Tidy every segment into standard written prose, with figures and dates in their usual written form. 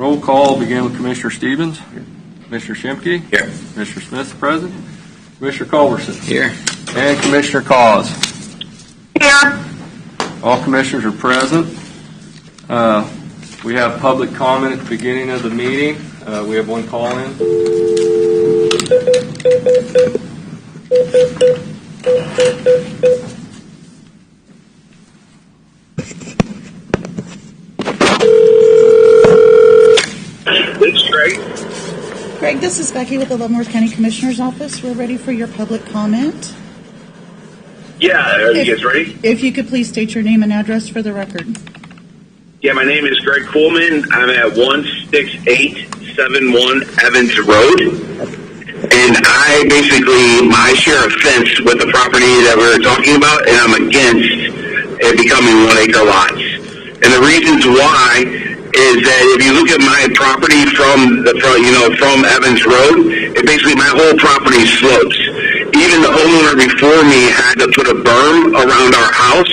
Roll call, begin with Commissioner Stevens. Commissioner Schimke. Here. Commissioner Smith, present. Commissioner Culbertson. Here. And Commissioner KAAZ. Here. All commissioners are present. We have public comment at the beginning of the meeting. We have one call in. Greg, this is Becky with the Leavenworth County Commissioner's Office. We're ready for your public comment. Yeah, are you guys ready? If you could please state your name and address for the record. Yeah, my name is Greg Coolman. I'm at 16871 Evans Road. And I share a fence with the property that we're talking about, and I'm against it becoming 1 acre lots. And the reasons why is that if you look at my property from Evans Road, basically my whole property slopes. Even the homeowner before me had to put a berm around our house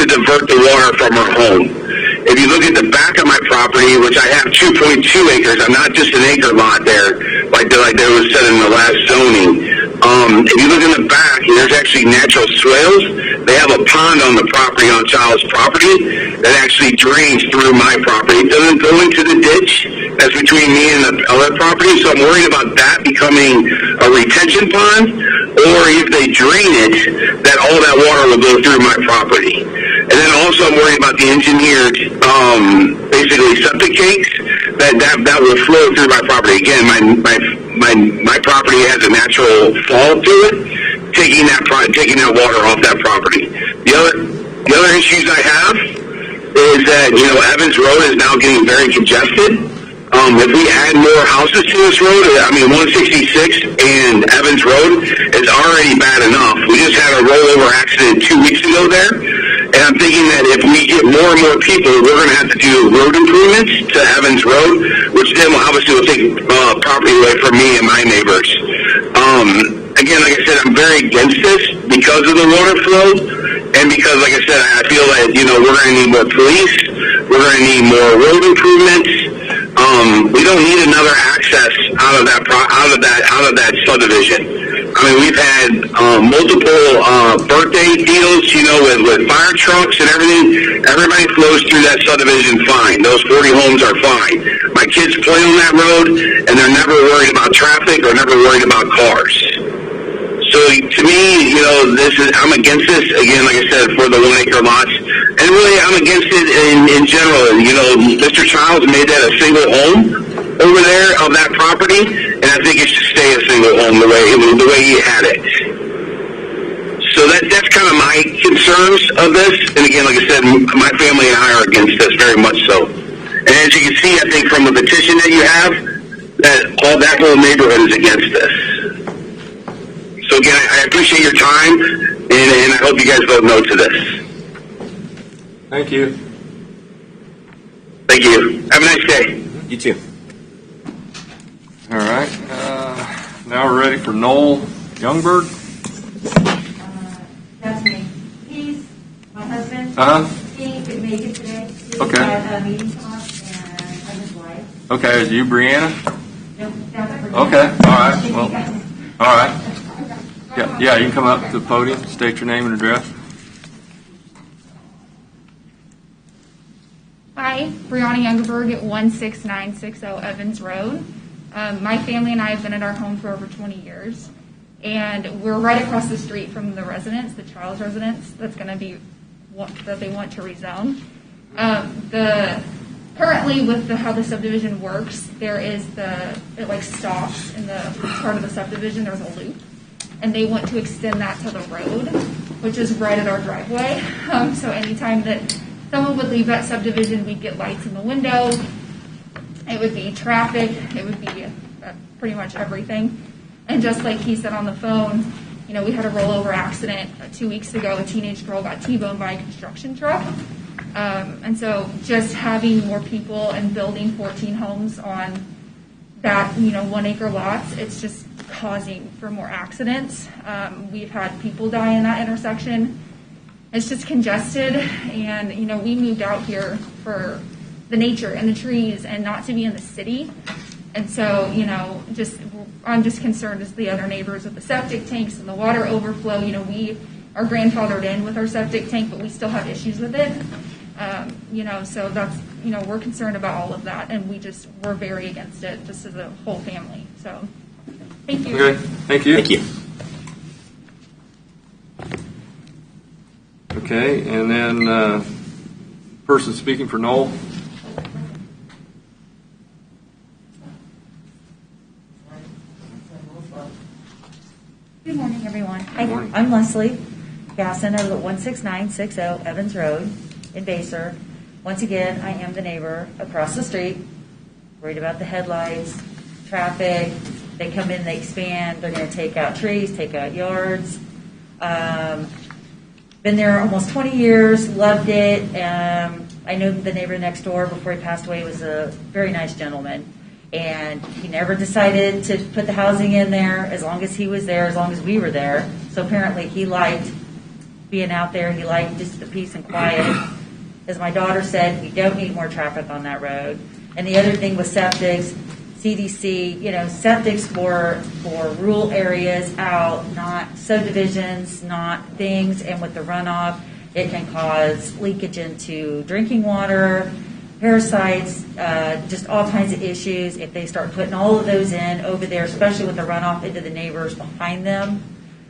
to divert the water from our home. If you look at the back of my property, which I have 2.2 acres, I'm not just an acre lot there, like there was said in the last zoning. If you look in the back, there's actually natural swales. They have a pond on the property, on Child's property, that actually drains through my property. It doesn't go into the ditch that's between me and the other property, so I'm worried about that becoming a retention pond, or if they drain it, that all that water will go through my property. And then also I'm worried about the engineered, basically septic tanks that will flow through my property. Again, my property has a natural fall to it, taking that water off that property. The other issues I have is that Evans Road is now getting very congested. If we add more houses to this road, 166 and Evans Road is already bad enough. We just had a rollover accident 2 weeks ago there, and I'm thinking that if we get more and more people, we're going to have to do road improvements to Evans Road, which then obviously will take property away from me and my neighbors. Again, like I said, I'm very against this because of the water flow, and because, like I said, I feel that we're going to need more police, we're going to need more road improvements. We don't need another access out of that subdivision. I mean, we've had multiple birthday deals, with fire trucks and everything. Everybody flows through that subdivision fine. Those 40 homes are fine. My kids play on that road, and they're never worried about traffic or never worried about cars. So to me, I'm against this, again, like I said, for the 1 acre lots. And really, I'm against it in general. Mr. Childs made that a single home over there of that property, and I think it should stay a single home the way he had it. So that's kind of my concerns of this. And again, like I said, my family and I are against this very much so. And as you can see, I think from the petition that you have, that whole neighborhood is against this. So again, I appreciate your time, and I hope you guys vote no to this. Thank you. Thank you. Have a nice day. You too. All right. Now we're ready for Noel Youngberg. That's me. He's my husband. He could make it today. He Okay. had a meeting talk, and I'm his wife. Okay, is you Brianna? No, that's Brianna. Okay, all right. Well, all right. Yeah, you can come up to the podium, state your name and address. Hi, Brianna Youngberg at 16960 Evans Road. My family and I have been at our home for over 20 years, and we're right across the street from the residence, the Child's residence, that they want to rezone. Currently, with how the subdivision works, it stops in the part of the subdivision. There's a loop, and they want to extend that to the road, which is right at our driveway. So anytime that someone would leave that subdivision, we'd get lights in the window. It would be traffic. It would be pretty much everything. And just like he said on the phone, we had a rollover accident 2 weeks ago. A teenage girl got T-boned by a construction truck. And so just having more people and building 14 homes on that, 1 acre lots, it's just causing for more accidents. We've had people die in that intersection. It's just congested, and we moved out here for the nature and the trees and not to be in the city. And so, I'm just concerned as the other neighbors with the septic tanks and the water overflow. We are grandfathered in with our septic tank, but we still have issues with it. So that's, we're concerned about all of that, and we're very against it, just as a whole family. So, thank you. Okay, thank you. Thank you. Okay, and then person speaking for Noel. Good morning, everyone. Good morning. I'm Leslie Gasson. I live at 16960 Evans Road in Baser. Once again, I am the neighbor across the street, worried about the headlights, traffic. They come in, they expand. They're going to take out trees, take out yards. Been there almost 20 years, loved it. I knew the neighbor next door before he passed away was a very nice gentleman. And he never decided to put the housing in there as long as he was there, as long as we were there. So apparently he liked being out there. He liked just the peace and quiet. As my daughter said, we don't need more traffic on that road. And the other thing with septics, CDC, septics for rural areas out, not subdivisions, not things. And with the runoff, it can cause leakage into drinking water, parasites, just all kinds of issues if they start putting all of those in over there, especially with the runoff into the neighbors behind them.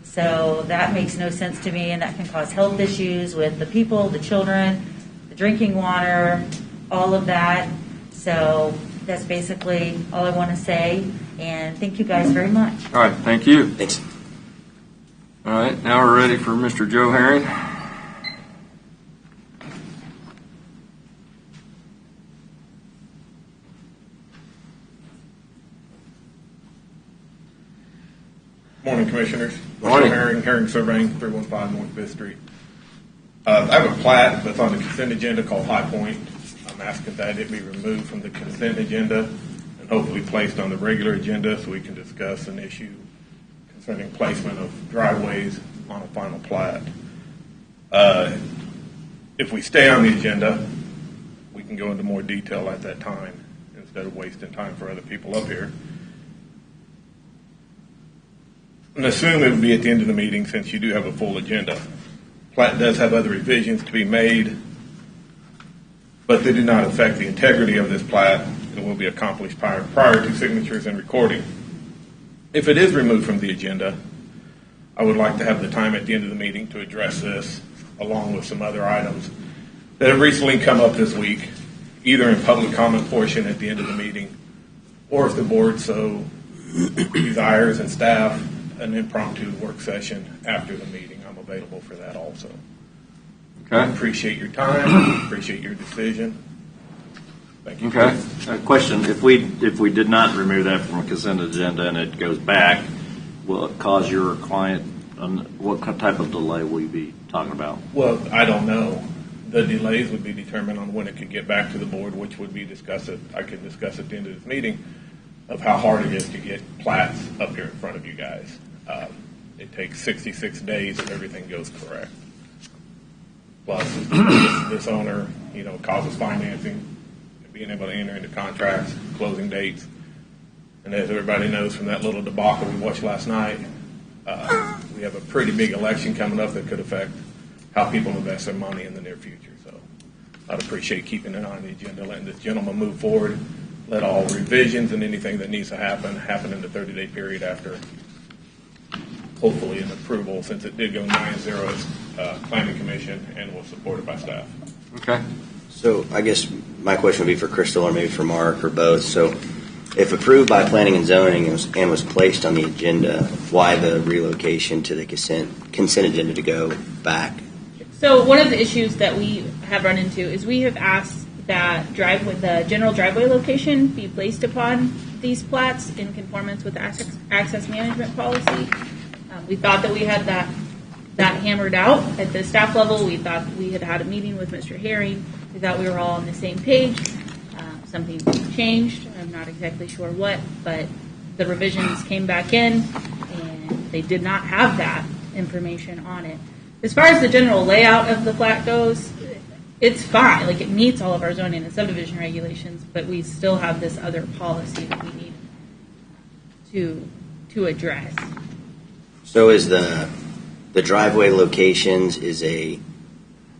So that makes no sense to me, and that can cause health issues with the people, the children, the drinking water, all of that. So that's basically all I want to say, and thank you guys very much. All right, thank you. Thanks. All right, now we're ready for Mr. Joe Herring. Morning, Commissioners. Morning. Herring Surveying, 315 North 5th Street. I have a plat that's on the consent agenda called High Point. I'm asking that it be removed from the consent agenda and hopefully placed on the regular agenda so we can discuss an issue concerning placement of driveways on a final plat. If we stay on the agenda, we can go into more detail at that time instead of wasting time for other people up here. And assume it would be at the end of the meeting since you do have a full agenda. Plat does have other revisions to be made, but they do not affect the integrity of this plat and will be accomplished prior to signatures and recording. If it is removed from the agenda, I would like to have the time at the end of the meeting to address this along with some other items that have recently come up this week, either in public comment portion at the end of the meeting, or if the board so desires and staff, an impromptu work session after the meeting. I'm available for that also. I Okay. appreciate your time, appreciate your decision. Thank you. Okay. Question: If we did not remove that from a consent agenda and it goes back, will it cause your client? What type of delay will you be talking about? Well, I don't know. The delays would be determined on when it could get back to the board, which would be I could discuss at the end of this meeting of how hard it is to get plats up here in front of you guys. It takes 66 days if everything goes correct. Plus, this owner, causes financing, being able to enter into contracts, closing dates. And as everybody knows from that little debacle we watched last night, we have a pretty big election coming up that could affect how people invest their money in the near future. So I'd appreciate keeping it on the agenda, letting this gentleman move forward, let all revisions and anything that needs to happen in the 30-day period after, hopefully, an approval, since it did go 9-0 as Planning Commission and was supported by staff. Okay. So I guess my question would be for Crystal or maybe for Mark or both. So if approved by Planning and Zoning and was placed on the agenda, why the relocation to the consent agenda to go back? So one of the issues that we have run into is we have asked that the general driveway location be placed upon these plats in conformance with the access management policy. We thought that we had that hammered out at the staff level. We thought we had had a meeting with Mr. Herring. We thought we were all on the same page. Something changed. I'm not exactly sure what, but the revisions came back in, and they did not have that information on it. As far as the general layout of the plat goes, it's fine. Like, it meets all of our zoning and subdivision regulations, but we still have this other policy that we need to address. So is the driveway locations is a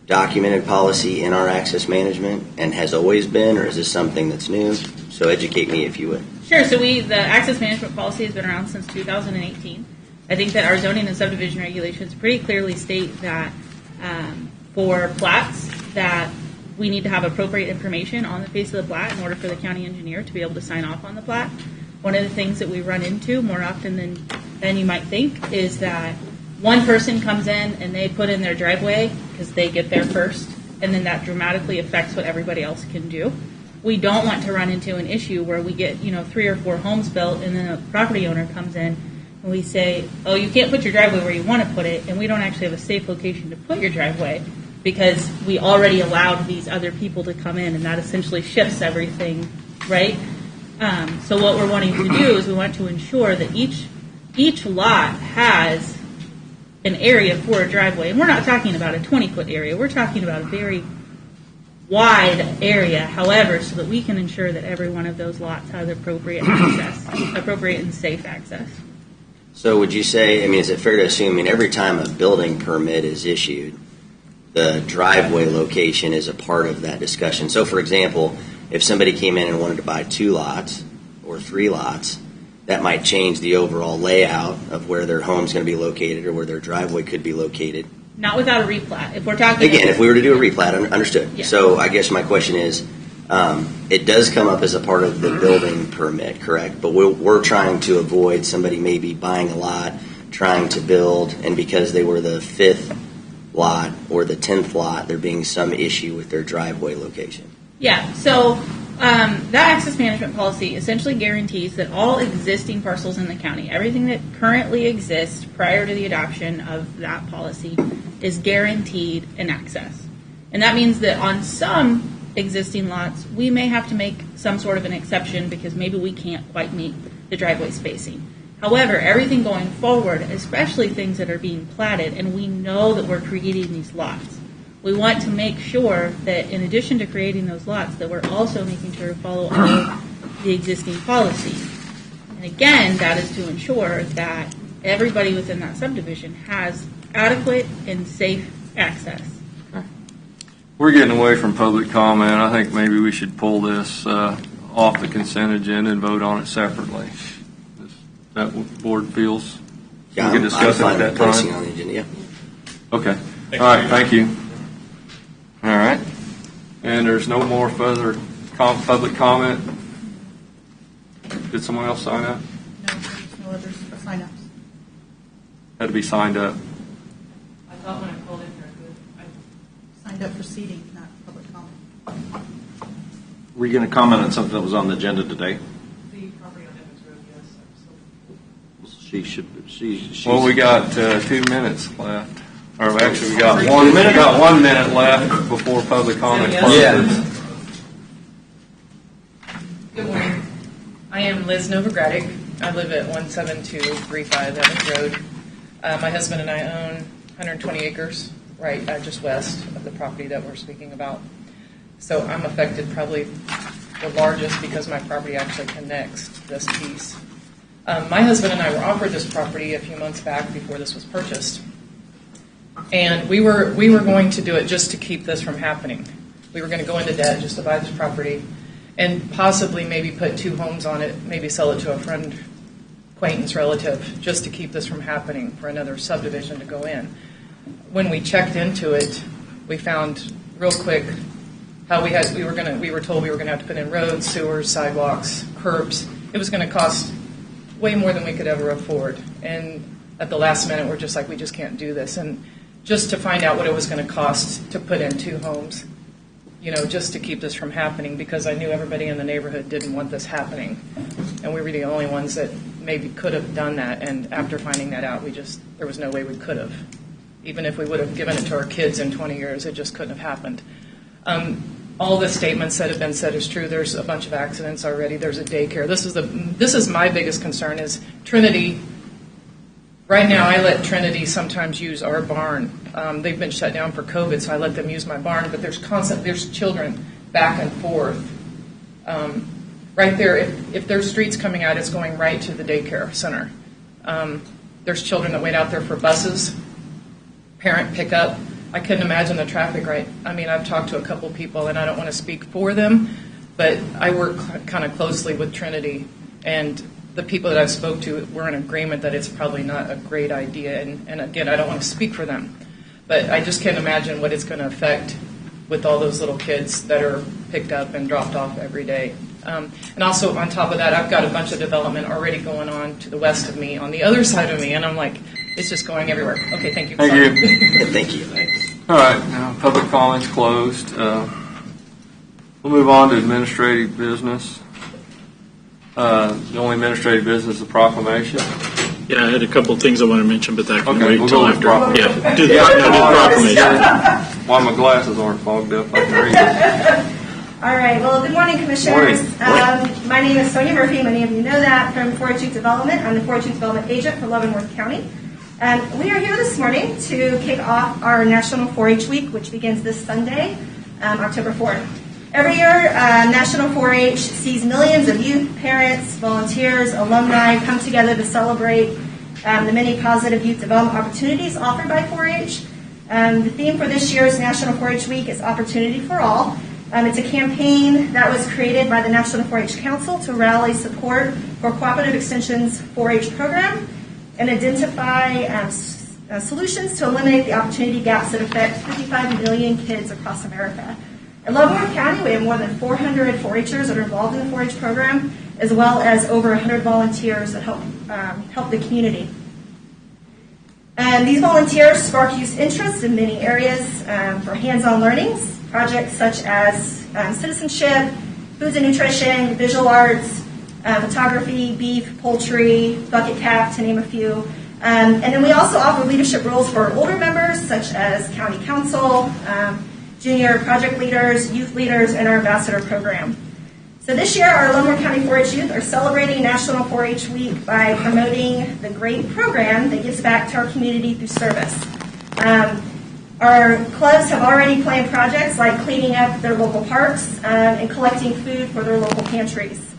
documented policy in our access management and has always been, or is this something that's new? So educate me if you would. Sure. So the access management policy has been around since 2018. I think that our zoning and subdivision regulations pretty clearly state that for plats that we need to have appropriate information on the face of the plat in order for the county engineer to be able to sign off on the plat. One of the things that we run into more often than you might think is that one person comes in and they put in their driveway because they get there first, and then that dramatically affects what everybody else can do. We don't want to run into an issue where we get 3 or 4 homes built and then a property owner comes in and we say, oh, you can't put your driveway where you want to put it, and we don't actually have a safe location to put your driveway because we already allowed these other people to come in, and that essentially shifts everything, right? So what we're wanting to do is we want to ensure that each lot has an area for a driveway. And we're not talking about a 20-foot area. We're talking about a very wide area, however, so that we can ensure that every one of those lots has appropriate access, appropriate and safe access. So would you say, is it fair to assume, every time a building permit is issued, the driveway location is a part of that discussion? So, for example, if somebody came in and wanted to buy 2 lots or 3 lots, that might change the overall layout of where their home's going to be located or where their driveway could be located. Not without a replat. If we're talking Again, if we were to do a replat, understood. Yeah. So I guess my question is, it does come up as a part of the building permit, correct? But we're trying to avoid somebody maybe buying a lot, trying to build, and because they were the 5th lot or the 10th lot, there being some issue with their driveway location. Yeah, so that access management policy essentially guarantees that all existing parcels in the county, everything that currently exists prior to the adoption of that policy, is guaranteed an access. And that means that on some existing lots, we may have to make some sort of an exception because maybe we can't quite meet the driveway spacing. However, everything going forward, especially things that are being platted, and we know that we're creating these lots, we want to make sure that in addition to creating those lots, that we're also making sure to follow all of the existing policies. And again, that is to ensure that everybody within that subdivision has adequate and safe access. We're getting away from public comment. I think maybe we should pull this off the consent agenda and vote on it separately. Is that what board feels? Yeah, we can discuss it at that placing time. on the agenda, yeah. Okay. All right. Thank you. All right. And there's no more further public comment. Did someone else sign up? No, there's no other sign-ups. Had to be signed up. I thought when I pulled in here, I Signed up for seating, not public comment. Were you going to comment on something that was on the agenda today? the property on Evans Road, yes. She should. She's, Well, we got 2 minutes left. Or actually, we got 1 minute. Got 1 minute left before public comment closes. Good morning. I am Liz Novogradic. I live at 17235 Evans Road. My husband and I own 120 acres right just west of the property that we're speaking about. So I'm affected probably the largest because my property actually connects to this piece. My husband and I were offered this property a few months back before this was purchased. And we were going to do it just to keep this from happening. We were going to go into debt just to buy this property and possibly maybe put 2 homes on it, maybe sell it to a friend, acquaintance, relative, just to keep this from happening for another subdivision to go in. When we checked into it, we found real quick how we were told we were going to have to put in roads, sewers, sidewalks, curbs. It was going to cost way more than we could ever afford. And at the last minute, we're just like, we just can't do this. And just to find out what it was going to cost to put in 2 homes, just to keep this from happening, because I knew everybody in the neighborhood didn't want this happening. And we were the only ones that maybe could have done that. And after finding that out, there was no way we could have. Even if we would have given it to our kids in 20 years, it just couldn't have happened. All the statements that have been said is true. There's a bunch of accidents already. There's a daycare. This is my biggest concern is Trinity. Right now, I let Trinity sometimes use our barn They've been shut down for COVID, so I let them use my barn. But there's children back and forth. Right there, if there's streets coming out, it's going right to the daycare center. There's children that wait out there for buses, parent pickup. I couldn't imagine the traffic, right? I mean, I've talked to a couple people, and I don't want to speak for them, but I work kind of closely with Trinity, and the people that I've spoke to were in agreement that it's probably not a great idea. And again, I don't want to speak for them, but I just can't imagine what it's going to affect with all those little kids that are picked up and dropped off every day. And also on top of that, I've got a bunch of development already going on to the west of me, on the other side of me, and I'm like, it's just going everywhere. Okay, thank you. Thank Sorry. you. Thank you. Thanks. All right, now public comments closed. We'll move on to administrative business. The only administrative business is the proclamation. Yeah, I had a couple of things I want to mention, but that can Okay, wait we'll until go with after. proclamation. Yeah, do the proclamation. While my glasses aren't fogged up, I can read it. All right. Well, good morning, Commissioners. Morning. My name is Sonia Murphy. Many of you know that from 4-H Youth Development. I'm the 4-H Youth Development Agent for Leavenworth County. And we are here this morning to kick off our National 4-H Week, which begins this Sunday, October 4th. Every year, National 4-H sees millions of youth, parents, volunteers, alumni come together to celebrate the many positive youth development opportunities offered by 4-H. The theme for this year's National 4-H Week is Opportunity for All. It's a campaign that was created by the National 4-H Council to rally support for Cooperative Extension's 4-H program and identify solutions to eliminate the opportunity gaps that affect 55 million kids across America. In Leavenworth County, we have more than 400 4-Hers that are involved in the 4-H program, as well as over 100 volunteers that help the community. And these volunteers spark youth interest in many areas for hands-on learnings, projects such as citizenship, foods and nutrition, visual arts, photography, beef, poultry, bucket calf, to name a few. And then we also offer leadership roles for older members, such as county council, junior project leaders, youth leaders, and our ambassador program. So this year, our Leavenworth County 4-H youth are celebrating National 4-H Week by promoting the great program that gives back to our community through service. Our clubs have already planned projects like cleaning up their local parks and collecting food for their local pantries.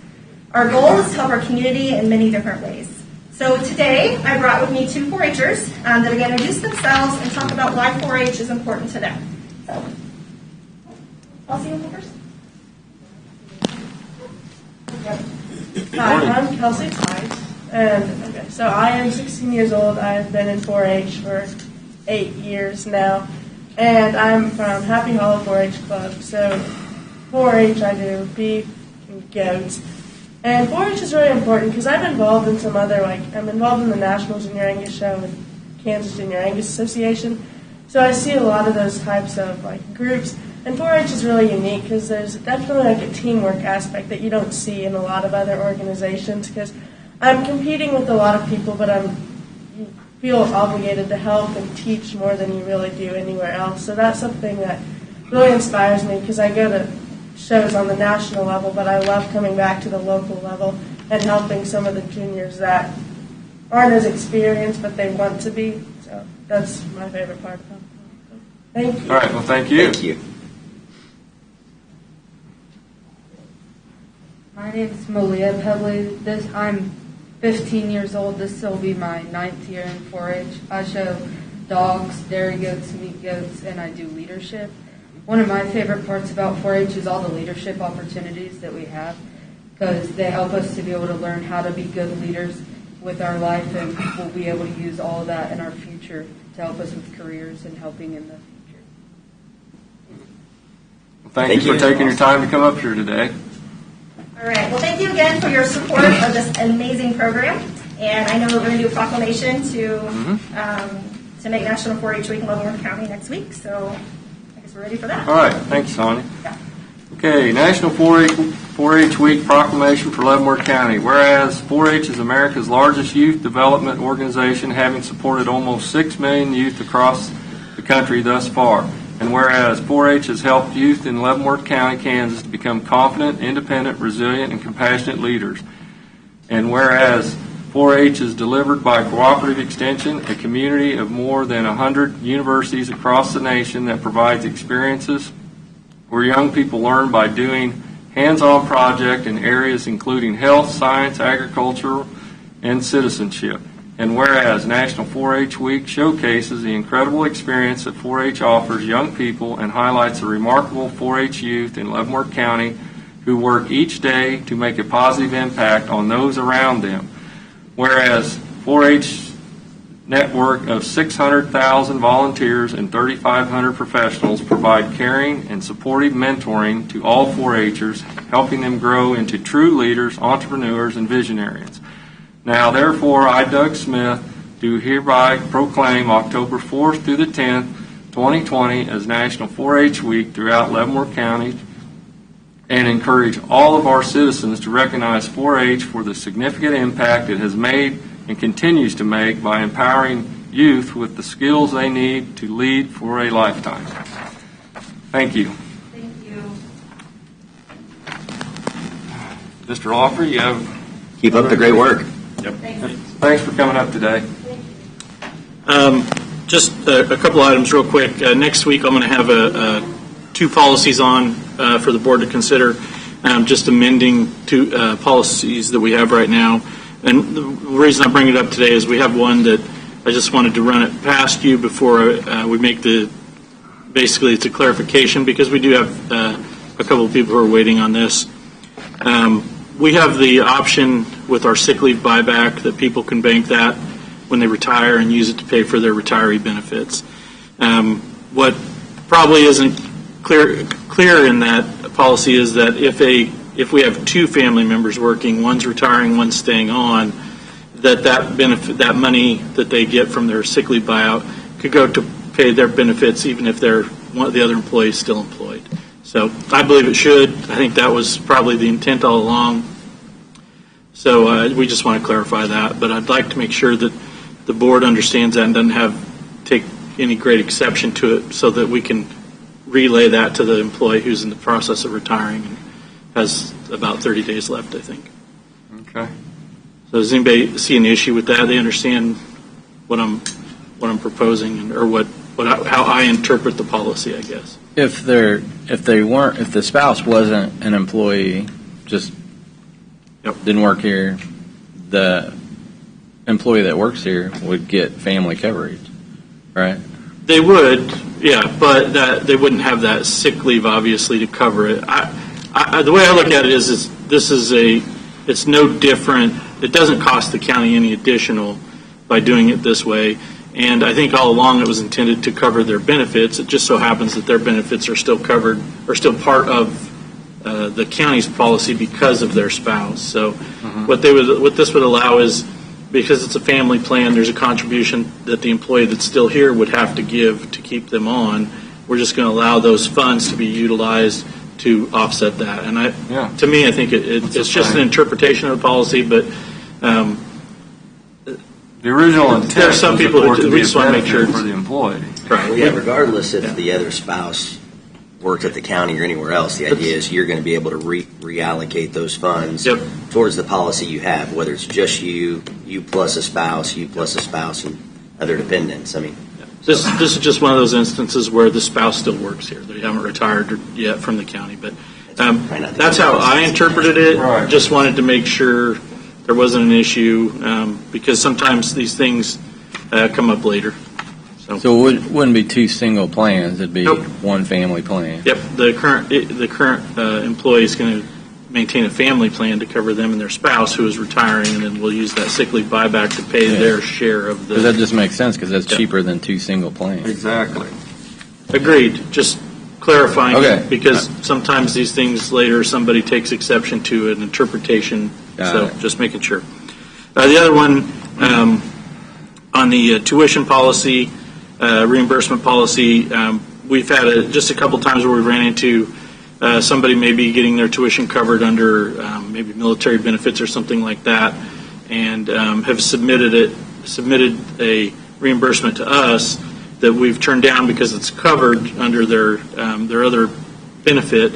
Our goal is to help our community in many different ways. So today, I brought with me two 4-Hers that are going to introduce themselves and talk about why 4-H is important to them. So, I'll see you first. Hi, I'm Kelsey Price, and so I am 16 years old. I've been in 4-H for 8 years now, and I'm from Happy Hollow 4-H Club. So 4-H, I do beef and goats, and 4-H is really important because I'm involved in some other, I'm involved in the National Junior Angus Show with Kansas Junior Angus Association. So I see a lot of those types of groups. And 4-H is really unique because there's definitely a teamwork aspect that you don't see in a lot of other organizations, because I'm competing with a lot of people, but you feel obligated to help and teach more than you really do anywhere else. So that's something that really inspires me, because I go to shows on the national level, but I love coming back to the local level and helping some of the juniors that aren't as experienced, but they want to be. So that's my favorite part of it. Thank you. All right, well, thank you. Thank you. My name is Malia Pedley. I'm 15 years old. This will be my 9th year in 4-H. I show dogs, dairy goats, meat goats, and I do leadership. One of my favorite parts about 4-H is all the leadership opportunities that we have, because they help us to be able to learn how to be good leaders with our life, and we'll be able to use all of that in our future to help us with careers and helping in the future. Well, thank you for taking your time to come up here today. All right. Well, thank you again for your support of this amazing program. And I know that we're going to do a proclamation to make National 4-H Week in Leavenworth County next week. So I guess we're ready for that. All right. Thanks, Sonia. Yeah. Okay, National 4-H Week proclamation for Leavenworth County. Whereas 4-H is America's largest youth development organization, having supported almost 6 million youth across the country thus far. And whereas 4-H has helped youth in Leavenworth County, Kansas to become confident, independent, resilient, and compassionate leaders. And whereas 4-H is delivered by Cooperative Extension, a community of more than 100 universities across the nation that provides experiences where young people learn by doing hands-on projects in areas including health, science, agriculture, and citizenship. And whereas National 4-H Week showcases the incredible experience that 4-H offers young people and highlights the remarkable 4-H youth in Leavenworth County who work each day to make a positive impact on those around them. Whereas 4-H network of 600,000 volunteers and 3,500 professionals provide caring and supportive mentoring to all 4-Hers, helping them grow into true leaders, entrepreneurs, and visionaries. Now, therefore, I, Doug Smith, do hereby proclaim October 4th through the 10th, 2020 as National 4-H Week throughout Leavenworth County, and encourage all of our citizens to recognize 4-H for the significant impact it has made and continues to make by empowering youth with the skills they need to lead for a lifetime. Thank you. Thank you. Mr. Lawford, you have... Keep up the great work. Yep. Thanks for coming up today. Just a couple items real quick. Next week I'm going to have two policies on for the board to consider, just amending two policies that we have right now. And the reason I bring it up today is we have one that I just wanted to run it past you before we make basically it's a clarification because we do have a couple of people who are waiting on this. We have the option with our sick leave buyback that people can bank that when they retire and use it to pay for their retiree benefits. What probably isn't clear in that policy is that if we have two family members working, one's retiring, one's staying on, that money that they get from their sick leave buyout could go to pay their benefits even if the other employee is still employed. So I believe it should. I think that was probably the intent all along. So we just want to clarify that. But I'd like to make sure that the board understands that and doesn't take any great exception to it so that we can relay that to the employee who's in the process of retiring and has about 30 days left, I think. Okay. So does anybody see an issue with that? They understand what I'm proposing or how I interpret the policy, I guess. If the spouse wasn't an employee, just didn't work here, the employee that works here would get family coverage, right? They would, yeah, but they wouldn't have that sick leave obviously to cover it. The way I look at it is it's no different. It doesn't cost the county any additional by doing it this way. And I think all along it was intended to cover their benefits. It just so happens that their benefits are still covered, or still part of the county's policy because of their spouse. So what this would allow is, because it's a family plan, there's a contribution that the employee that's still here would have to give to keep them on. We're just going to allow those funds to be utilized to offset that. And to me, I think it's just an interpretation of the policy, but the original intent. There are some people who just want to make sure for the employee. Right. Well, yeah, regardless if the other spouse worked at the county or anywhere else, the idea is you're going to be able to reallocate those funds towards the policy you have, whether it's just you plus a spouse, and other dependents. I mean, this is just one of those instances where the spouse still works here. They haven't retired yet from the county, but that's how I interpreted it. Right. Just wanted to make sure there wasn't an issue because sometimes these things come up later. So it wouldn't be two single plans; it'd be one family plan. Yep. The current employee is going to maintain a family plan to cover them and their spouse who is retiring, and then we'll use that sick leave buyback to pay their share of the. Because that just makes sense because that's cheaper than two single plans. Exactly. Agreed. Just clarifying it because sometimes these things later somebody takes exception to an interpretation. Just making sure. The other one on the tuition policy. Reimbursement policy, we've had just a couple times where we ran into somebody maybe getting their tuition covered under maybe military benefits or something like that, and have submitted a reimbursement to us that we've turned down because it's covered under their other benefit,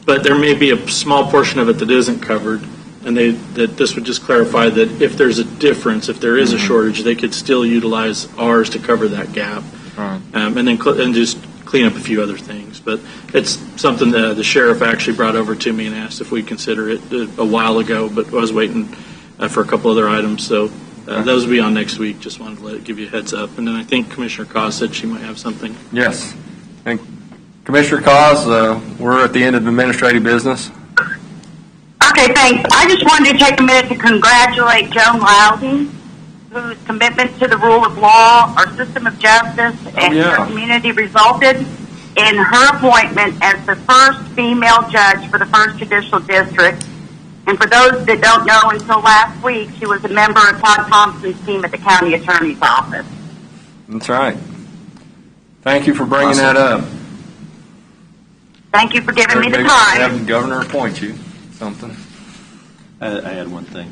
but there may be a small portion of it that isn't covered, and that this would just clarify that if there's a difference, if there is a shortage, they could still utilize ours to cover that gap, and then and just clean up a few other things. But it's something that the sheriff actually brought over to me and asked if we'd consider it a while ago, but I was waiting for a couple other items. So those will be on next week. Just wanted to give you a heads up. And then I think Commissioner KAAZ said she might have something. Yes. And Commissioner KAAZ, we're at the end of administrative business. Okay, thanks. I just wanted to take a minute to congratulate Joan Lousy, whose commitment to the rule of law, our system of justice, and her community resulted in her appointment as the first female judge for the 1st Judicial District. And for those that don't know, until last week, she was a member of Todd Thompson's team at the County Attorney's Office. That's right. Thank you for bringing that up. Thank you for giving me the time. Have the governor appoint you something. I had one thing.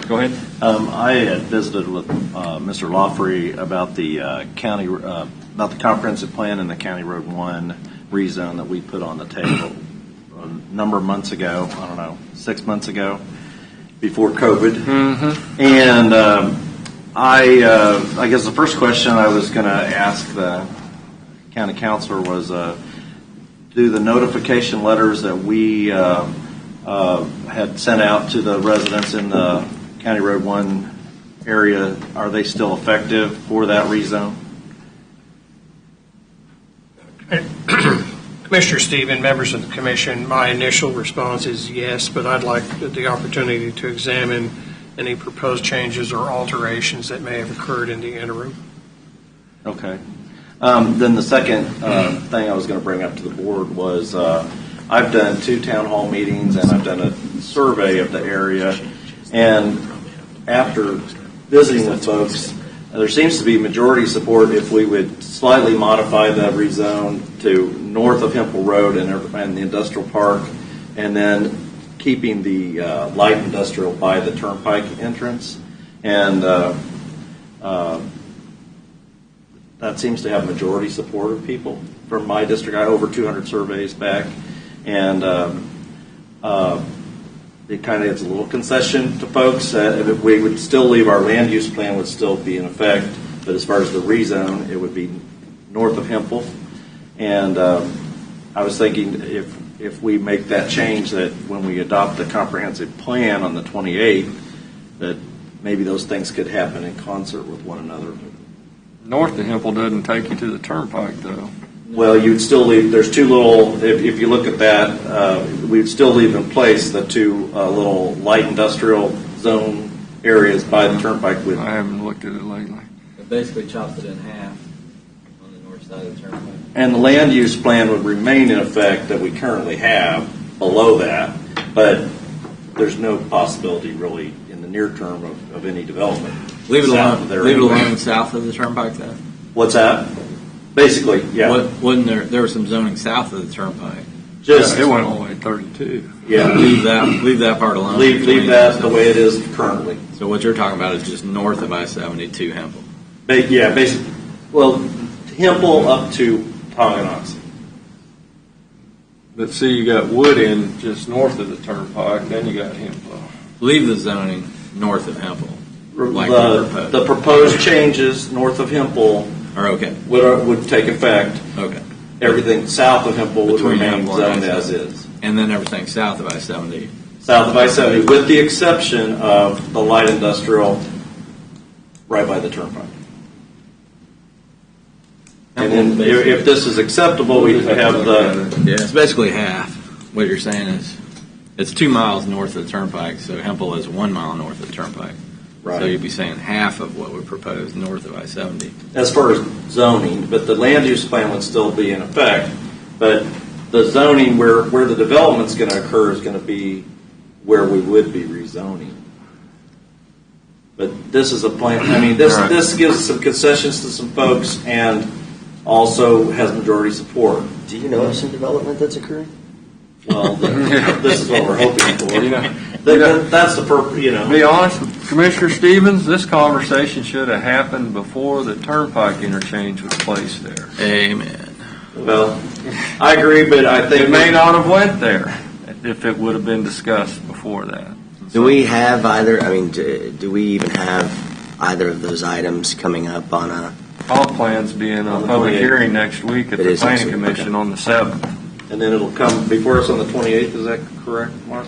Go ahead. I had visited with Mr. Lawfrey about the county, about the comprehensive plan and the County Road 1 rezone that we put on the table a number of months ago. I don't know, 6 months ago, before COVID. Mm-hmm. And I guess the first question I was going to ask the county councilor was, do the notification letters that we had sent out to the residents in the County Road 1 area, are they still effective for that rezone? Commissioner Stephen, members of the commission, my initial response is yes, but I'd like the opportunity to examine any proposed changes or alterations that may have occurred in the interim. Okay. Then the second thing I was going to bring up to the board was I've done 2 town hall meetings and I've done a survey of the area, and after visiting with folks, there seems to be majority support if we would slightly modify the rezone to north of Hempel Road and the industrial park, and then keeping the light industrial by the turnpike entrance. And that seems to have majority support of people from my district. I over 200 surveys back, and it kind of is a little concession to folks. If we would still leave our land use plan would still be in effect, but as far as the rezone, it would be north of Hempel. And I was thinking if we make that change, that when we adopt the comprehensive plan on the 28th, that maybe those things could happen in concert with one another. North of Hempel doesn't take you to the turnpike, though. Well, you'd still leave, there's 2 little, if you look at that, we'd still leave in place the 2 little light industrial zone areas by the turnpike. I haven't looked at it lately. It basically chops it in half on the north side of the turnpike. And the land use plan would remain in effect that we currently have below that, but there's no possibility really in the near term of any development. Leave it alone. Leave it alone south of the turnpike, then. What's that? Basically, yeah. Wasn't there was some zoning south of the turnpike? Just it went all the way to 32. Yeah. Leave that part alone. Leave that the way it is currently. So what you're talking about is just north of I-70 to Hempel. Yeah, basically. Well, Hempel up to Tonganoxie. But see, you got Woodend just north of the turnpike, then you got Hempel. Leave the zoning north of Hempel. Like the proposed changes north of Hempel are okay. Would take effect. Okay. Everything south of Hempel would Between remain Hempel zoned as is. And then everything south of I-70. South of I-70, with the exception of the light industrial right by the turnpike. And then if this is acceptable, we have the... Yeah, it's basically half. What you're saying is it's 2 miles north of the turnpike, so Hempel is 1 mile north of the turnpike. Right. So you'd be saying half of what we proposed north of I-70. As far as zoning, but the land use plan would still be in effect. But the zoning where the development's going to occur is going to be where we would be rezoning. But this is a plan. I mean, this gives some concessions to some folks and also has majority support. Do you know of some development that's occurring? Well, this is what we're hoping for. That's the purpose, To be honest with Commissioner Stevens, this conversation should have happened before the turnpike interchange was placed there. Amen. Well, I agree, but I think... It may not have went there if it would have been discussed before that. Do we have either, I mean, do we even have either of those items coming up on a? Comp plan's being a public hearing next week at the Planning Commission on the 7th. And then it'll come before us on the 28th, is that correct, Mark?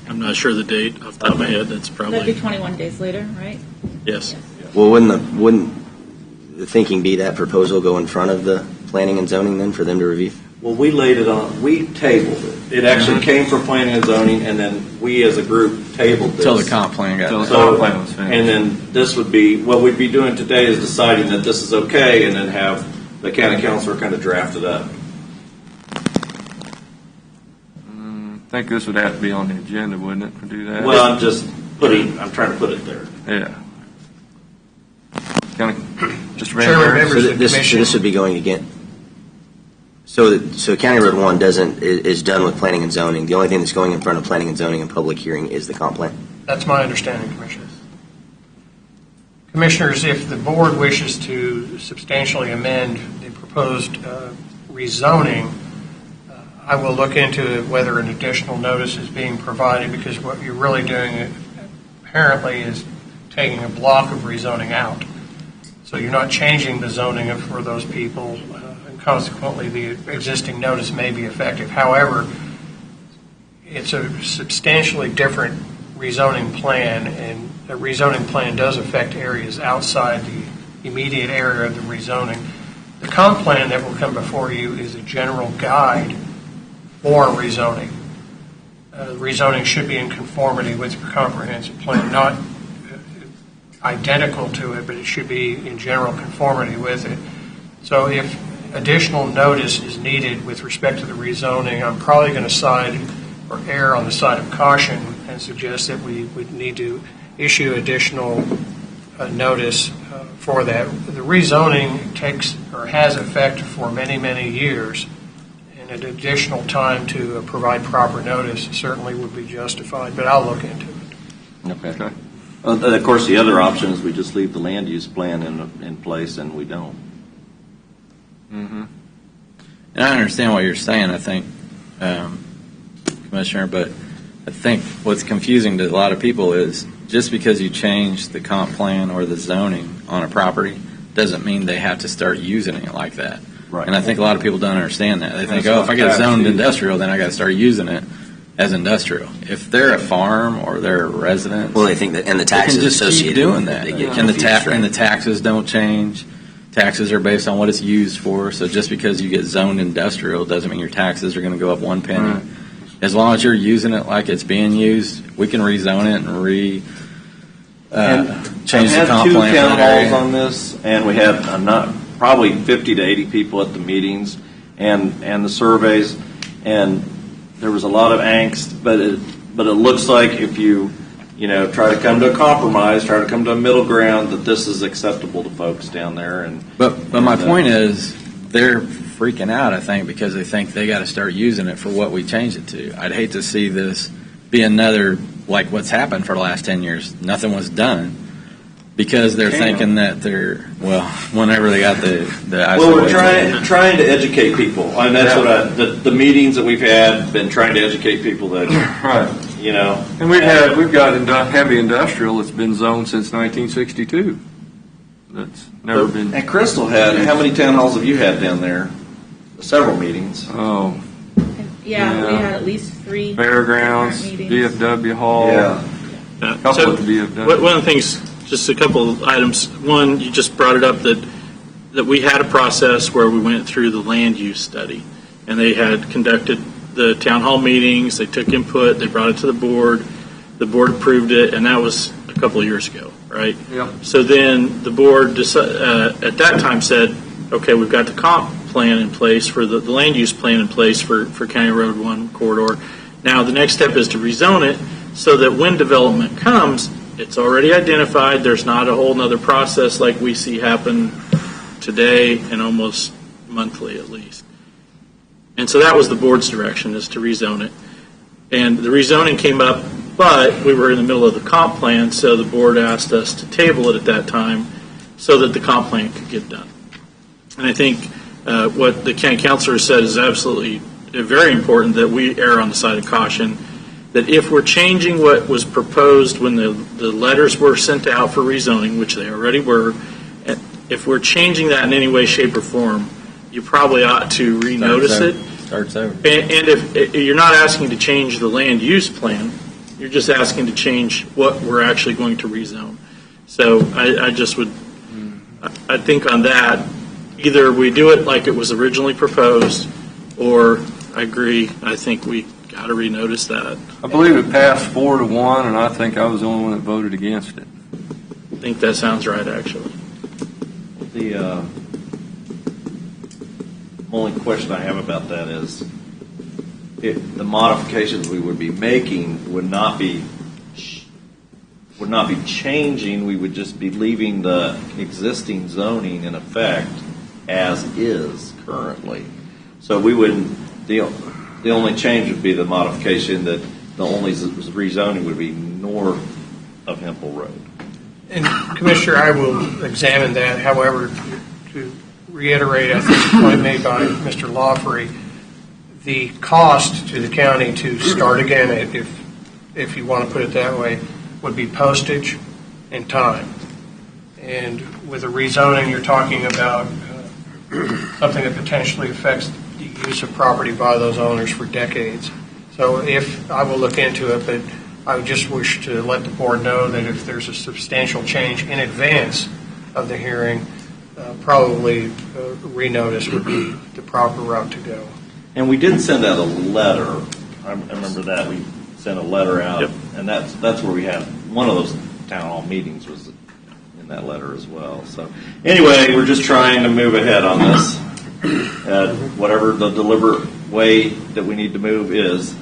I'm not sure the date off the top of my head. That's That'd probably, be 21 days later, right? yes. Well, wouldn't the thinking be that proposal go in front of the planning and zoning then for them to review? Well, we laid it on, we tabled it. It actually came from planning and zoning, and then we as a group tabled this. Till the comp plan got Till done. the comp plan was finished. And then this would be, what we'd be doing today is deciding that this is okay, and then have the county councilor kind of draft it up. I think this would have to be on the agenda, wouldn't it, to do that? Well, I'm trying to put it there. Yeah. Mr. Chairman, Van members of the This commission. would be going again. So County Road 1 is done with planning and zoning. The only thing that's going in front of planning and zoning and public hearing is the comp plan. That's my understanding, Commissioners. Commissioners, if the board wishes to substantially amend the proposed rezoning, I will look into whether an additional notice is being provided, because what you're really doing apparently is taking a block of rezoning out. So you're not changing the zoning for those people, and consequently the existing notice may be effective. However, it's a substantially different rezoning plan, and the rezoning plan does affect areas outside the immediate area of the rezoning. The comp plan that will come before you is a general guide for rezoning. Rezoning should be in conformity with your comprehensive plan, not identical to it, but it should be in general conformity with it. So if additional notice is needed with respect to the rezoning, I'm probably going to side or err on the side of caution and suggest that we would need to issue additional notice for that. The rezoning takes or has effect for many, many years, and an additional time to provide proper notice certainly would be justified, but I'll look into it. Okay. Of course, the other option is we just leave the land use plan in place, and we don't. Mm-hmm. And I understand what you're saying, I think, Commissioner, but I think what's confusing to a lot of people is just because you change the comp plan or the zoning on a property doesn't mean they have to start using it like that. Right. And I think a lot of people don't understand that. They think, That's if I get not zoned tax industrial, then I got to start using it as industrial. If they're a farm or they're a resident, Well, they think that, and the they can taxes just keep associated doing with it, that. they get And the confused, right? and the taxes don't change. Taxes are based on what it's used for. So just because you get zoned industrial doesn't mean your taxes are going to go up 1 penny. Right. As long as you're using it like it's being used, we can rezone it and change the comp plan. I've had 2 for town that area. halls on this, and we had probably 50 to 80 people at the meetings and the surveys, and there was a lot of angst. But it looks like if you try to come to a compromise, try to come to a middle ground, that this is acceptable to folks down there. But my point is, they're freaking out, I think, because they think they got to start using it for what we changed it to. I'd hate to see this be another, like what's happened for the last 10 years. Nothing was done because they're thinking that whenever they got the Well, we're trying to educate people, and that's what the meetings that we've had been trying to educate people that Right. And we've got heavy industrial that's been zoned since 1962. That's never been. And Crystal how many town halls have you had down there? Several meetings. Oh. Yeah, we had at least 3 Fairgrounds, different meetings. VFW Hall. Yeah. A couple at the VFW. One of the things, just a couple of items. One, you just brought it up that we had a process where we went through the land use study, and they had conducted the town hall meetings, they took input, they brought it to the board approved it, and that was a couple of years ago, right? Yep. So then the board at that time said, okay, we've got the comp plan in place for the land use plan in place for County Road 1 corridor. Now the next step is to rezone it so that when development comes, it's already identified, there's not a whole nother process like we see happen today and almost monthly at least. And so that was the board's direction, is to rezone it. And the rezoning came up, but we were in the middle of the comp plan, so the board asked us to table it at that time so that the comp plan could get done. And I think what the county councilor said is absolutely very important, that we err on the side of caution, that if we're changing what was proposed when the letters were sent out for rezoning, which they already were, if we're changing that in any way, shape, or form, you probably ought to renotice it. Starts over. And if you're not asking to change the land use plan, you're just asking to change what we're actually going to rezone. So I just would, I think on that, either we do it like it was originally proposed, or I agree, I think we got to renotice that. I believe it passed 4-1, and I think I was the only one that voted against it. I think that sounds right, actually. The only question I have about that is the modifications we would be making would not be changing. We would just be leaving the existing zoning in effect as is currently. So we wouldn't. The only change would be the modification that the only rezoning would be north of Hempel Road. And Commissioner, I will examine that. However, to reiterate, I think the point made by Mr. Lawfrey, the cost to the county to start again, if you want to put it that way, would be postage and time. And with a rezoning, you're talking about something that potentially affects the use of property by those owners for decades. So if I will look into it, but I would just wish to let the board know that if there's a substantial change in advance of the hearing, probably renotice would be the proper route to go. And we did send out a letter. I remember that. We sent a letter out, yep. And that's where we had one of those town hall meetings was in that letter as well. So anyway, we're just trying to move ahead on this. Whatever the deliberate way that we need to move is.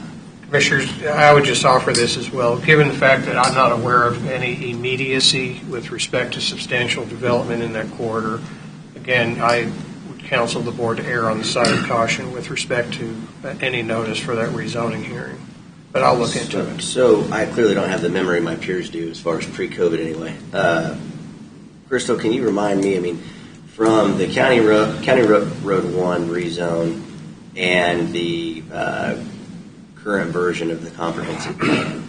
Commissioners, I would just offer this as well. Given the fact that I'm not aware of any immediacy with respect to substantial development in that corridor, again, I would counsel the board to err on the side of caution with respect to any notice for that rezoning hearing. But I'll look into it. So I clearly don't have the memory my peers do as far as pre-COVID anyway. Crystal, can you remind me, I mean, from the County Road 1 rezone and the current version of the comprehensive plan,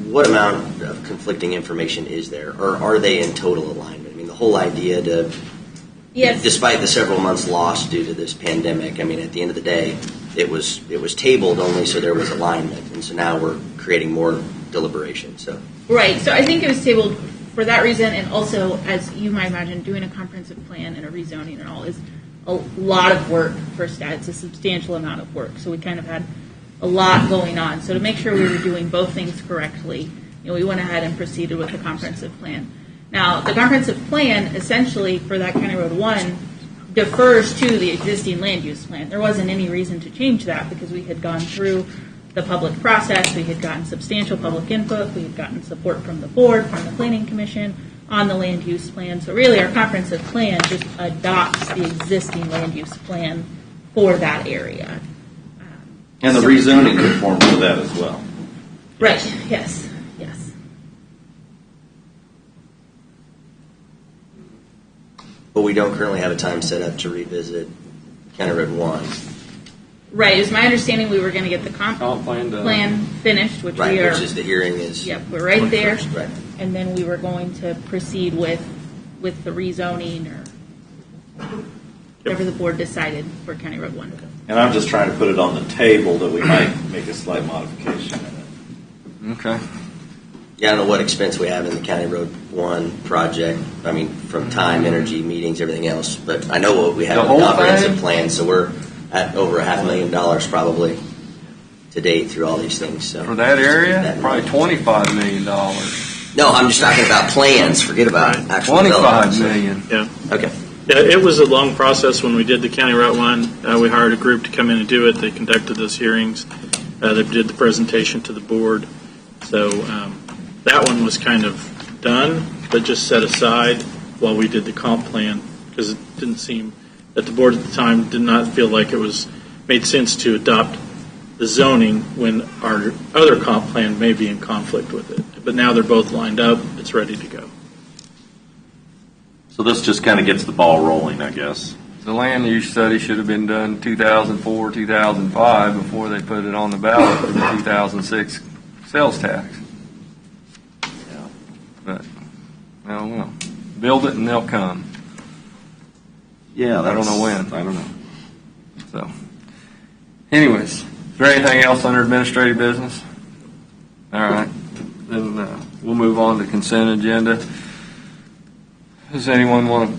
what amount of conflicting information is there, or are they in total alignment? I mean, the whole idea to, yes, despite the several months lost due to this pandemic, I mean, at the end of the day, it was tabled only so there was alignment, and so now we're creating more deliberation. So right. So I think it was tabled for that reason, and also, as you might imagine, doing a comprehensive plan and a rezoning and all is a lot of work for staff. It's a substantial amount of work. So we kind of had a lot going on. So to make sure we were doing both things correctly, we went ahead and proceeded with the comprehensive plan. Now, the comprehensive plan, essentially, for that County Road 1, defers to the existing land use plan. There wasn't any reason to change that because we had gone through the public process, we had gotten substantial public input, we had gotten support from the board, from the Planning Commission on the land use plan. So really our comprehensive plan just adopts the existing land use plan for that area. And the rezoning conforms to that as well. Right, yes, yes. but we don't currently have a time set up to revisit County Road 1. Right, it was my understanding we were going to get the comp plan finished, which we are. Which is the hearing is. Yep, we're right there. Right. And then we were going to proceed with the rezoning or whatever the board decided for County Road 1. And I'm just trying to put it on the table that we might make a slight modification in it. Okay. Yeah, I don't know what expense we have in the County Road 1 project. I mean, from time, energy, meetings, everything else. But I know what we have in the comprehensive plan, so we're at over $500,000 probably to date through all these things. So for that area, probably $25 million. No, I'm just talking about plans. Forget about actual $25 million. Yeah. Okay. Yeah, it was a long process when we did the County Route 1. We hired a group to come in and do it. They conducted those hearings. They did the presentation to the board. So that one was kind of done, but just set aside while we did the comp plan because it didn't seem that the board at the time did not feel like it was made sense to adopt the zoning when our other comp plan may be in conflict with it. But now they're both lined up. It's ready to go. So this just kind of gets the ball rolling, I guess. the land use study should have been done 2004, 2005 before they put it on the ballot for the 2006 sales tax. But, well, build it and they'll come. Yeah, I don't know when. I don't know. So, anyways, is there anything else under administrative business? All right. Then we'll move on to consent agenda. Does anyone want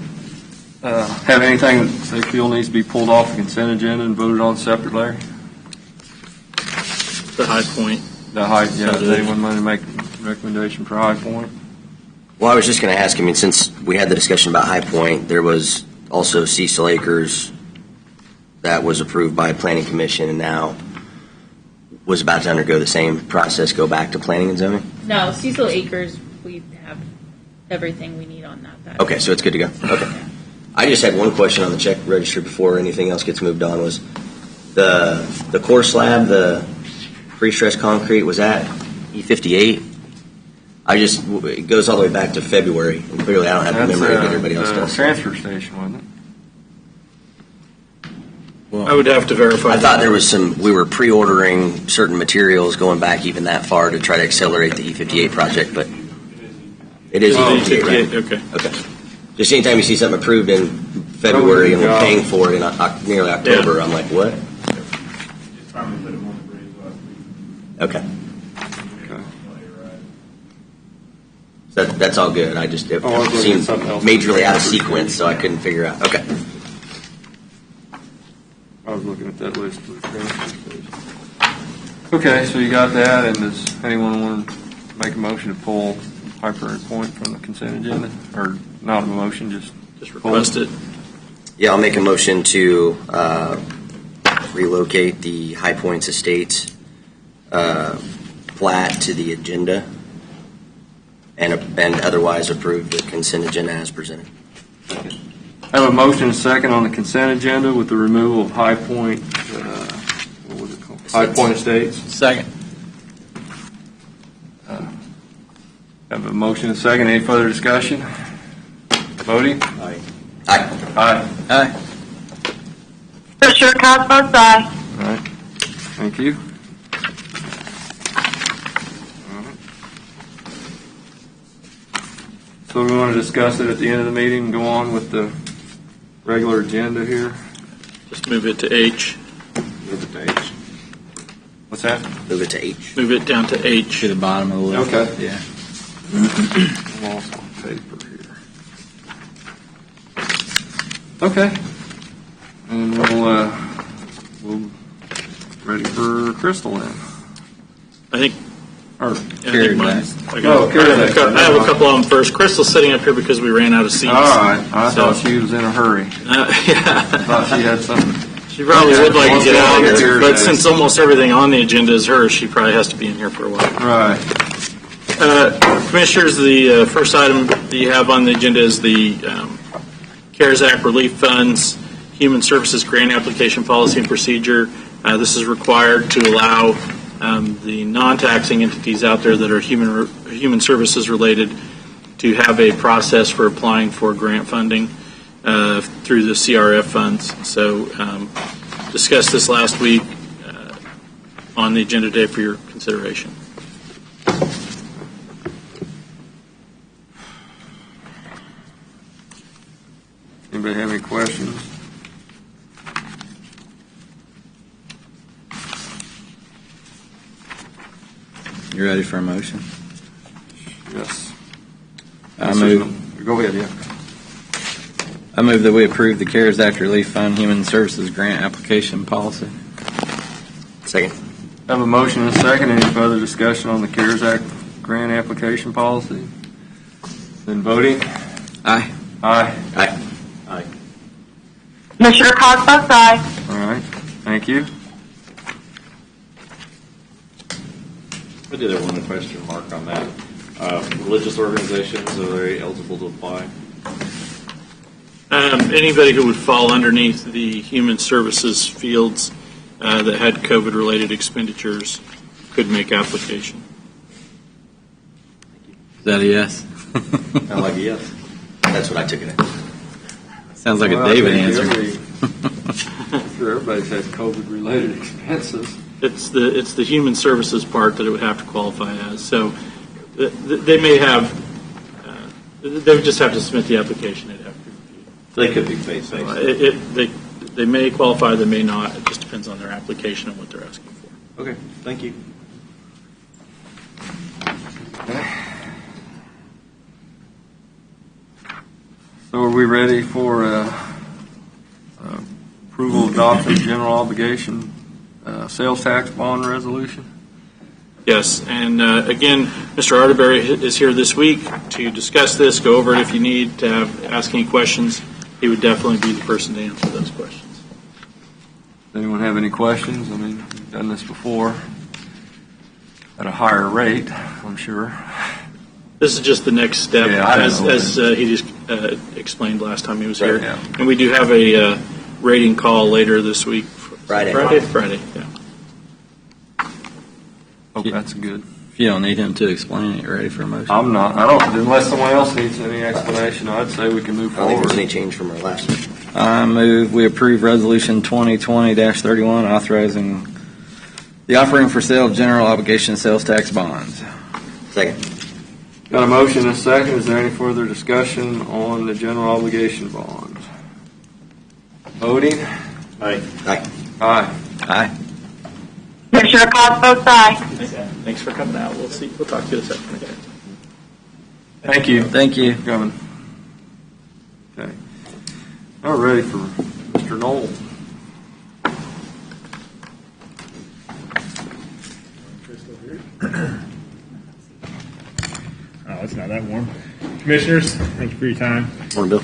to have anything that they feel needs to be pulled off the consent agenda and voted on separately? The High Point. The High, yeah. Does anyone want to make a recommendation for High Point? Well, I was just going to ask, since we had the discussion about High Point, there was also Cecil Acres that was approved by Planning Commission and now was about to undergo the same process, go back to Planning and Zoning? No, Cecil Acres, we have everything we need on that. Okay, so it's good to go. Okay. I just had one question on the check register before anything else gets moved on. Was the core slab, the pre-stressed concrete, was that E58? It goes all the way back to February, and clearly I don't have the memory that everybody else does. Transfer station, wasn't it? Well, I would have to verify. I thought there was we were pre-ordering certain materials going back even that far to try to accelerate the E58 project, but it is E58, right? Okay. Just anytime you see something approved in February and we're paying for it in nearly October, I'm like, what? Okay. So that's all good. It seemed majorly out of sequence, so I couldn't figure out. Okay. I was looking at that list. Okay, so you got that, and does anyone want to make a motion to pull High Point from the consent agenda? Or not a motion, just request it? Yeah, I'll make a motion to relocate the High Points Estates plat to the agenda and otherwise approve the consent agenda as presented. I have a motion and a second on the consent agenda with the removal of High Point, what was it called? High Point Estates. Second. I have a motion and a second. Any further discussion? Voting? Aye. Aye. Commissioner Cobb votes aye. All right. Thank you. So we want to discuss it at the end of the meeting and go on with the regular agenda here? Just move it to H. Move it to H. What's that? Move it to H. Move it down to H. To the bottom of the list. Okay. Yeah. I'm also on paper here. Okay. And we'll ready for Crystal then. I think. Or I have a couple of them first. Crystal's sitting up here because we ran out of seats. All right. I thought she was in a hurry. Yeah. I thought she had something. She probably would like to get out of here, but since almost everything on the agenda is hers, she probably has to be in here for a while. Right. Commissioners, the first item that you have on the agenda is the CARES Act relief funds, human services grant application policy and procedure. This is required to allow the non-taxing entities out there that are human services related to have a process for applying for grant funding through the CRF funds. So discussed this last week on the agenda today for your consideration. Anybody have any questions? You ready for a motion? Yes. I move. Go ahead, yeah. I move that we approve the CARES Act Relief Fund Human Services Grant Application Policy. Second. I have a motion and a second. Any further discussion on the CARES Act grant application policy? Then voting? Aye. Aye. Aye. Aye. Commissioner Cobb votes aye. All right. Thank you. I did have one question mark on that. Religious organizations, are they eligible to apply? Anybody who would fall underneath the human services fields that had COVID-related expenditures could make application. Is that a yes? I like a yes. That's what I took it as. Sounds like Well, a I David think answer. I'm sure everybody's had COVID-related expenses. It's the human services part that it would have to qualify as. So they may have, they would just have to submit the application. They'd have to be reviewed. They could be faith-based. They may qualify, they may not. It just depends on their application and what they're asking for. Okay, thank you. So are we ready for approval of adoption of general obligation sales tax bond resolution? Yes, and again, Mr. Arterberry is here this week to discuss this, go over it if you need to ask any questions. He would definitely be the person to answer those questions. Does anyone have any questions? I mean, we've done this before at a higher rate, I'm sure. This is just the next step, Yeah, I as know. he just explained last time he was here. Right, yeah. And we do have a rating call later this week. Friday, yeah. Hope that's good. If you don't need him to explain it, you ready for a motion? I'm not. I don't. Unless someone else needs any explanation, I'd say we can move I don't think forward. there's any change from our last one. I move we approve Resolution 2020-31 authorizing the offering for sale of general obligation sales tax bonds. Second. Got a motion and a second. Is there any further discussion on the general obligation bonds? Voting? Aye. Aye. Aye. Aye. Commissioner Cox votes aye. Thanks for coming out. We'll talk to you in a second again. Thank you. Thank you. For coming. Okay. Now we're ready for Mr. Knoll. Oh, it's not that warm. Commissioners, thank you for your time. Morning, Bill.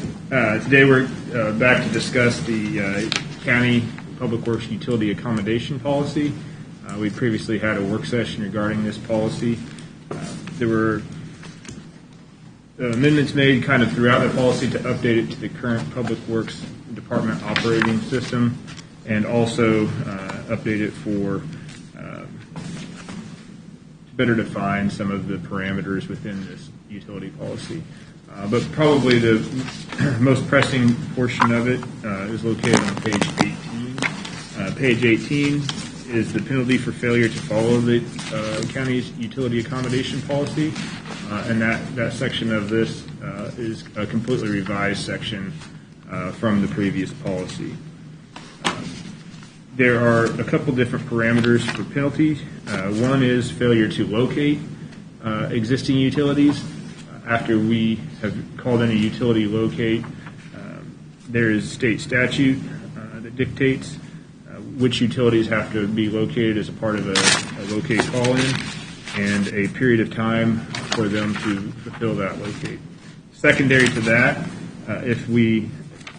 Today we're back to discuss the county public works utility accommodation policy. We previously had a work session regarding this policy. There were amendments made kind of throughout the policy to update it to the current public works department operating system, and also update it for better define some of the parameters within this utility policy. But probably the most pressing portion of it is located on page 18. Page 18 is the penalty for failure to follow the county's utility accommodation policy, and that section of this is a completely revised section from the previous policy. There are a couple different parameters for penalties. One is failure to locate existing utilities. After we have called in a utility locate, there is state statute that dictates which utilities have to be located as a part of a locate call-in, and a period of time for them to fulfill that locate. Secondary to that, if we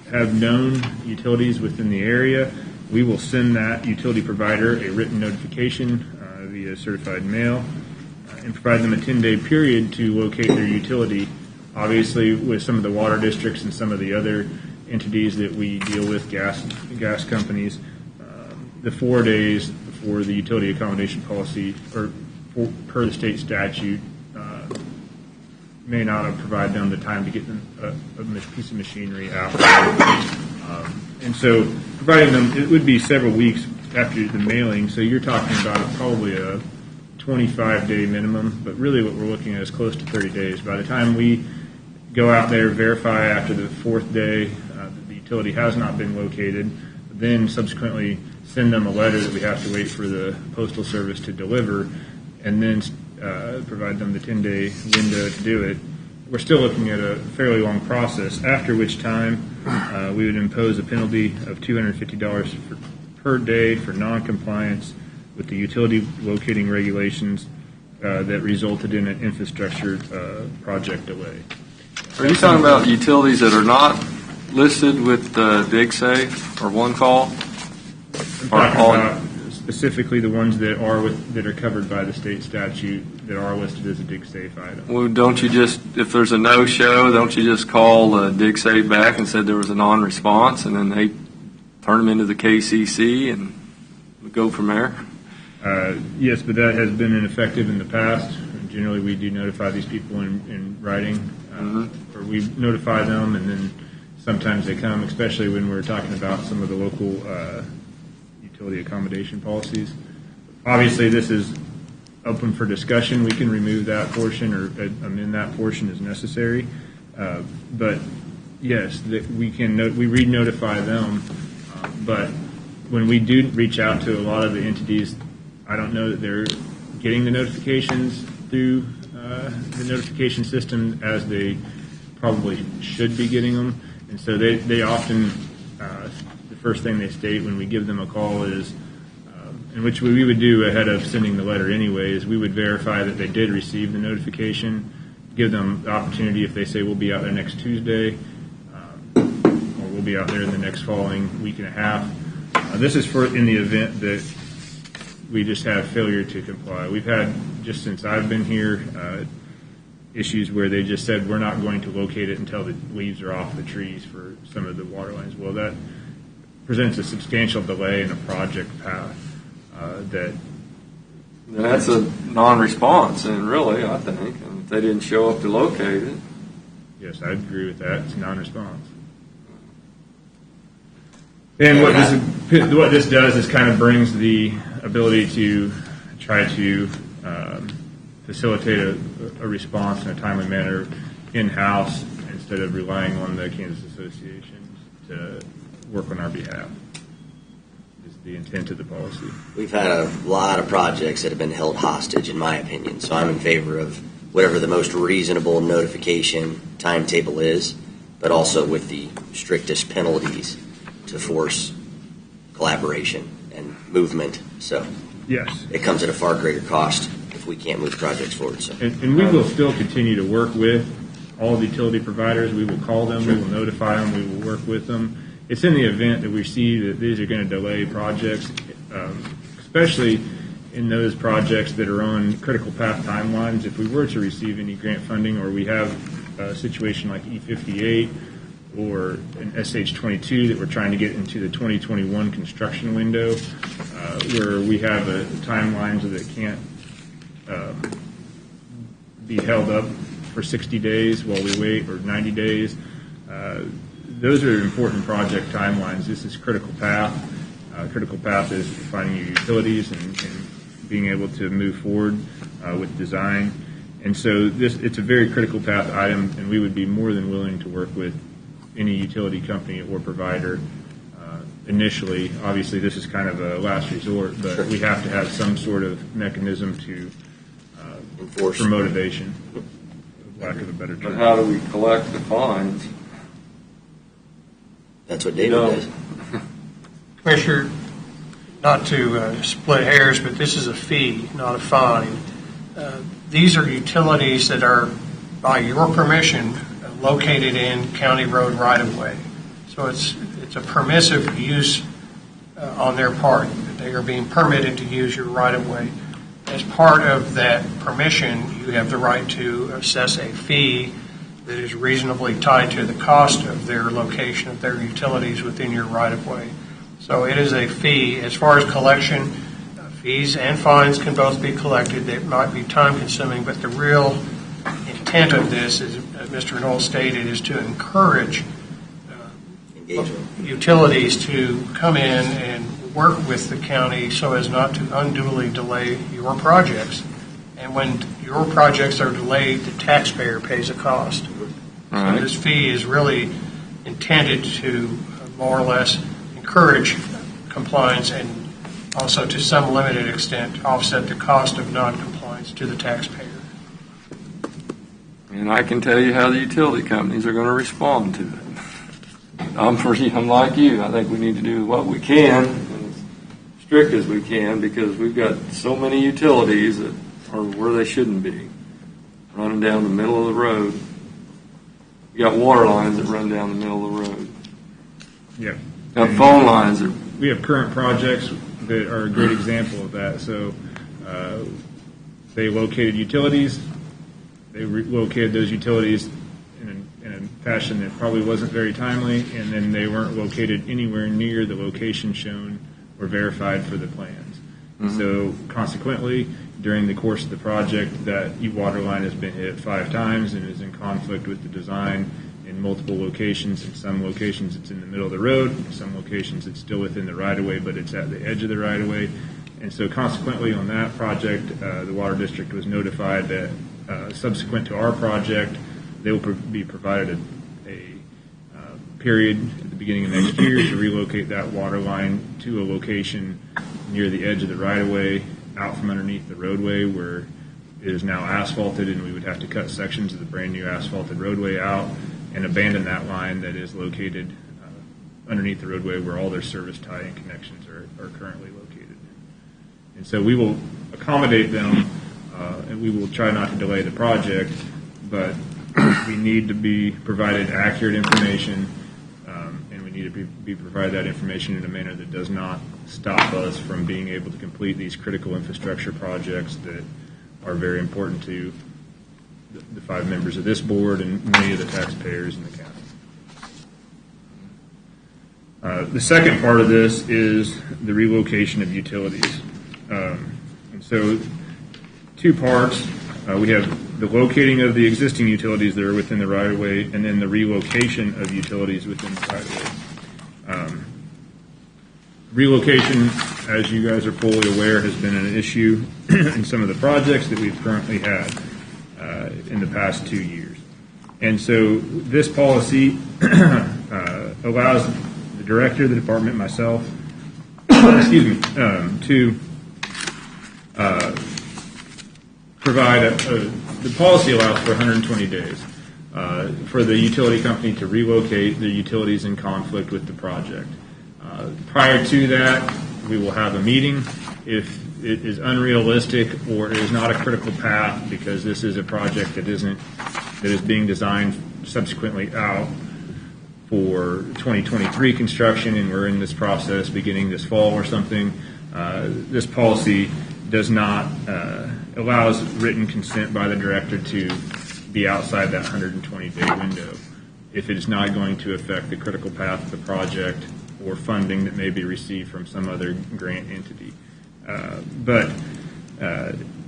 have known utilities within the area, we will send that utility provider a written notification via certified mail and provide them a 10-day period to locate their utility. Obviously, with some of the water districts and some of the other entities that we deal with, gas companies, the 4 days before the utility accommodation policy, or per the state statute, may not have provided them the time to get a piece of machinery out. And so providing them, it would be several weeks after the mailing, so you're talking about probably a 25-day minimum, but really what we're looking at is close to 30 days. By the time we go out there, verify after the fourth day that the utility has not been located, then subsequently send them a letter that we have to wait for the Postal Service to deliver, and then provide them the 10-day window to do it. We're still looking at a fairly long process, after which time we would impose a penalty of $250 per day for noncompliance with the utility locating regulations that resulted in an infrastructure project delay. Are you talking about utilities that are not listed with DigSafe or One Call? I'm talking about specifically the ones that are covered by the state statute that are listed as a DigSafe item. Well, don't you just, if there's a no-show, don't you just call DigSafe back and said there was a non-response, and then they turn them into the KCC and go from there? Yes, but that has been ineffective in the past. Generally, we do notify these people in writing, or we notify them and then sometimes they come, especially when we're talking about some of the local utility accommodation policies. Obviously, this is open for discussion. We can remove that portion or amend that portion as necessary. But yes, we re-notify them. But when we do reach out to a lot of the entities, I don't know that they're getting the notifications through the notification system as they probably should be getting them. And so they often, the first thing they state when we give them a call is, and which we would do ahead of sending the letter anyway, is we would verify that they did receive the notification, give them the opportunity if they say we'll be out there next Tuesday, or we'll be out there in the next following week and a half. This is for in the event that we just have failure to comply. We've had, just since I've been here, issues where they just said we're not going to locate it until the leaves are off the trees for some of the water lines. Well, that presents a substantial delay in a project path. That's a non-response, and really, I think, and if they didn't show up to locate it. Yes, I agree with that. It's a non-response. And what this does is kind of brings the ability to try to facilitate a response in a timely manner in-house instead of relying on the Kansas associations to work on our behalf. Is the intent of the policy. We've had a lot of projects that have been held hostage, in my opinion, so I'm in favor of whatever the most reasonable notification timetable is, but also with the strictest penalties to force collaboration and movement. So yes, it comes at a far greater cost if we can't move projects forward. So. And we will still continue to work with all the utility providers. We will call them, we will notify them, we will work with them. It's in the event that we see that these are going to delay projects, especially in those projects that are on critical path timelines. If we were to receive any grant funding, or we have a situation like E58 or an SH22 that we're trying to get into the 2021 construction window, where we have timelines that can't be held up for 60 days while we wait, or 90 days. Those are important project timelines. This is critical path. Critical path is finding your utilities and being able to move forward with design. And so it's a very critical path item, and we would be more than willing to work with any utility company or provider initially. Obviously, this is kind of a last resort, but we have to have some sort of mechanism to enforce for motivation, for lack of a better term. But how do we collect the fines? That's what David does. Commissioner, not to split hairs, but this is a fee, not a fine. These are utilities that are, by your permission, located in county road right-of-way. So it's a permissive use on their part. They are being permitted to use your right-of-way. As part of that permission, you have the right to assess a fee that is reasonably tied to the cost of their location of their utilities within your right-of-way. So it is a fee. As far as collection, fees and fines can both be collected. They might be time-consuming, but the real intent of this, as Mr. Knoll stated, is to encourage utilities to come in and work with the county so as not to unduly delay your projects. And when your projects are delayed, the taxpayer pays a cost. So this fee is really intended to more or less encourage compliance and also to some limited extent offset the cost of non-compliance to the taxpayer. And I can tell you how the utility companies are going to respond to it. I'm like you. I think we need to do what we can, and as strict as we can, because we've got so many utilities that are where they shouldn't be, running down the middle of the road. You got water lines that run down the middle of the road. Yeah. Got phone lines that. We have current projects that are a great example of that. So they located utilities. They located those utilities in a fashion that probably wasn't very timely, and then they weren't located anywhere near the location shown or verified for the plans. Mm-hmm. So consequently, during the course of the project, that water line has been hit 5 times and is in conflict with the design in multiple locations. In some locations, it's in the middle of the road. In some locations, it's still within the right-of-way, but it's at the edge of the right-of-way. And so consequently on that project, the Water District was notified that subsequent to our project, they will be provided a period at the beginning of next year to relocate that water line to a location near the edge of the right-of-way, out from underneath the roadway where it is now asphalted, and we would have to cut sections of the brand new asphalted roadway out and abandon that line that is located underneath the roadway where all their service tie-in connections are currently located. And so we will accommodate them, and we will try not to delay the project, but we need to be provided accurate information, and we need to be provided that information in a manner that does not stop us from being able to complete these critical infrastructure projects that are very important to the 5 members of this board and many of the taxpayers in the county. The second part of this is the relocation of utilities. And so 2 parts. We have the locating of the existing utilities that are within the right-of-way, and then the relocation of utilities within the right-of-way. Relocation, as you guys are fully aware, has been an issue in some of the projects that we've currently had in the past 2 years. And so this policy allows the director of the department, myself, to provide the policy allows for 120 days for the utility company to relocate the utilities in conflict with the project. Prior to that, we will have a meeting. If it is unrealistic or it is not a critical path because this is a project that is being designed subsequently out for 2023 construction, and we're in this process beginning this fall or something, this policy does not allows written consent by the director to be outside that 120-day window if it is not going to affect the critical path of the project or funding that may be received from some other grant entity. But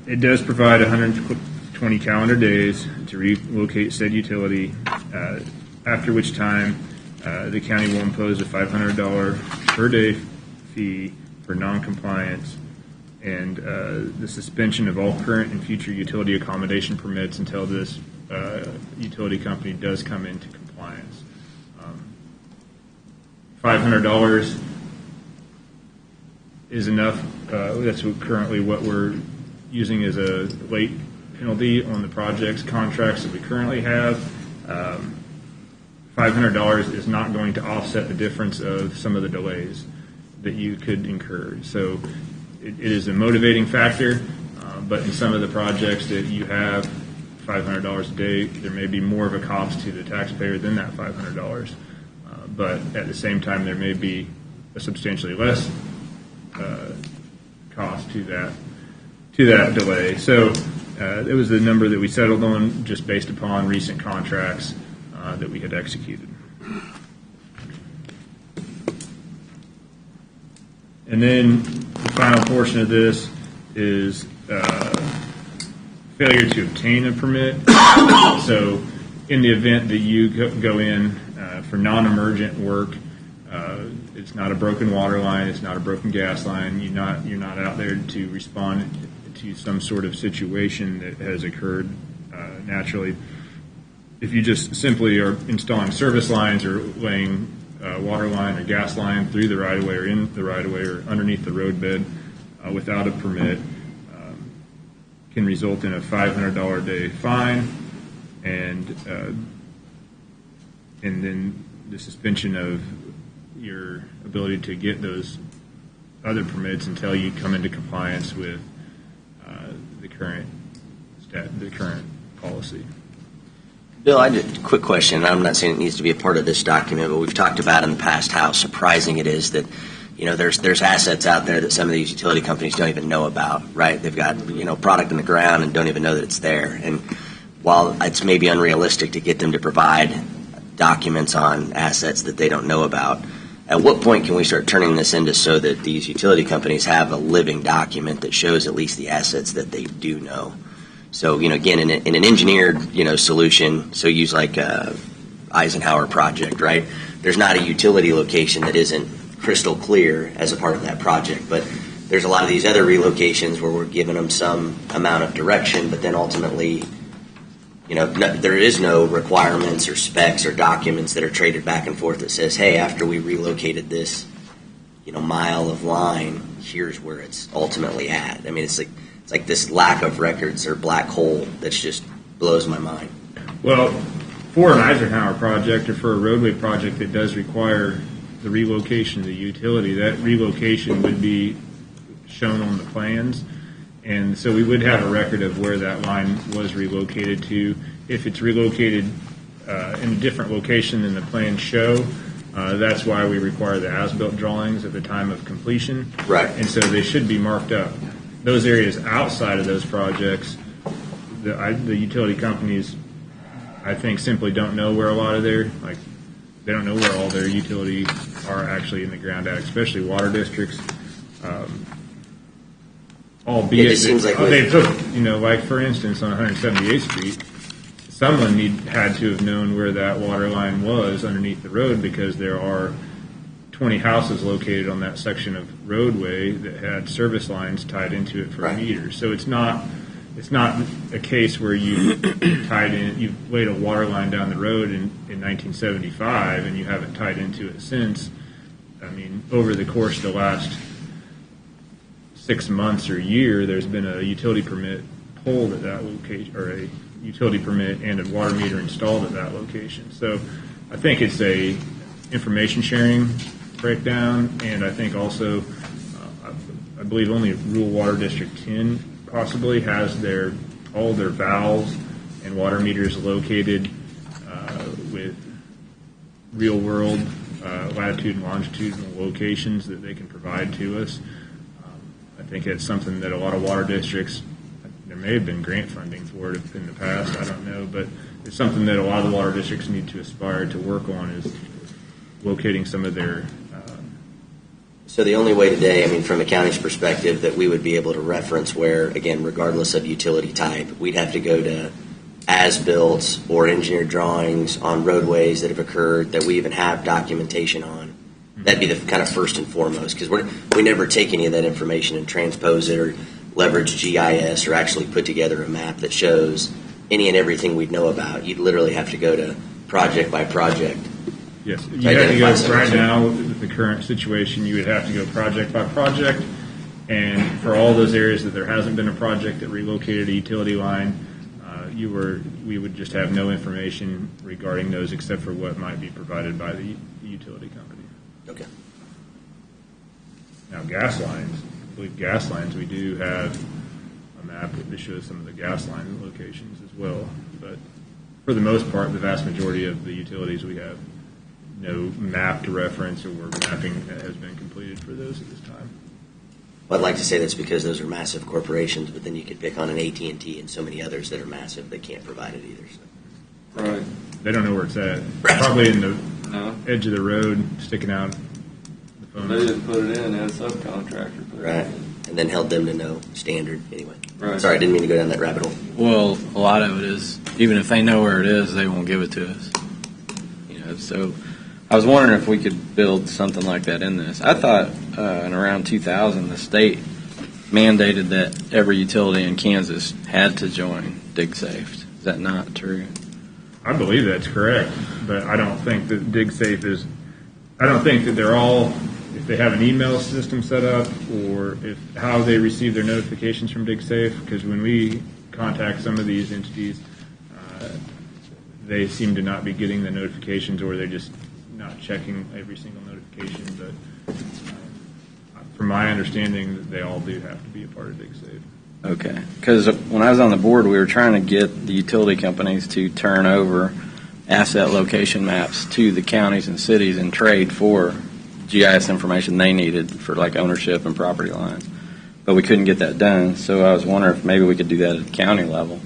it does provide 120 calendar days to relocate said utility, after which time the county will impose a $500 per day fee for noncompliance and the suspension of all current and future utility accommodation permits until this utility company does come into compliance. $500 is enough. That's currently what we're using as a late penalty on the projects contracts that we currently have. $500 is not going to offset the difference of some of the delays that you could incur. So it is a motivating factor, but in some of the projects that you have, $500 a day, there may be more of a cost to the taxpayer than that $500. But at the same time, there may be a substantially less cost to that delay. So it was the number that we settled on just based upon recent contracts that we had executed. And then the final portion of this is failure to obtain a permit. So in the event that you go in for non-emergent work, it's not a broken water line, it's not a broken gas line, you're not out there to respond to some sort of situation that has occurred naturally. If you just simply are installing service lines or laying water line or gas line through the right-of-way or in the right-of-way or underneath the roadbed without a permit, can result in a $500 a day fine and then the suspension of your ability to get those other permits until you come into compliance with the current policy. Bill, I did a quick question. I'm not saying it needs to be a part of this document, but we've talked about in the past how surprising it is that there's assets out there that some of these utility companies don't even know about, right? They've got product in the ground and don't even know that it's there. And while it's maybe unrealistic to get them to provide documents on assets that they don't know about, at what point can we start turning this into so that these utility companies have a living document that shows at least the assets that they do know? So, again, in an engineered, solution, so use like, Eisenhower project, right? There's not a utility location that isn't crystal clear as a part of that project, but there's a lot of these other relocations where we're giving them some amount of direction, but then ultimately, there is no requirements or specs or documents that are traded back and forth that says, hey, after we relocated this, mile of line, here's where it's ultimately at. I mean, it's like this lack of records or black hole that's just blows my mind. Well, for an Eisenhower project or for a roadway project that does require the relocation of the utility, that relocation would be shown on the plans. And so we would have a record of where that line was relocated to. If it's relocated in a different location than the plans show, that's why we require the as-built drawings at the time of completion. Right. And so they should be marked up. Those areas outside of those projects, the utility companies, I think, simply don't know where a lot of they don't know where all their utilities are actually in the ground at, especially water districts. Albeit, it seems like they took, like for instance, on 178th Street, someone had to have known where that water line was underneath the road because there are 20 houses located on that section of roadway that had service lines tied into it for meters. So it's not a case where you you've laid a water line down the road in 1975 and you haven't tied into it since. I mean, over the course of the last 6 months or year, there's been a utility permit pulled at that location, or a utility permit and a water meter installed at that location. So I think it's a information sharing breakdown, and I think also, I believe only Rural Water District 10 possibly has all their valves and water meters located with real world latitude and longitudinal locations that they can provide to us. I think it's something that a lot of water districts, there may have been grant funding for it in the past, I don't know, but it's something that a lot of the water districts need to aspire to work on, is locating some of their... So the only way today, I mean, from a county's perspective, that we would be able to reference where, again, regardless of utility type, we'd have to go to as-built or engineered drawings on roadways that have occurred that we even have documentation on. That'd be the kind of first and foremost, because we never take any of that information and transpose it or leverage GIS or actually put together a map that shows any and everything we'd know about. You'd literally have to go to project by project. Yes, you have to go right now with the current situation. You would have to go project by project, and for all those areas that there hasn't been a project that relocated a utility line, we would just have no information regarding those except for what might be provided by the utility company. Okay. Now, gas lines. I believe gas lines, we do have a map that shows some of the gas line locations as well. But for the most part, the vast majority of the utilities, we have no map to reference, or mapping that has been completed for those at this time. Well, I'd like to say that's because those are massive corporations, but then you could pick on an AT&T and so many others that are massive that can't provide it either. So. Right. They don't know where it's at. Probably in the edge of the road, sticking out the phone. They didn't put it in, they had a subcontractor put it Right. in. And then held them to no standard anyway. Right. Sorry, I didn't mean to go down that rabbit hole. Well, a lot of it is, even if they know where it is, they won't give it to us. So I was wondering if we could build something like that in this. I thought in around 2000, the state mandated that every utility in Kansas had to join DigSafe. Is that not true? I believe that's correct, but I don't think that DigSafe is. I don't think that they're all. If they have an email system set up, or how they receive their notifications from DigSafe, because when we contact some of these entities, they seem to not be getting the notifications, or they're just not checking every single notification. But from my understanding, they all do have to be a part of DigSafe. Okay, because when I was on the board, we were trying to get the utility companies to turn over asset location maps to the counties and cities in trade for GIS information they needed for like ownership and property lines. But we couldn't get that done, so I was wondering if maybe we could do that at the county level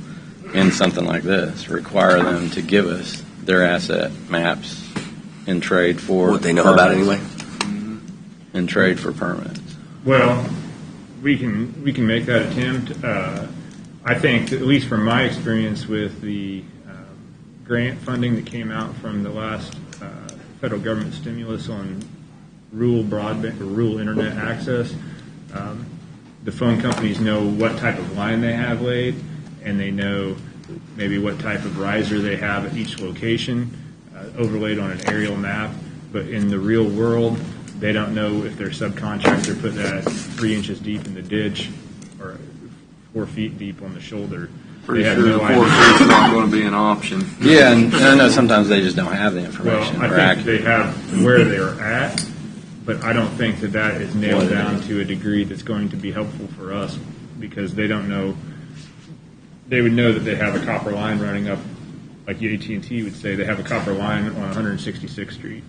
in something like this, require them to give us their asset maps in trade for what they know about anyway. In trade for permits. Well, we can make that attempt. I think, at least from my experience with the grant funding that came out from the last federal government stimulus on rural broadband or rural internet access. The phone companies know what type of line they have laid, and they know maybe what type of riser they have at each location, overlaid on an aerial map. But in the real world, they don't know if their subcontractor put that 3 inches deep in the ditch or 4 feet deep on the shoulder. Pretty they have sure no the 4 idea. feet's not going to be an option. Yeah, and I know sometimes they just don't have the information. Well, I think they have where they're at, but I don't think that is nailed down to a degree that's going to be helpful for us, because they don't know. They would know that they have a copper line running up, like AT&T would say they have a copper line on 166th Street.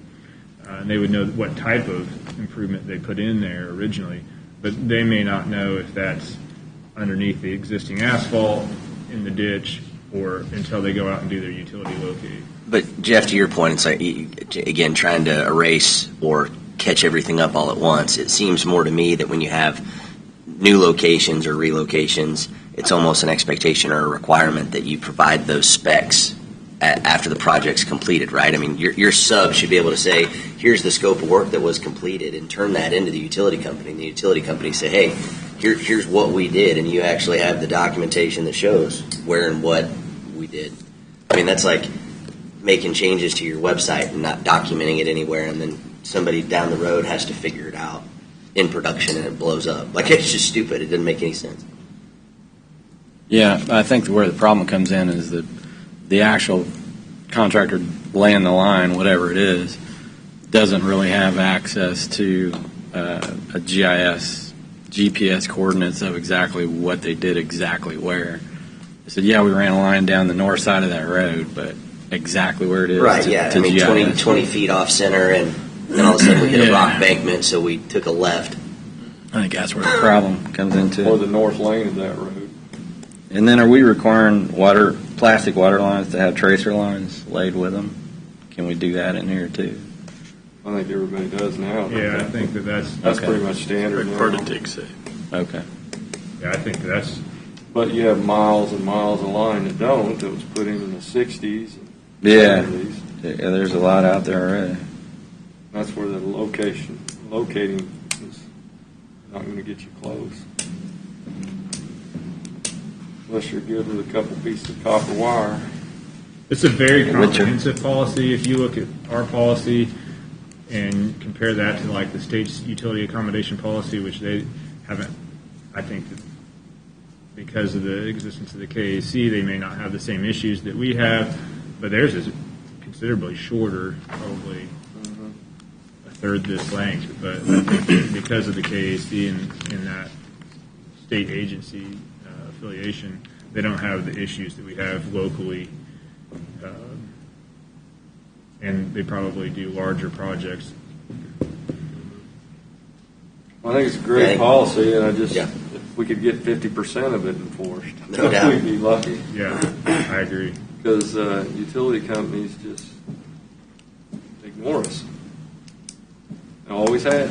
And they would know what type of improvement they put in there originally, but they may not know if that's underneath the existing asphalt in the ditch or until they go out and do their utility locate. But Jeff, to your point, it's like, again, trying to erase or catch everything up all at once. It seems more to me that when you have new locations or relocations, it's almost an expectation or a requirement that you provide those specs after the project's completed, right? I mean, your sub should be able to say, here's the scope of work that was completed, and turn that into the utility company. And the utility company say, hey, here's what we did, and you actually have the documentation that shows where and what we did. I mean, that's like making changes to your website and not documenting it anywhere, and then somebody down the road has to figure it out in production and it blows up. Like, it's just stupid. It doesn't make any sense. Yeah, I think where the problem comes in is that the actual contractor laying the line, whatever it is, doesn't really have access to a GPS coordinates of exactly what they did exactly where. They said, yeah, we ran a line down the north side of that road, but exactly where it is. Right, yeah. I mean, 20 feet off center, and then all of a sudden we hit a rock bankment, so we took a left. I think that's where the problem comes into. Or the north lane of that road. And then are we requiring plastic water lines to have tracer lines laid with them? Can we do that in here too? I think everybody does now. Yeah, I think that's okay. Pretty much standard now. Part of dig safe. Okay. Yeah, I think that's. But you have miles and miles of line that don't. That was put in the 60s. And yeah. 70s. Yeah, there's a lot out there already. That's where the locating is not going to get you close. Unless you're good with a couple pieces of copper wire. It's a very comprehensive policy. If you look at our policy and compare that to like the state's utility accommodation policy, which they haven't, I think that because of the existence of the KAAZ, they may not have the same issues that we have, but theirs is considerably shorter, probably a third this length. But I think because of the KAAZ and that state agency affiliation, they don't have the issues that we have locally, and they probably do larger projects. I think it's a great policy, and if we could get 50% of it enforced, no doubt, we'd be lucky. Yeah, I agree. Because utility companies just ignore us. They always have.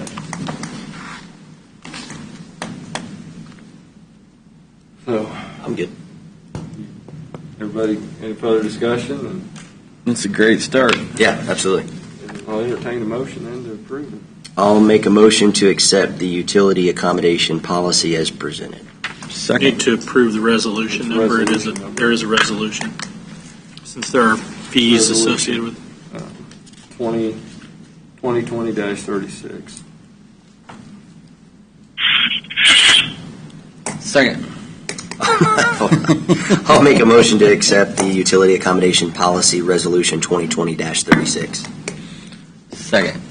So I'm good. Everybody, any further discussion? It's a great start. Yeah, absolutely. I'll entertain a motion then to approve it. I'll make a motion to accept the utility accommodation policy as presented. Second. Need to approve the resolution number. There is a resolution. Since there are fees associated with 2020-36. Second. I'll make a motion to accept the utility accommodation policy resolution 2020-36. Second.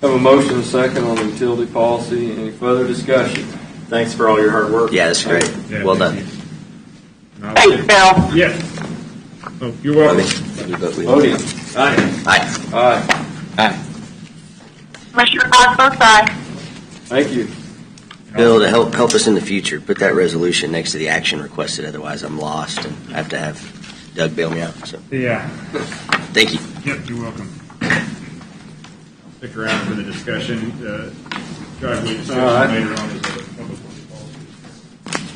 Have a motion and a second on the utility policy. Any further discussion? Thanks for all your hard work. Yeah, that's great. Yeah, well done. Thanks, Bill. Yes. Oh, you're welcome. Podium. Aye. Aye. Aye. Aye. Commissioner Claus votes aye. Thank you. Bill, to help us in the future, put that resolution next to the action requested. Otherwise, I'm lost and I have to have Doug bail me out. So. Yeah. Thank you. Yep, you're welcome. Stick around for the discussion. Driveway discussion later on is a public policy.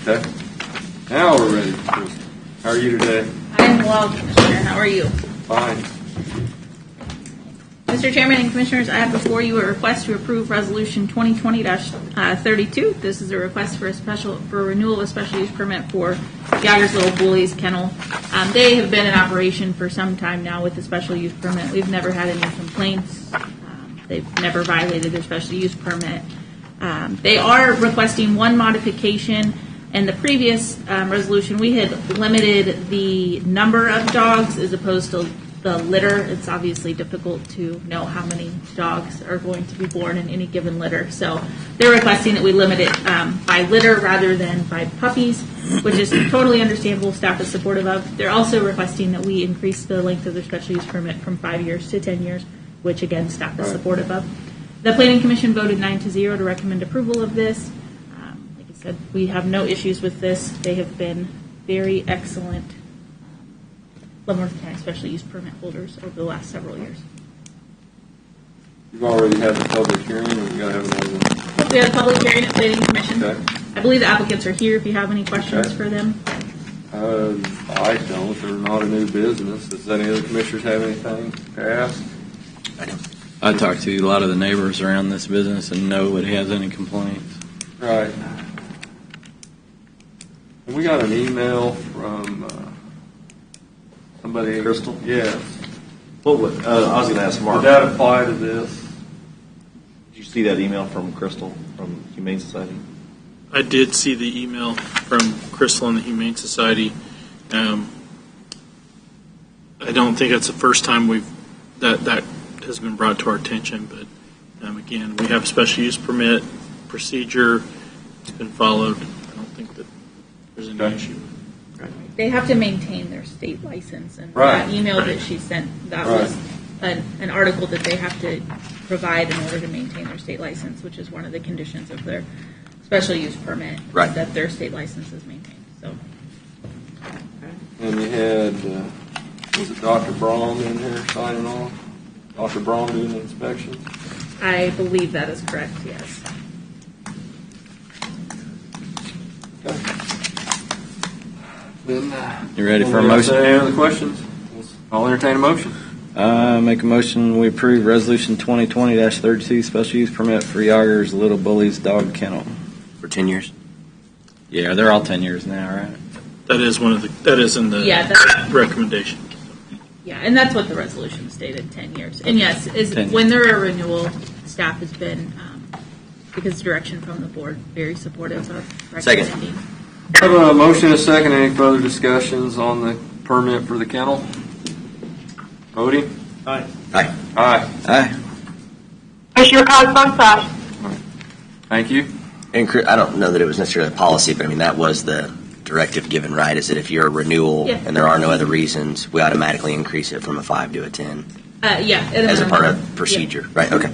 Okay. Now we're ready. How are you today? I Ryan Wall, Commissioner. How are you? Fine. Mr. Chairman and Commissioners, I have before you a request to approve Resolution 2020-32. This is a request for renewal of a special use permit for Gallagher's Little Bullies Kennel. They have been in operation for some time now with the special use permit. We've never had any complaints. They've never violated their special use permit. They are requesting one modification. In the previous resolution, we had limited the number of dogs as opposed to the litter. It's obviously difficult to know how many dogs are going to be born in any given litter. So they're requesting that we limit it by litter rather than by puppies, which is totally understandable. Staff is supportive of. They're also requesting that we increase the length of their special use permit from 5 years to 10 years, which again, staff is supportive of. The Planning Commission voted 9-0 to recommend approval of this. Like I said, we have no issues with this. They have been very excellent Leavenworth County special use permit holders over the last several years. You've already had the public hearing, or you got to have another one? We had a public hearing at Planning Commission. Okay. I believe the applicants are here if you have any questions for them. I don't. They're not a new business. Does any other commissioners have anything to ask? I talked to a lot of the neighbors around this business, and nobody has any complaints. Right. And we got an email from somebody. Crystal? Yes. I was going to ask Mark. Would that apply to this? Did you see that email from Crystal from Humane Society? I did see the email from Crystal and the Humane Society. I don't think it's the first time that has been brought to our attention, but again, we have a special use permit procedure. It's been followed. I don't think that there's any issue. They have to maintain their state license, and Right. that email that she sent, that was an article that they have to provide in order to maintain their state license, which is one of the conditions of their special use permit, Right. that their state license is maintained. So, And you had, was it Dr. Braun in here signing off? Dr. Braun doing the inspections? I believe that is correct, yes. Then, You ready for a anybody else motion? have Any other questions? I'll entertain a motion. Make a motion, we approve Resolution 2020-32, special use permit for Yager's Little Bullies Dog Kennel. For 10 years? Yeah, they're all 10 years now, right? That is that is in the recommendation. Yeah, and that's what the resolution stated, 10 years. And yes, 10 when they're a renewal, staff has been, because direction from the board, very supportive of recommending. I have a motion and a second. Any further discussions on the permit for the kennel? Voting? Aye. Aye. Aye. Aye. Commissioner Cox votes aye. Thank you. And I don't know that it was necessarily a policy, but I mean, that was the directive given, right? Is that if you're a renewal and there are no other reasons, we automatically increase it from a 5 to a 10 Yeah. as a part of procedure, right? Okay.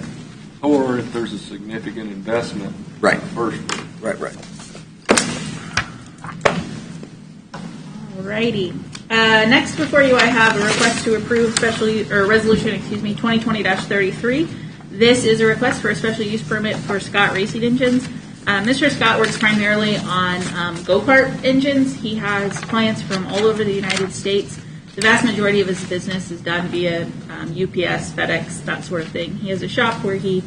Or if there's a significant investment. Right. First. Right. Alrighty. Next before you, I have a request to approve resolution 2020-33. This is a request for a special use permit for Scott Racing Engines. Mr. Scott works primarily on go-kart engines. He has clients from all over the United States. The vast majority of his business is done via UPS, FedEx, that sort of thing. He has a shop where he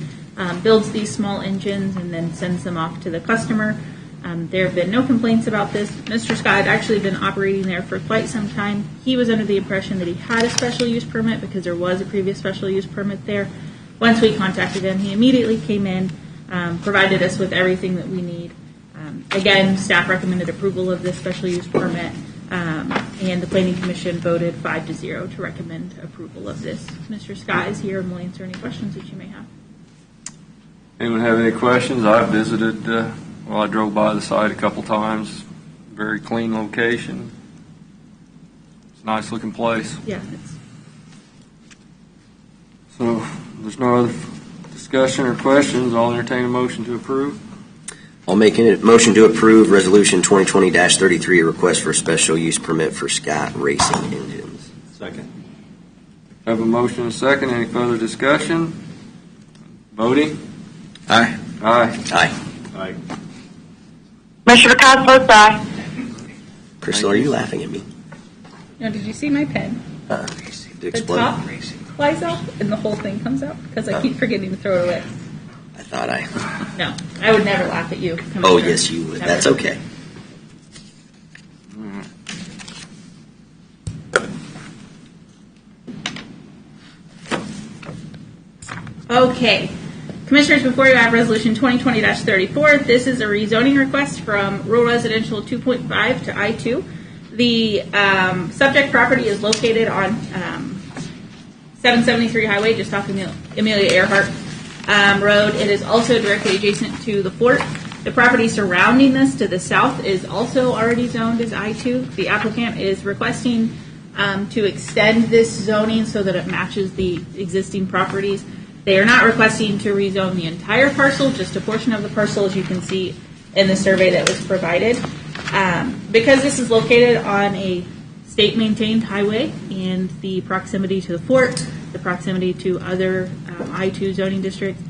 builds these small engines and then sends them off to the customer. There have been no complaints about this. Mr. Scott had actually been operating there for quite some time. He was under the impression that he had a special use permit because there was a previous special use permit there. Once we contacted him, he immediately came in, provided us with everything that we need. Again, staff recommended approval of this special use permit, and the Planning Commission voted 5-0 to recommend approval of this. Mr. Scott is here and will answer any questions that you may have. Anyone have any questions? I visited, I drove by the site a couple times. Very clean location. It's a nice looking place. Yeah. So, if there's no other discussion or questions, I'll entertain a motion to approve. I'll make a motion to approve Resolution 2020-33, a request for a special use permit for Scott Racing Engines. Second. Have a motion and a second. Any further discussion? Voting? Aye. Aye. Aye. Aye. Commissioner Cox votes aye. Crystal, are you laughing at me? Now, did you see my pen? The top flies off and the whole thing comes out because I keep forgetting to throw it away. I thought I. No, I would never laugh at you. Oh, yes, you would. Never. That's okay. Okay. Commissioners, before you have Resolution 2020-34. This is a rezoning request from Rural Residential 2.5 to I-2. The subject property is located on 773 Highway, just off Amelia Earhart Road. It is also directly adjacent to the fort. The property surrounding this to the south is also already zoned as I-2. The applicant is requesting to extend this zoning so that it matches the existing properties. They are not requesting to rezone the entire parcel, just a portion of the parcel, as you can see in the survey that was provided. Because this is located on a state-maintained highway and the proximity to the fort, the proximity to other I-2 zoning districts,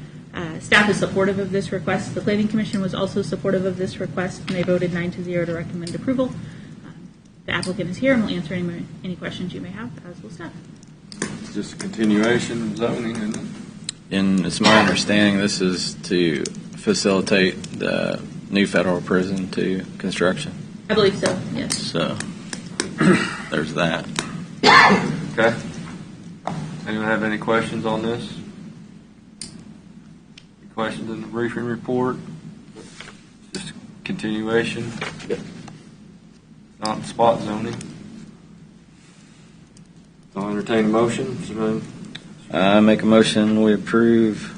staff is supportive of this request. The Planning Commission was also supportive of this request, and they voted 9-0 to recommend approval. The applicant is here and will answer any questions you may have, as will staff. It's just a continuation of zoning, isn't it? And it's my understanding this is to facilitate the new federal prison to construction. I believe so, yes. So there's that. Okay. Anyone have any questions on this? Any questions in the briefing report? Just a continuation? Yep. Not spot zoning? I'll entertain a motion. I make a motion we approve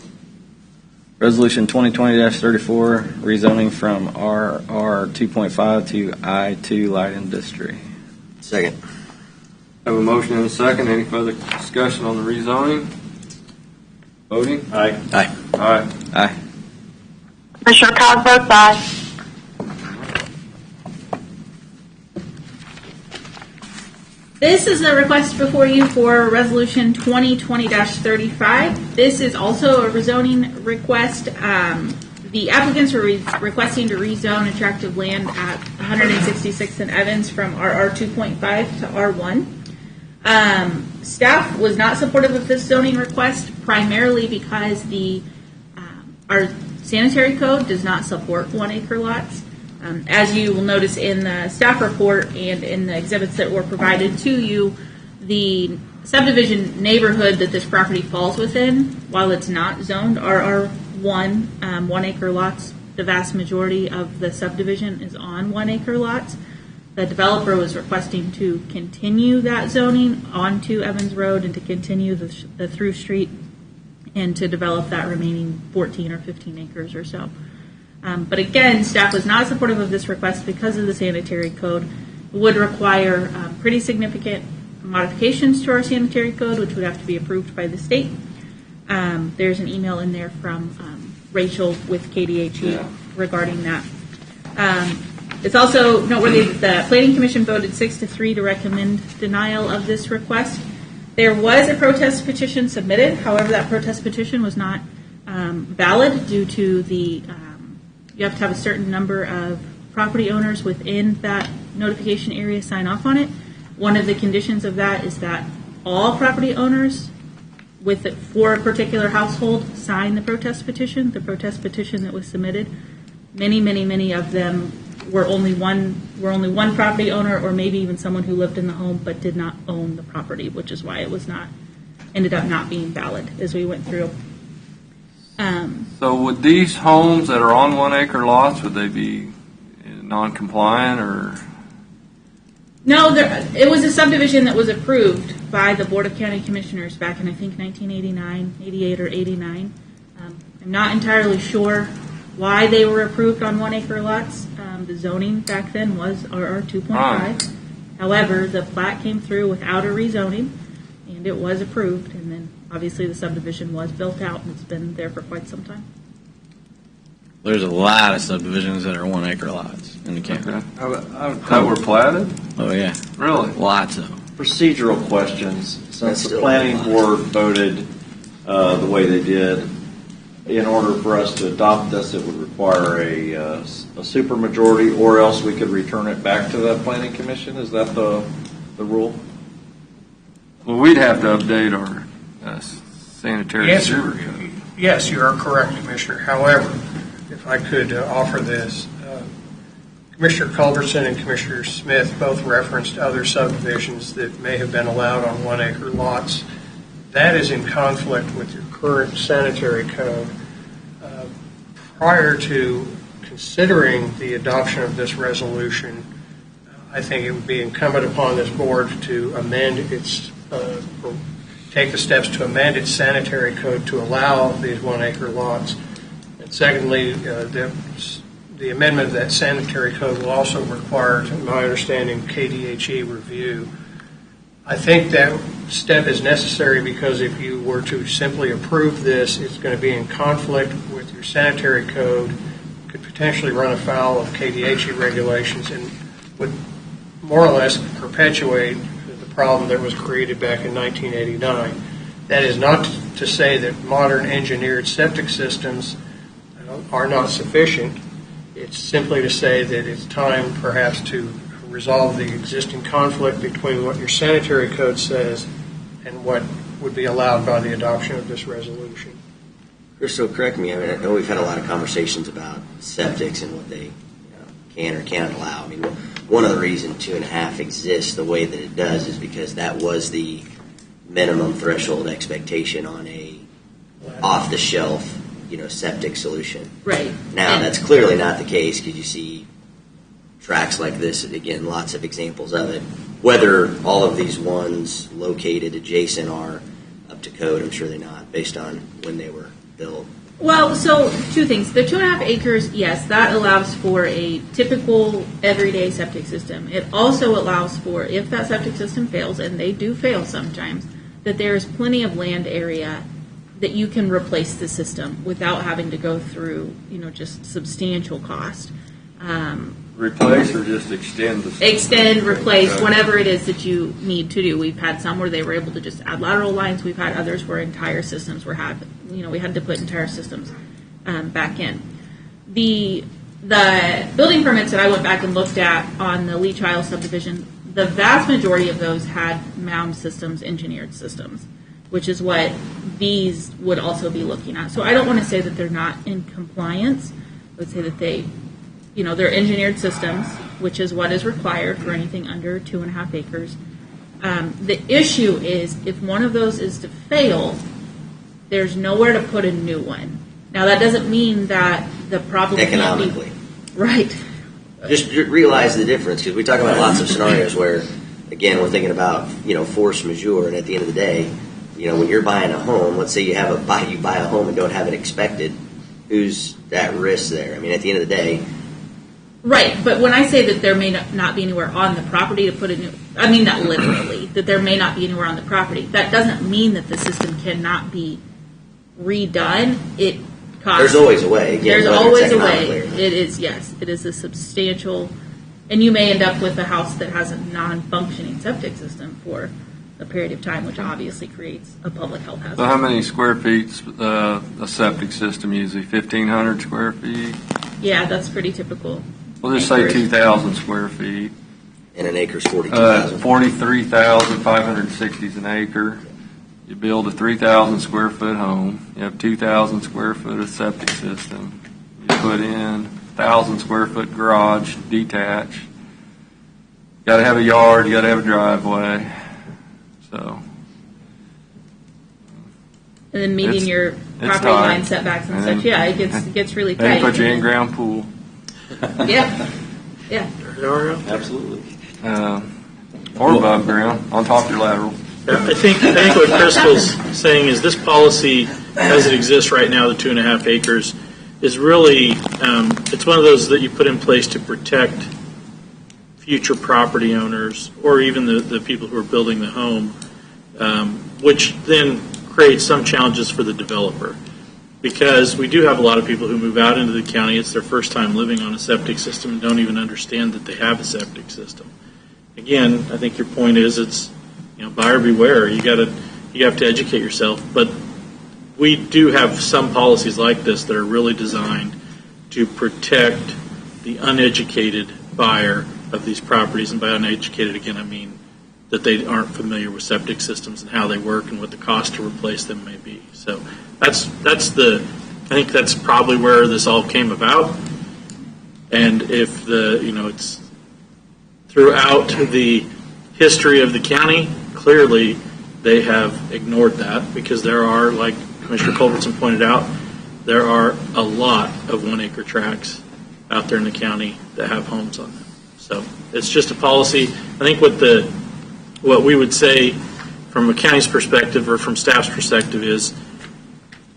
Resolution 2020-34, rezoning from RR 2.5 to I-2 light industry. Second. Have a motion and a second. Any further discussion on the rezoning? Voting? Aye. Aye. Aye. Aye. Commissioner CULBERTSON votes aye. This is a request before you for Resolution 2020-35. This is also a rezoning request. The applicants are requesting to rezone a tract of land at 166th and Evans from RR 2.5 to R1. Staff was not supportive of this zoning request, primarily because our sanitary code does not support 1 acre lots. As you will notice in the staff report and in the exhibits that were provided to you, the subdivision neighborhood that this property falls within, while it's not zoned RR1, 1 acre lots, the vast majority of the subdivision is on 1 acre lots. The developer was requesting to continue that zoning onto Evans Road and to continue the through street and to develop that remaining 14 or 15 acres or so. But again, staff was not supportive of this request because of the sanitary code. It would require pretty significant modifications to our sanitary code, which would have to be approved by the state. There's an email in there from Rachel with KDHE regarding that. It's also noteworthy that the Planning Commission voted 6-3 to recommend denial of this request. There was a protest petition submitted. However, that protest petition was not valid due to the you have to have a certain number of property owners within that notification area sign off on it. One of the conditions of that is that all property owners for a particular household sign the protest petition that was submitted. Many of them were only one property owner, or maybe even someone who lived in the home but did not own the property, which is why it was ended up not being valid as we went through. So would these homes that are on 1 acre lots, would they be non-compliant or? No, it was a subdivision that was approved by the Board of County Commissioners back in, I think, 1989, 88 or 89. I'm not entirely sure why they were approved on 1 acre lots. The zoning back then was RR 2.5. However, the plat came through without a rezoning, and it was approved, and then obviously the subdivision was built out, and it's been there for quite some time. There's a lot of subdivisions that are 1 acre lots in the county. That were platted? Oh, yeah. Really? Lots of them. Procedural questions. Since the planning board voted the way they did, in order for us to adopt this, it would require a supermajority, or else we could return it back to the planning commission. Is that the the rule? Well, we'd have to update our sanitary Yes, sewer code. yes, you are correct, Commissioner. However, if I could offer this, Commissioner Culbertson and Commissioner Smith both referenced other subdivisions that may have been allowed on 1 acre lots. That is in conflict with your current sanitary code. Prior to considering the adoption of this resolution, I think it would be incumbent upon this board to amend its, or take the steps to amend its sanitary code to allow these 1 acre lots. And secondly, the amendment of that sanitary code will also require, to my understanding, KDHE review. I think that step is necessary because if you were to simply approve this, it's going to be in conflict with your sanitary code, could potentially run afoul of KDHE regulations, and would more or less perpetuate the problem that was created back in 1989. That is not to say that modern engineered septic systems are not sufficient. It's simply to say that it's time perhaps to resolve the existing conflict between what your sanitary code says and what would be allowed by the adoption of this resolution. Crystal, correct me. I know we've had a lot of conversations about septics and what they can or can't allow. I mean, one of the reasons 2.5 exists the way that it does is because that was the minimum threshold expectation on a off-the-shelf, septic solution. Right. Now, that's clearly not the case because you see tracks like this, again, lots of examples of it. Whether all of these ones located adjacent are up to code, I'm sure they're not, based on when they were built. Well, so 2 things. The 2.5 acres, yes, that allows for a typical everyday septic system. It also allows for, if that septic system fails, and they do fail sometimes, that there is plenty of land area that you can replace the system without having to go through, just substantial cost. Replace or just extend the system? Extend, replace, Okay. whatever it is that you need to do. We've had some where they were able to just add lateral lines. We've had others where entire systems we had to put entire systems back in. The building permits that I went back and looked at on the Leach Isle subdivision, the vast majority of those had mound systems, engineered systems, which is what these would also be looking at. So I don't want to say that they're not in compliance. I would say that they're engineered systems, which is what is required for anything under 2.5 acres. The issue is if one of those is to fail, there's nowhere to put a new one. Now, that doesn't mean that the problem Economically. can't be... Right. Just realize the difference, because we talk about lots of scenarios where, again, we're thinking about, force majeure, and at the end of the day, when you're buying a home, let's say you buy a home and don't have it expected, who's at risk there? I mean, at the end of the day... Right, but when I say that there may not be anywhere on the property to put a new... I mean that literally, that there may not be anywhere on the property. That doesn't mean that the system cannot be redone. It costs... There's always a way. Again, There's always a way. It is, yes. It is a substantial... And you may end up with a house that has a non-functioning septic system for a period of time, which obviously creates a public health hazard. So how many square feet's a septic system usually? 1,500 square feet? Yeah, that's pretty typical. We'll just say 2,000 square feet. And an acre's 42,000. 43,560 is an acre. You build a 3,000 square foot home. You have 2,000 square foot of septic system. You put in 1,000 square foot garage, detached. You got to have a yard. You got to have a driveway. So. And then meeting your property line setbacks and such. Yeah, it gets really tight. Then you put your in-ground pool. Yeah. Yeah. Absolutely. Or above ground, on top of your lateral. I think what Crystal's saying is this policy, as it exists right now, the 2.5 acres, is really, it's one of those that you put in place to protect future property owners or even the people who are building the home, which then creates some challenges for the developer. Because we do have a lot of people who move out into the county, it's their first time living on a septic system and don't even understand that they have a septic system. Again, I think your point is it's, buyer beware. You have to educate yourself. But we do have some policies like this that are really designed to protect the uneducated buyer of these properties. And by uneducated, again, I mean that they aren't familiar with septic systems and how they work and what the cost to replace them may be. So I think that's probably where this all came about. And if it's throughout the history of the county, clearly they have ignored that, because there are, like Commissioner Culbertson pointed out, there are a lot of 1 acre tracts out there in the county that have homes on them. So it's just a policy. I think what we would say from a county's perspective or from staff's perspective is,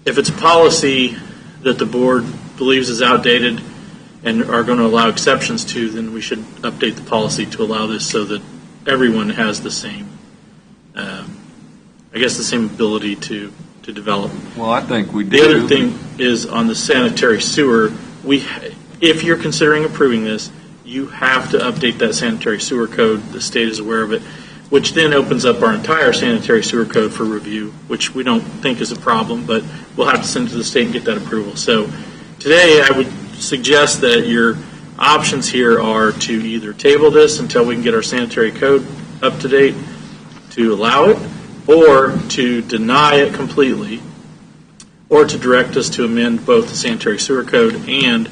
if it's a policy that the board believes is outdated and are going to allow exceptions to, then we should update the policy to allow this so that everyone has the same, the same ability to develop. Well, I think we do. The other thing is on the sanitary sewer, if you're considering approving this, you have to update that sanitary sewer code. The state is aware of it, which then opens up our entire sanitary sewer code for review, which we don't think is a problem, but we'll have to send it to the state and get that approval. So today I would suggest that your options here are to either table this until we can get our sanitary code up to date to allow it, or to deny it completely, or to direct us to amend both the sanitary sewer code and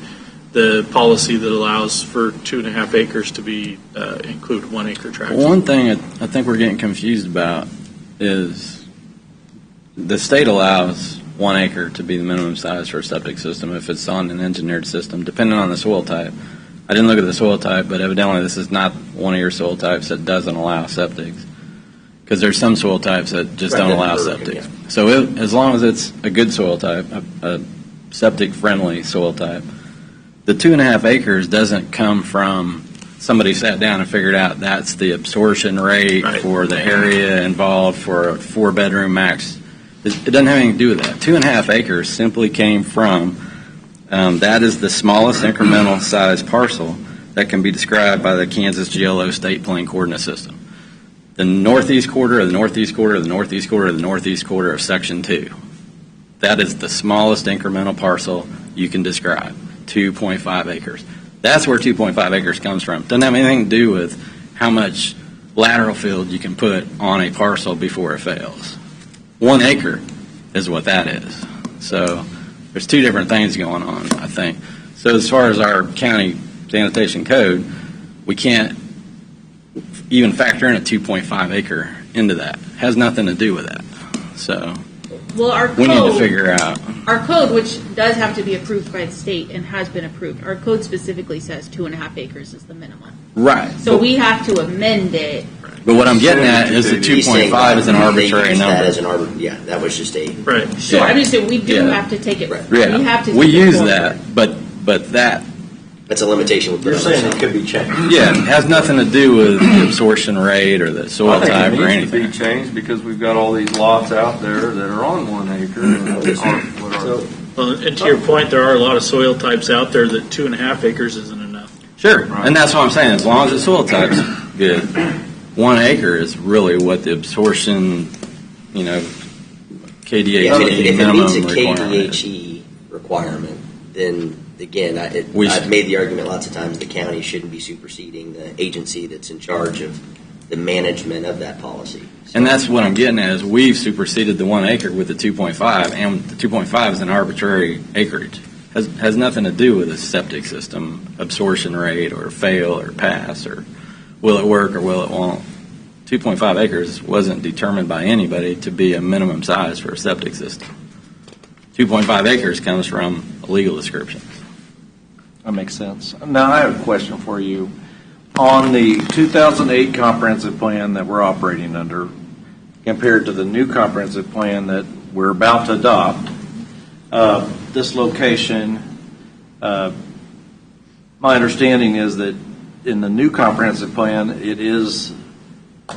the policy that allows for 2.5 acres to be include 1 acre tracts. One thing I think we're getting confused about is the state allows 1 acre to be the minimum size for a septic system if it's on an engineered system, depending on the soil type. I didn't look at the soil type, but evidently this is not one of your soil types that doesn't allow septics, because there's some soil types that just don't allow septics. Yeah. So as long as it's a good soil type, a septic-friendly soil type, the 2.5 acres doesn't come from somebody sat down and figured out that's the absorption rate for the area involved for a 4-bedroom max. It doesn't have anything to do with that. 2.5 acres simply came from, that is the smallest incremental size parcel that can be described by the Kansas GLO state plane coordinate system. The northeast quarter of the northeast quarter of the northeast quarter of the northeast quarter of Section 2. That is the smallest incremental parcel you can describe, 2.5 acres. That's where 2.5 acres comes from. Doesn't have anything to do with how much lateral field you can put on a parcel before it fails. 1 acre is what that is. So there's two different things going on, I think. So as far as our county sanitation code, we can't even factor in a 2.5 acre into that. It has nothing to do with that. So well, our code, we need to figure out. Our code, which does have to be approved by the state and has been approved, our code specifically says 2.5 acres is the minimum. Right. So we have to amend it. But what I'm getting at is the 2.5 is an arbitrary number. That as an yeah, that was just a right. Sure, Yeah. I'm just saying we do have to take it. Yeah. We have to. We take use it forward. that, but that's a limitation. With You're saying it could be changed. Yeah, it has nothing to do with the absorption rate or the soil type or I think it anything. needs to be changed because we've got all these lots out there that are on 1 acre. Well, and to your point, there are a lot of soil types out there that 2.5 acres isn't enough. Sure, and that's what I'm saying. As long as the soil type's good, 1 acre is really what the absorption, KDHE Yeah, if it minimum meets a requirement is. KDHE requirement, then again, I've made the argument lots of times the county shouldn't be superseding the agency that's in charge of the management of that policy. And that's what I'm getting at is we've superseded the 1 acre with the 2.5, and the 2.5 is an arbitrary acreage. Has nothing to do with a septic system absorption rate or fail or pass or will it work or will it won't. 2.5 acres wasn't determined by anybody to be a minimum size for a septic system. 2.5 acres comes from a legal description. That makes sense. Now I have a question for you. On the 2008 comprehensive plan that we're operating under, compared to the new comprehensive plan that we're about to adopt, this location, my understanding is that in the new comprehensive plan, it is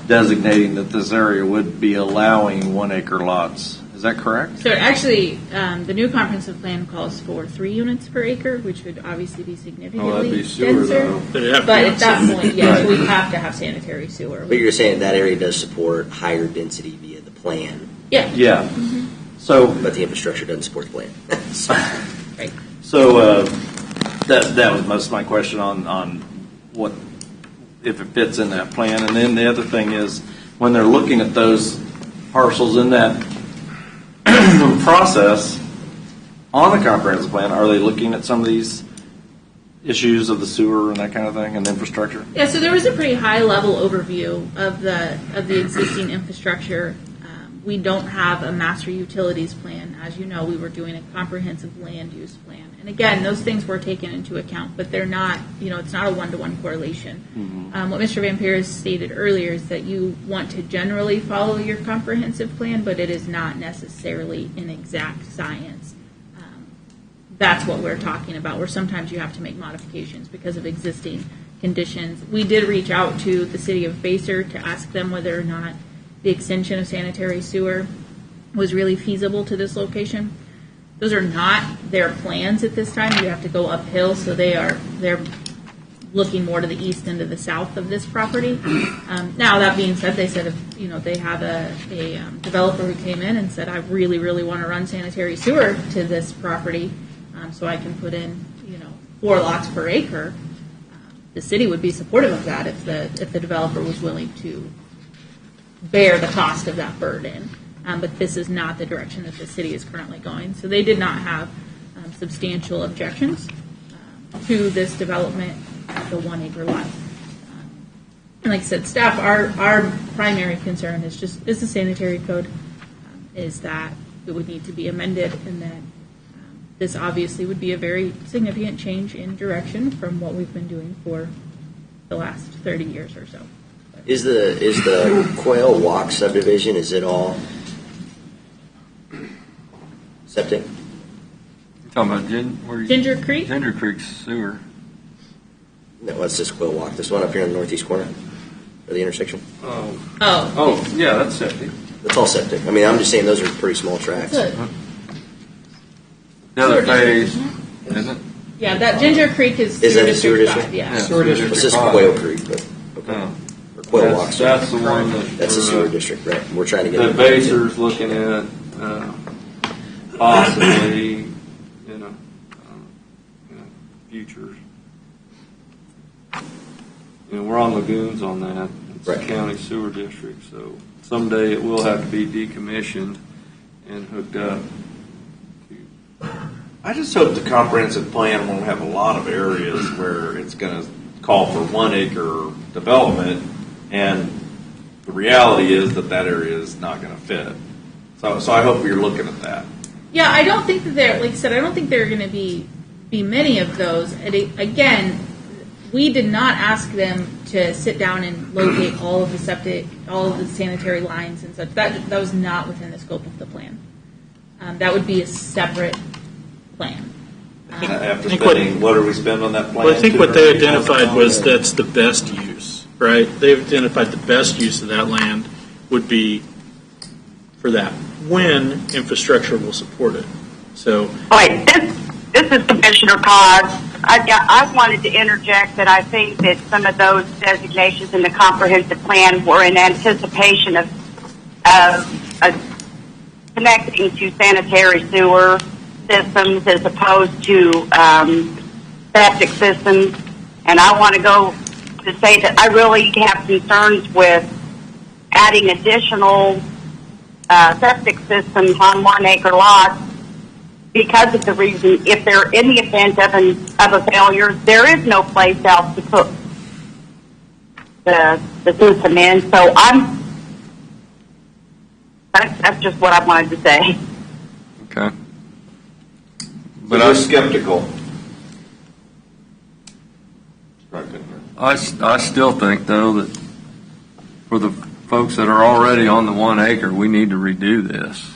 designating that this area would be allowing 1 acre lots. Is that correct? So actually, the new comprehensive plan calls for 3 units per acre, which would obviously be significantly denser. But at that point, yes, we have to have sanitary sewer. But you're saying that area does support higher density via the plan. Yeah. Yeah. Mm-hmm. So, but the infrastructure doesn't support the plan. So that was most of my question on what if it fits in that plan. And then the other thing is, when they're looking at those parcels in that process on the comprehensive plan, are they looking at some of these issues of the sewer and that kind of thing and infrastructure? Yeah, so there was a pretty high level overview of the existing infrastructure. We don't have a master utilities plan. As you know, we were doing a comprehensive land use plan. And again, those things were taken into account, but they're not, it's not a one-to-one correlation. What Mr. Van Parys stated earlier is that you want to generally follow your comprehensive plan, but it is not necessarily an exact science. That's what we're talking about, where sometimes you have to make modifications because of existing conditions. We did reach out to the city of Basel to ask them whether or not the extension of sanitary sewer was really feasible to this location. Those are not their plans at this time. You have to go uphill, so they're looking more to the east and to the south of this property. Now, that being said, they said if they have a developer who came in and said, I really, really want to run sanitary sewer to this property, so I can put in 4 lots per acre, the city would be supportive of that if the developer was willing to bear the cost of that burden. But this is not the direction that the city is currently going. So they did not have substantial objections to this development at the 1 acre lot. And like I said, staff, our primary concern is the sanitary code, is that it would need to be amended, and that this obviously would be a very significant change in direction from what we've been doing for the last 30 years or so. Is the Quail Walk subdivision, is it all septic? You're talking about Ginger Creek? Ginger Creek sewer. No, what's this Quail Walk? This one up here in the northeast corner of the intersection? Oh, yeah, that's septic. It's all septic. I mean, I'm just saying those are pretty small tracts. The other phase, isn't it? Yeah, that Ginger Creek is that a sewer district? 5, yeah. Sewer district. It's just Quail Creek, but okay. Or Quail Walk. That's the one that's a sewer district, right? We're trying to get the Baser's looking at possibly, futures. We're on lagoons on that. It's a county sewer district, so someday it will have to be decommissioned and hooked up. I just hope the comprehensive plan won't have a lot of areas where it's going to call for 1 acre development, and the reality is that area is not going to fit. So I hope you're looking at that. Yeah, I don't think that like I said, I don't think there are going to be many of those. And again, we did not ask them to sit down and locate all of the septic, all of the sanitary lines and such. That was not within the scope of the plan. That would be a separate plan. After spending, what do we spend on that plan? Well, I think what they identified was that's the best use, right? They've identified the best use of that land would be for that, when infrastructure will support it. So, wait, this is Commissioner KAAZ. I wanted to interject that I think that some of those designations in the comprehensive plan were in anticipation of connecting to sanitary sewer systems as opposed to septic systems. And I want to go to say that I really have concerns with adding additional septic systems on 1 acre lots because of the reason, if they're in the event of a failure, there is no place else to put the system in. So that's just what I wanted to say. Okay. But I'm skeptical. I still think, though, that for the folks that are already on the 1 acre, we need to redo this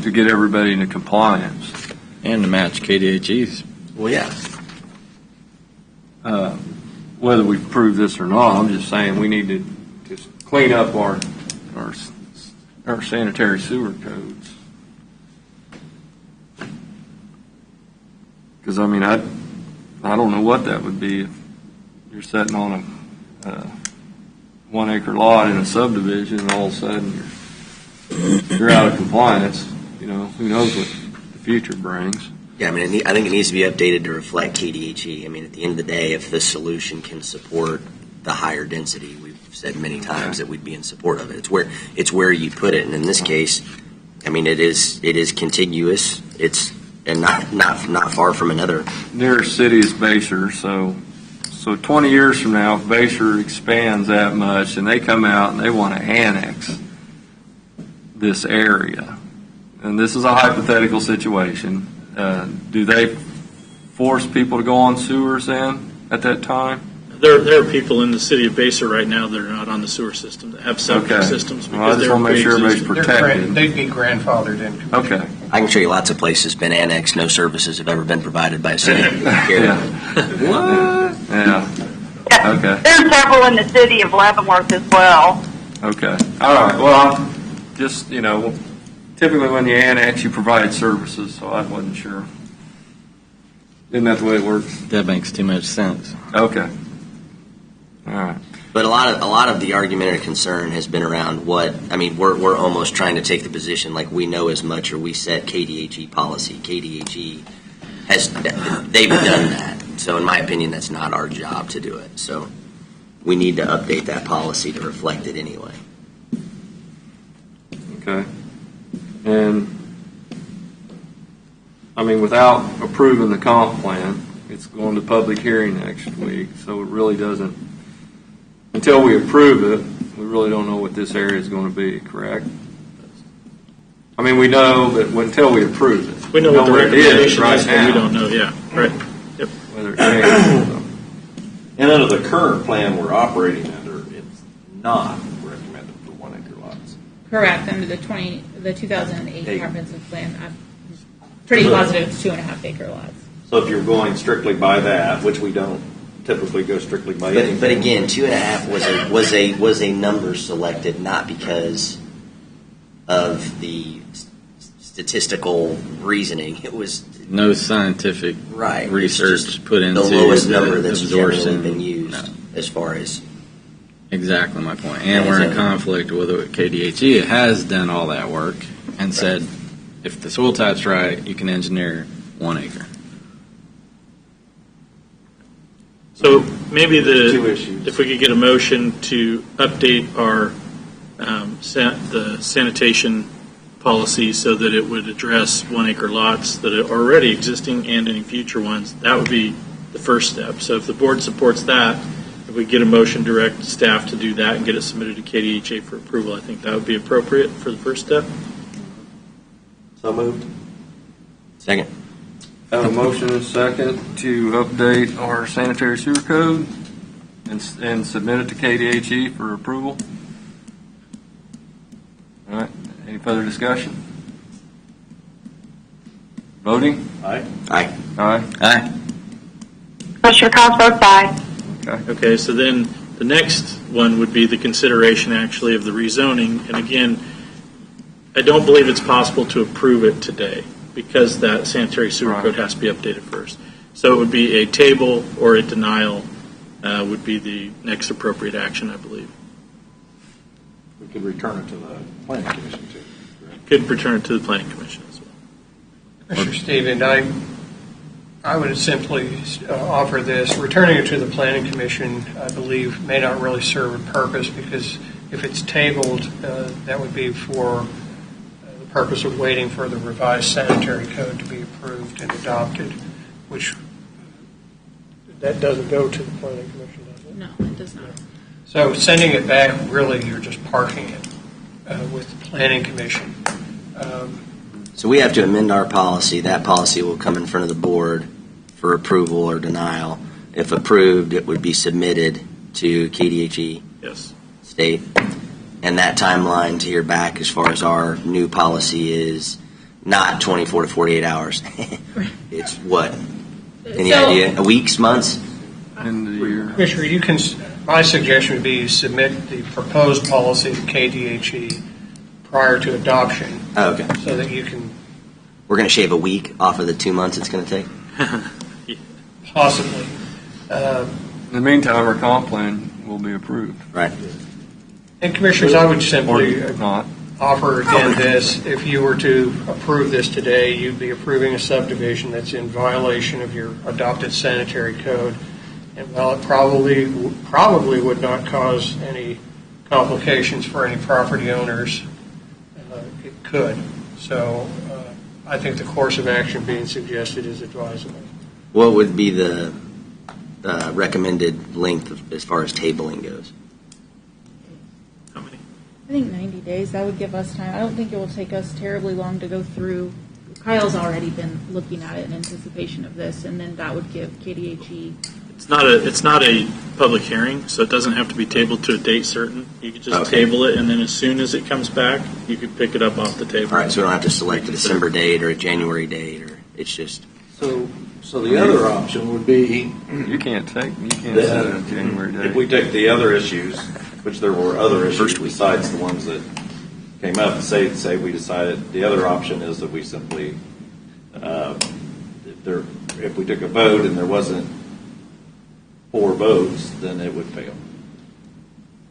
to get everybody into compliance. And to match KDHE's. Well, yeah. Whether we prove this or not, I'm just saying we need to just clean up our sanitary sewer codes. Because, I mean, I don't know what that would be if you're sitting on a 1 acre lot in a subdivision and all of a sudden you're out of compliance. Who knows what the future brings. Yeah, I mean, I think it needs to be updated to reflect KDHE. I mean, at the end of the day, if this solution can support the higher density, we've said many times that we'd be in support of it. It's where you put it, and in this case, I mean, it is contiguous. It's and not far from another. Nearest city is Bayshore, so 20 years from now, if Bayshore expands that much, and they come out and they want to annex this area, and this is a hypothetical situation, do they force people to go on sewers then at that time? There are people in the city of Bayshore right now that are not on the sewer system, that have septic systems. Well, I just want to make sure everybody's protected. They'd be grandfathered in. Okay. I can show you lots of places been annexed, no services have ever been provided by a city. What? Yeah. Okay. There's several in the city of Leavenworth as well. Okay. All right. Well, just, typically when you annex, you provide services, so I wasn't sure. Isn't that the way it works? That makes too much sense. Okay. All right. But a lot of the argument or concern has been around we're almost trying to take the position like we know as much or we set KDHE policy. KDHE they've done that. So in my opinion, that's not our job to do it. So we need to update that policy to reflect it anyway. Okay. And, without approving the comp plan, it's going to public hearing next week, so it really doesn't, until we approve it, we really don't know what this area is going to be, correct? We know that until we approve it. We know what the where it is recommendation right is, but now. we don't know, yeah, right. Yep. Whether it changes. So. And under the current plan we're operating under, it's not recommended for 1 acre lots. Correct, under the 2008 comprehensive plan, I'm pretty positive it's 2.5 acre lots. So if you're going strictly by that, which we don't typically go strictly by anything. But again, 2.5 was a number selected not because of the statistical reasoning. It was no scientific research put into the lowest number that's absorption generally been used as far as. Exactly my point. And we're in conflict with it. KDHE. It has done all that work and said, if the soil type's right, you can engineer 1 acre. So maybe if we could get a motion to update our the sanitation policy so that it would address 1 acre lots that are already existing and any future ones, that would be the first step. So if the board supports that, if we get a motion, direct staff to do that and get it submitted to KDHA for approval, I think that would be appropriate for the first step. So moved. Second. Have a motion and a second to update our sanitary sewer code and submit it to KDHE for approval. All right. Any further discussion? Voting? Aye. Aye. Aye. Aye. Commissioner Cox votes aye. Okay, so then the next one would be the consideration actually of the rezoning. And again, I don't believe it's possible to approve it today because that sanitary sewer code has to be updated first. So it would be a table or a denial would be the next appropriate action, I believe. We could return it to the planning commission too. Could return it to the planning commission as well. Mr. Stephen, I would simply offer this. Returning it to the planning commission, I believe, may not really serve a purpose because if it's tabled, that would be for the purpose of waiting for the revised sanitary code to be approved and adopted, which that doesn't go to the planning commission, does it? No, it does not. So sending it back, really, you're just parking it with the planning commission. So we have to amend our policy. That policy will come in front of the board for approval or denial. If approved, it would be submitted to KDHE state. And that timeline to hear back as far as our new policy is not 24 to 48 hours. It's what? Any idea? Weeks, months? End of the year. Commissioner, my suggestion would be submit the proposed policy to KDHE prior to adoption. Oh, okay. So that you can We're going to shave a week off of the 2 months it's going to take? possibly. In the meantime, our comp plan will be approved. Right. And Commissioners, I would simply Or not. offer again this. If you were to approve this today, you'd be approving a subdivision that's in violation of your adopted sanitary code. And while it probably would not cause any complications for any property owners, it could. So I think the course of action being suggested is advisable. What would be the recommended length as far as tabling goes? I think 90 days, that would give us time. I don't think it will take us terribly long to go through. Kyle's already been looking at it in anticipation of this, and then that would give KDHE. It's not a public hearing, so it doesn't have to be tabled to a date certain. You could just table it, and then as soon as it comes back, you could pick it up off the table. All right, so we don't have to select a December date or a January date, or it's just. So the other option would be you can't set a January date. If we take the other issues, which there were other issues besides the ones that came up, say we decided the other option is that we simply, if we took a vote and there wasn't 4 votes, then it would fail.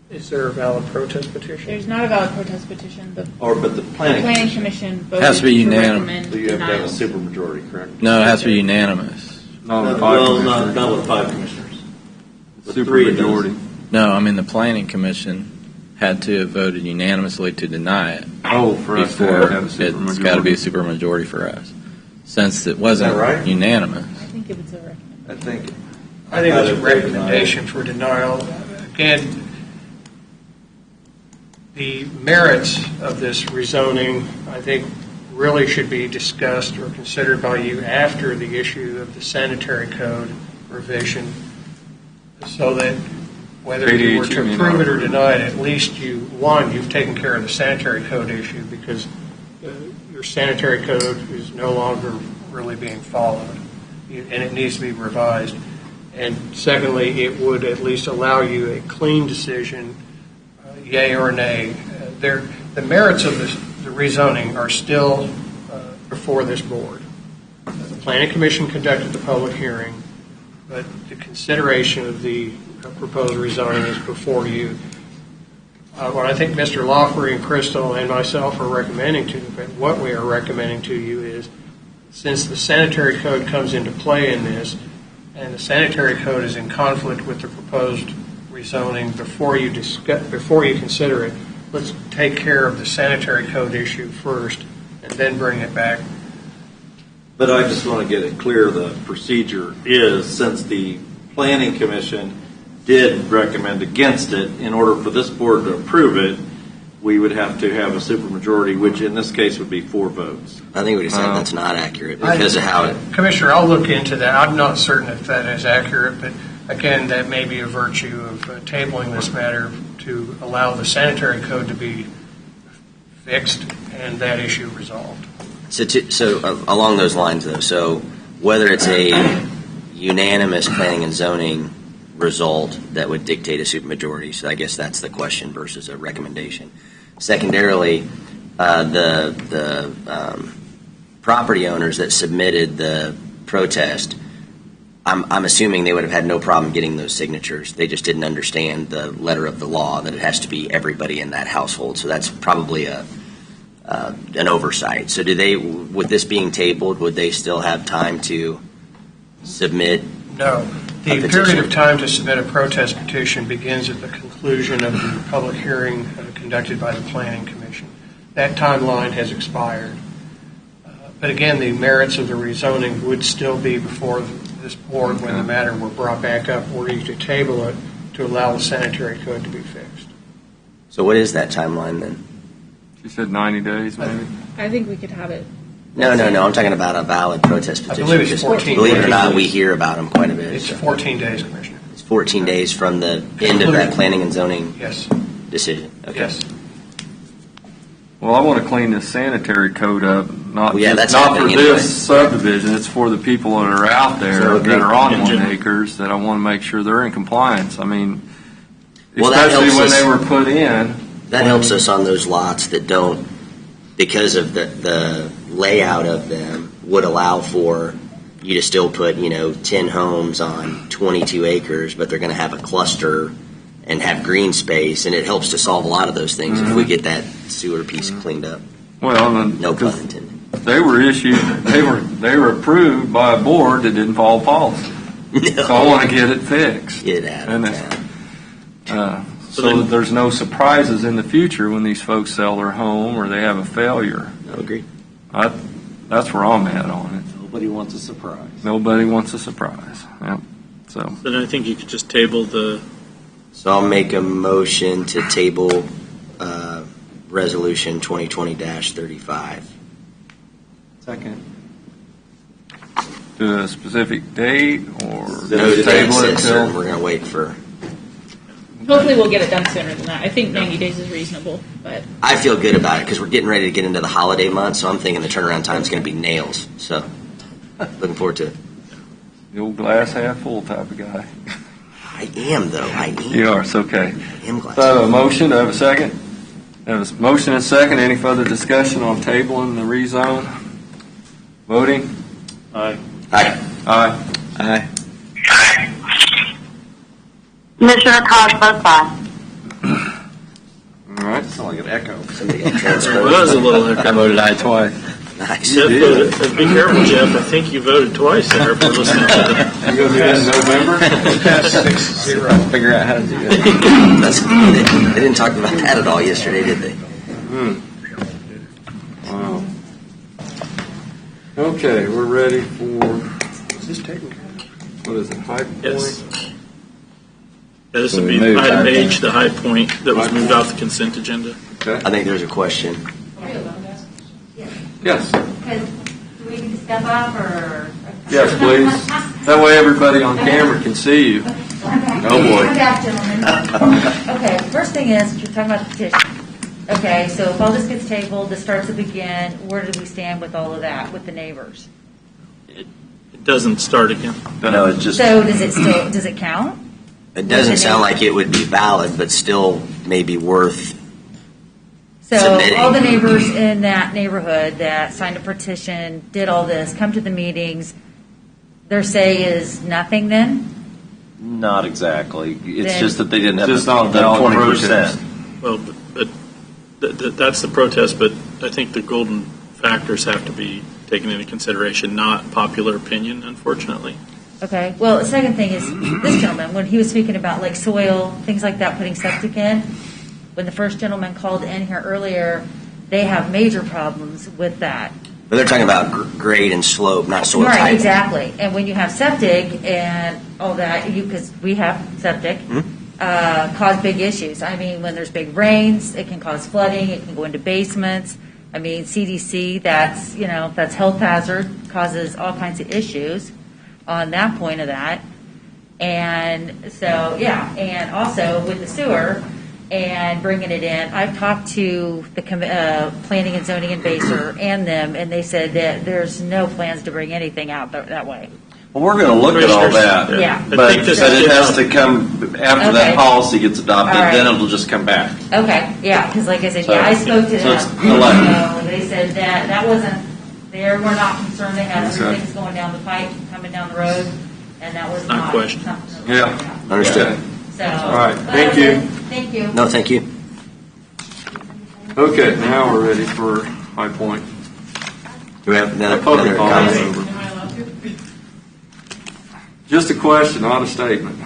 Is there a valid protest petition? There's not a valid protest petition. But the planning commission voted has to be unanimous. recommend So you have to have a denial. supermajority, correct? No, it has to be unanimous. Not with 5 commissioners. With 3 it does. Supermajority. No, I mean the planning commission had to have voted unanimously to deny it. Oh, for us to before have a supermajority. it's got to be a supermajority for us. Since it wasn't Is that right? unanimous. I think if it's a recommendation. I think it's a recommendation for denial. Again, the merits of this rezoning, I think, really should be discussed or considered by you after the issue of the sanitary code revision, so that whether you were to approve it or deny it, at least you've taken care of the sanitary code issue, because your sanitary code is no longer really being followed, and it needs to be revised. And secondly, it would at least allow you a clean decision, yay or nay. The merits of the rezoning are still before this board. The Planning Commission conducted the public hearing, but the consideration of the proposed rezoning is before you. What I think Mr. Lawfrey and Crystal and myself are recommending to you, what we are recommending to you is, since the sanitary code comes into play in this, and the sanitary code is in conflict with the proposed rezoning, before you consider it, let's take care of the sanitary code issue first, and then bring it back. But I just want to get it clear, the procedure is, since the Planning Commission did recommend against it, in order for this board to approve it, we would have to have a supermajority, which in this case would be 4 votes. I think we decided that's not accurate because of how it. Commissioner, I'll look into that. I'm not certain if that is accurate, but again, that may be a virtue of tabling this matter to allow the sanitary code to be fixed and that issue resolved. So along those lines, though, so whether it's a unanimous planning and zoning result that would dictate a supermajority, so I guess that's the question versus a recommendation. Secondarily, the property owners that submitted the protest, I'm assuming they would have had no problem getting those signatures. They just didn't understand the letter of the law that it has to be everybody in that household. So that's probably an oversight. So with this being tabled, would they still have time to submit? No. The period of time to submit a protest petition begins at the conclusion of the public hearing conducted by the Planning Commission. That timeline has expired. But again, the merits of the rezoning would still be before this board when the matter were brought back up, were you to table it to allow the sanitary code to be fixed. So what is that timeline then? She said 90 days, maybe? I think we could have it. No. I'm talking about a valid protest petition. I believe it's 14 Believe it or days. not, we hear about them quite a bit. It's 14 days, Commissioner. It's 14 days from the end of that planning and zoning decision. Okay. Yes. Well, I want to clean this sanitary code up, not for happening this subdivision. It's for the people that are out there that are on 1 acres that I want to make sure they're in compliance. I mean, especially when they were put in. That helps us on those lots that don't, because of the layout of them, would allow for you to still put 10 homes on 22 acres, but they're going to have a cluster and have green space, and it helps to solve a lot of those things if we get that sewer piece cleaned up. Well, no pun intended. They were they were approved by a board that didn't follow policy. No. So I want to get it fixed. Get out of town. So that there's no surprises in the future when these folks sell their home or they have a failure. I agree. That's where I'm at on it. Nobody wants a surprise. Nobody wants a surprise. Yep. So then I think you could just table the. So I'll make a motion to table Resolution 2020-35. Second. To a specific date or No just date table it set certain. till? We're going to wait for. Hopefully we'll get it done sooner than that. I think 90 days is reasonable, but I feel good about it because we're getting ready to get into the holiday month, so I'm thinking the turnaround time is going to be nails. So looking forward to it. The old glass half full type of guy. I am, though. I am. You are. It's okay. I am glad. So a motion. Do I have a second? I have a motion and a second. Any further discussion on tabling the rezone? Voting? Aye. Aye. Aye. Aye. Commissioner KAAZ votes aye. All right. Sound like an echo. Somebody got transferred. Well, that was a little echo. I voted aye twice. Nice. Jeff voted, be careful, Jeff. I think you voted twice there for listening to You going to do that in November? 6-0. Figure out how to do it. They didn't talk about that at all yesterday, did they? Wow. Okay, we're ready for. Is this taken? What is it? High Point? Yes. Yeah, this So would we be moved item High H, the high point that was moved off the consent agenda. Okay. I think there's a question. Yes. Do we need to step up or? Yes, please. That way everybody on camera can see you. Oh, boy. Okay, first thing is, you're talking about the petition. Okay, so if all this gets tabled, this starts up again, where do we stand with all of that, with the neighbors? It doesn't start again. No, it's just. So does it count? It doesn't sound like it would be valid, but still maybe worth. So submitting. all the neighbors in that neighborhood that signed a petition, did all this, come to the meetings, their say is nothing then? Not exactly. It's Then- just that they didn't have Just the not a valid 20%. Well, that's the protest, but I think the golden factors have to be taken into consideration, not popular opinion, unfortunately. Okay, well, the second thing is, this gentleman, when he was speaking about like soil, things like that, putting septic in, when the first gentleman called in here earlier, they have major problems with that. But they're talking about grade and slope, not soil type. Right, exactly. And when you have septic and all that, because we have septic, cause big issues. I mean, when there's big rains, it can cause flooding, it can go into basements. I mean, CDC, that's health hazard, causes all kinds of issues on that point of that. And so, yeah, and also with the sewer and bringing it in, I've talked to the planning and zoning and Baser and them, and they said that there's no plans to bring anything out that way. Well, we're going to look at all that. Yeah. But it has to come after that Okay. policy gets adopted, All right. then it'll just come back. Okay, yeah, because like I said, So- yeah, I spoke to so them. it's elected. They said that wasn't, they were not concerned, they had Okay. other things going down the pipe, coming down the road, and that was Not not questioned. something. Yeah. Understood. So. All right, but thank okay, you. Thank you. No, thank you. Okay, now we're ready for High Point. Do we have another Public comment. comment? Over. Just a question, not a statement.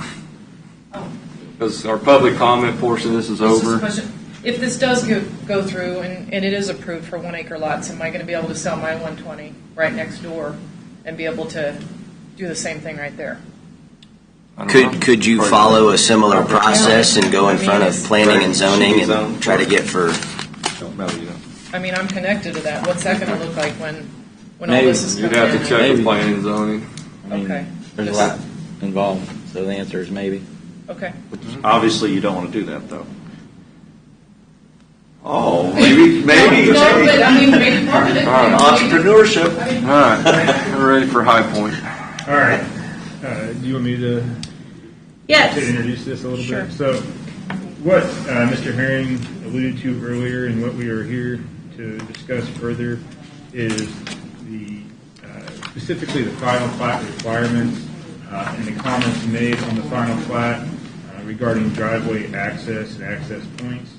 Because our public comment portion of this is This is a over. question. If this does go through and it is approved for 1 acre lots, am I going to be able to sell my 120 right next door and be able to do the same thing right there? Could you follow a similar process and go in front of planning and zoning and try to get for? No, you don't. I mean, I'm connected to that. What's that going to look like when all Maybe. this is You'd coming have to in? check with planning and zoning. I mean, Okay. There's a lot involved, so the answer is maybe. Okay. Obviously, you don't want to do that, though. Oh, maybe. No, but I mean, maybe part of it. All right. Entrepreneurship. All right, we're ready for High Point. All right. Do you want me to Yes. introduce this a little Sure. bit? So, what Mr. Herring alluded to earlier, and what we are here to discuss further, is specifically the final plat requirements and the comments made on the final plat regarding driveway access and access points.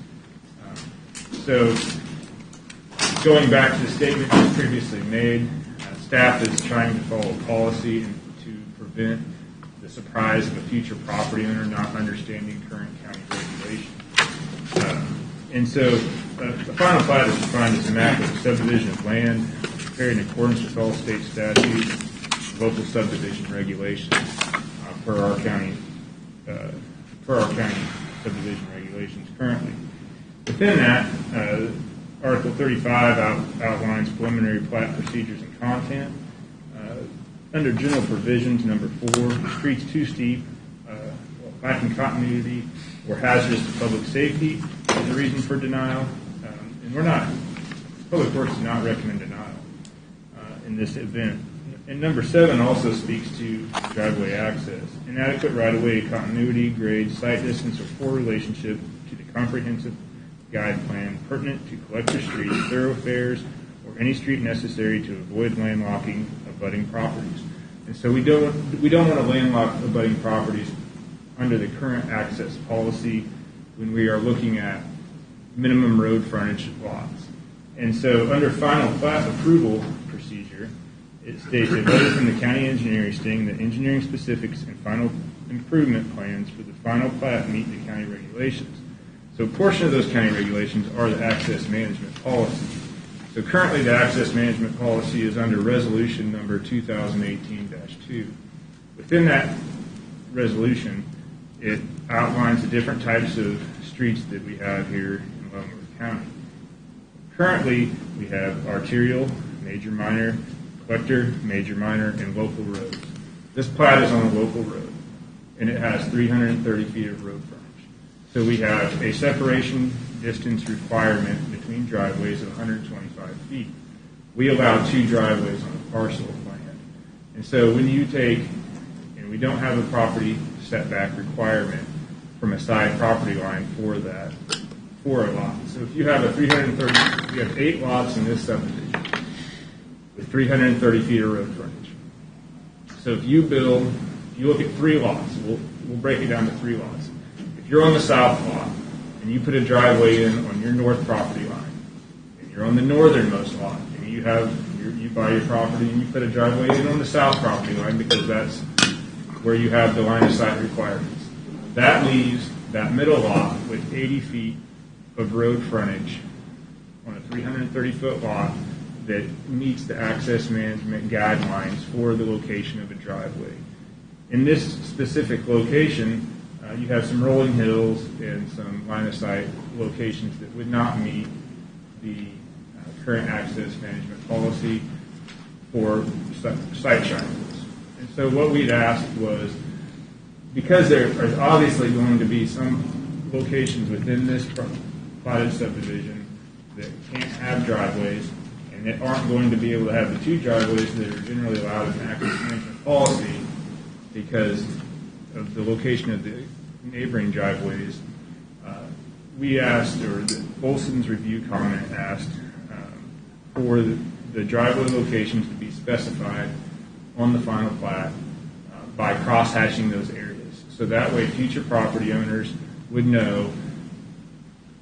So going back to the statement that was previously made, staff is trying to follow policy and to prevent the surprise of a future property owner not understanding current county regulations. And so the final plat is defined as a map of a subdivision of land prepared in accordance with all state statutes, local subdivision regulations per our county subdivision regulations currently. Within that, Article 35 outlines preliminary plat procedures and content. Under general provisions, number 4, streets too steep, lacking continuity, or hazardous to public safety is a reason for denial. Public Works does not recommend denial in this event. And number 7 also speaks to driveway access. Inadequate right-of-way continuity, grade, site distance, or poor relationship to the comprehensive guide plan pertinent to collector streets, thoroughfares, or any street necessary to avoid landlocking abutting properties. And so we don't want to landlock abutting properties under the current access policy when we are looking at minimum road frontage lots. And so under final plat approval procedure, it states a letter from the county engineer stating that engineering specifics and final improvement plans for the final plat meet the county regulations. So a portion of those county regulations are the access management policy. So currently the access management policy is under resolution number 2018-2. Within that resolution, it outlines the different types of streets that we have here in Leavenworth County. Currently, we have arterial, major, minor, collector, major, minor, and local roads. This plat is on a local road, and it has 330 feet of road frontage. So we have a separation distance requirement between driveways of 125 feet. We allow 2 driveways on a parcel of land. And so when you take, and we don't have a property setback requirement from a side property line for that, for a lot. So if you have you have 8 lots in this subdivision with 330 feet of road frontage. So if you look at 3 lots, we'll break it down to 3 lots. If you're on the south lot and you put a driveway in on your north property line, and you're on the northernmost lot, and you buy your property and you put a driveway in on the south property line because that's where you have the line of sight requirements. That leaves that middle lot with 80 feet of road frontage on a 330-foot lot that meets the access management guidelines for the location of a driveway. In this specific location, you have some rolling hills and some line of sight locations that would not meet the current access management policy for sight triangles. And so what we'd asked was, because there are obviously going to be some locations within this platted subdivision that can't have driveways and that aren't going to be able to have the 2 driveways that are generally allowed in access management policy because of the location of the neighboring driveways, we asked, or the Olson's review comment asked, for the driveway locations to be specified on the final plat by cross-hatching those areas. So that way future property owners would know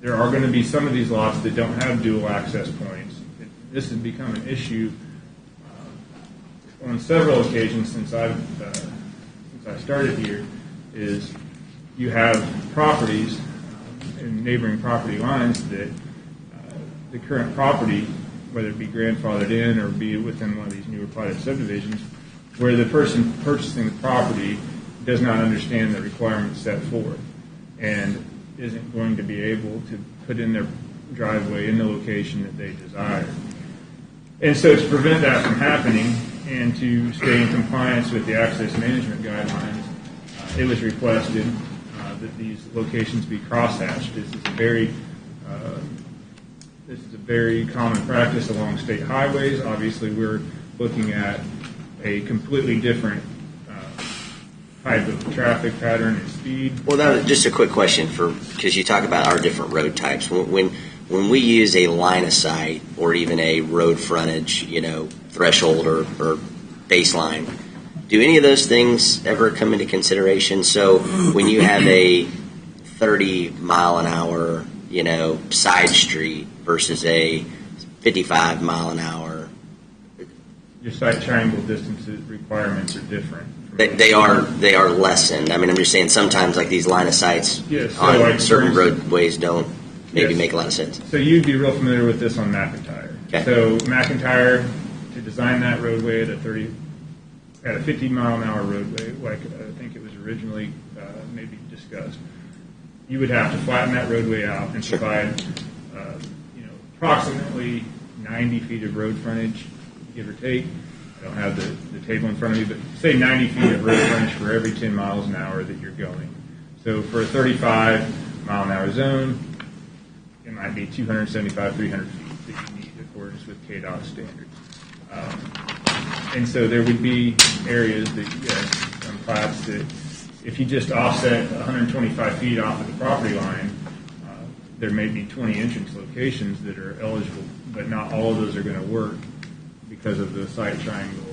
there are going to be some of these lots that don't have dual access points. This has become an issue on several occasions since I started here, is you have properties and neighboring property lines that the current property, whether it be grandfathered in or be within one of these newer platted subdivisions, where the person purchasing the property does not understand the requirements set forth and isn't going to be able to put in their driveway in the location that they desire. And so to prevent that from happening and to stay in compliance with the access management guidelines, it was requested that these locations be crosshatched. This is a very common practice along state highways. Obviously, we're looking at a completely different type of traffic pattern and speed. Well, that, just a quick question because you talk about our different road types. When we use a line of sight or even a road frontage, threshold or baseline, Do any of those things ever come into consideration? So when you have a 30-mile-an-hour, side street versus a 55-mile-an-hour, your site triangle distances requirements are different. they are lessened. I mean, I'm just saying sometimes like these line of sights on like certain roadways don't maybe make a lot of sense. So you'd be real familiar with this on McIntyre. Okay. So McIntyre, to design that roadway at a 50-mile-an-hour roadway, like I think it was originally maybe discussed, you would have to flatten that roadway out and provide, approximately 90 feet of road frontage, give or take. I don't have the table in front of me, but say 90 feet of road frontage for every 10 miles an hour that you're going. So for a 35-mile-an-hour zone, it might be 275, 300 feet that you need in accordance with KAAZ standards. And so there would be areas that, some plats that if you just offset 125 feet off of the property line, there may be 20 entrance locations that are eligible, but not all of those are going to work because of the site triangle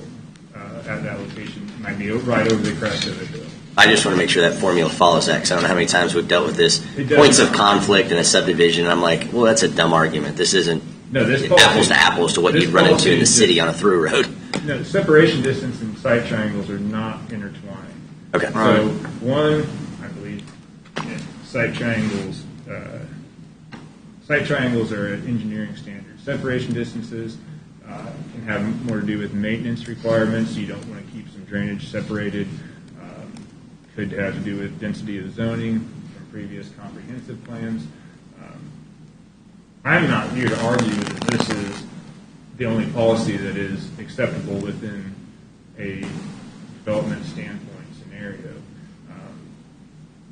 at that location. It might be right over the crest of the hill. I just want to make sure that formula follows that, because I don't know how many times we've dealt with this. Points of conflict in a subdivision, and I'm like, well, that's a dumb argument. This isn't apples to apples to what you'd run into in the city on a through road. No, separation distance and site triangles are not intertwined. Okay. So one, I believe, site triangles are an engineering standard. Separation distances can have more to do with maintenance requirements. You don't want to keep some drainage separated. Could have to do with density of the zoning from previous comprehensive plans. I'm not here to argue that this is the only policy that is acceptable within a development standpoint scenario.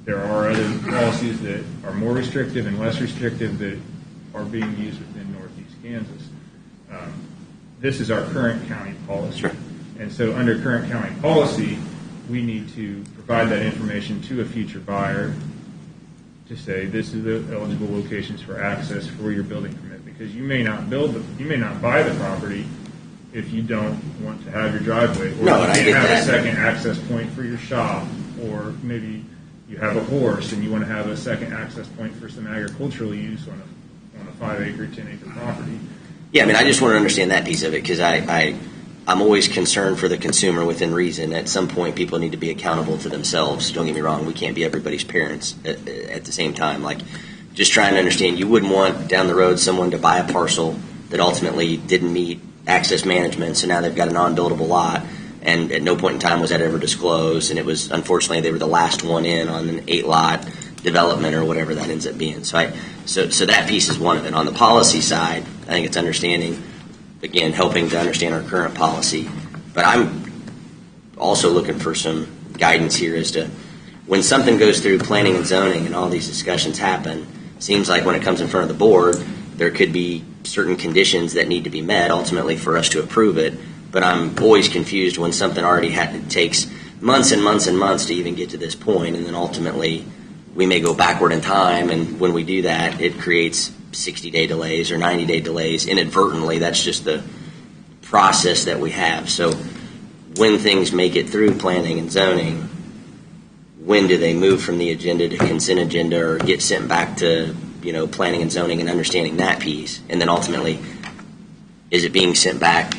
There are other policies that are more restrictive and less restrictive that are being used within Northeast Kansas. This is our current county policy. Sure. And so under current county policy, we need to provide that information to a future buyer to say this is the eligible locations for access for your building permit, because you may not buy the property if you don't want to have your driveway, or you can't have a second access point for your shop, or maybe you have a horse and you want to have a second access point for some agricultural use on a 5-acre, 10-acre property. Yeah, I mean, I just want to understand that piece of it, because I'm always concerned for the consumer within reason. At some point, people need to be accountable to themselves. Don't get me wrong, we can't be everybody's parents at the same time. Like, just trying to understand, you wouldn't want down the road someone to buy a parcel that ultimately didn't meet access management, so now they've got a non-buildable lot, and at no point in time was that ever disclosed, and it was, unfortunately, they were the last one in on an 8-lot development or whatever that ends up being. So that piece is one of it. On the policy side, I think it's understanding, again, helping to understand our current policy. But I'm also looking for some guidance here as to when something goes through planning and zoning and all these discussions happen, seems like when it comes in front of the board, there could be certain conditions that need to be met ultimately for us to approve it. But I'm always confused when something already takes months and months and months to even get to this point, and then ultimately we may go backward in time, and when we do that, it creates 60-day delays or 90-day delays inadvertently. That's just the process that we have. So when things make it through planning and zoning, when do they move from the agenda to consent agenda or get sent back to planning and zoning and understanding that piece? And then ultimately, is it being sent back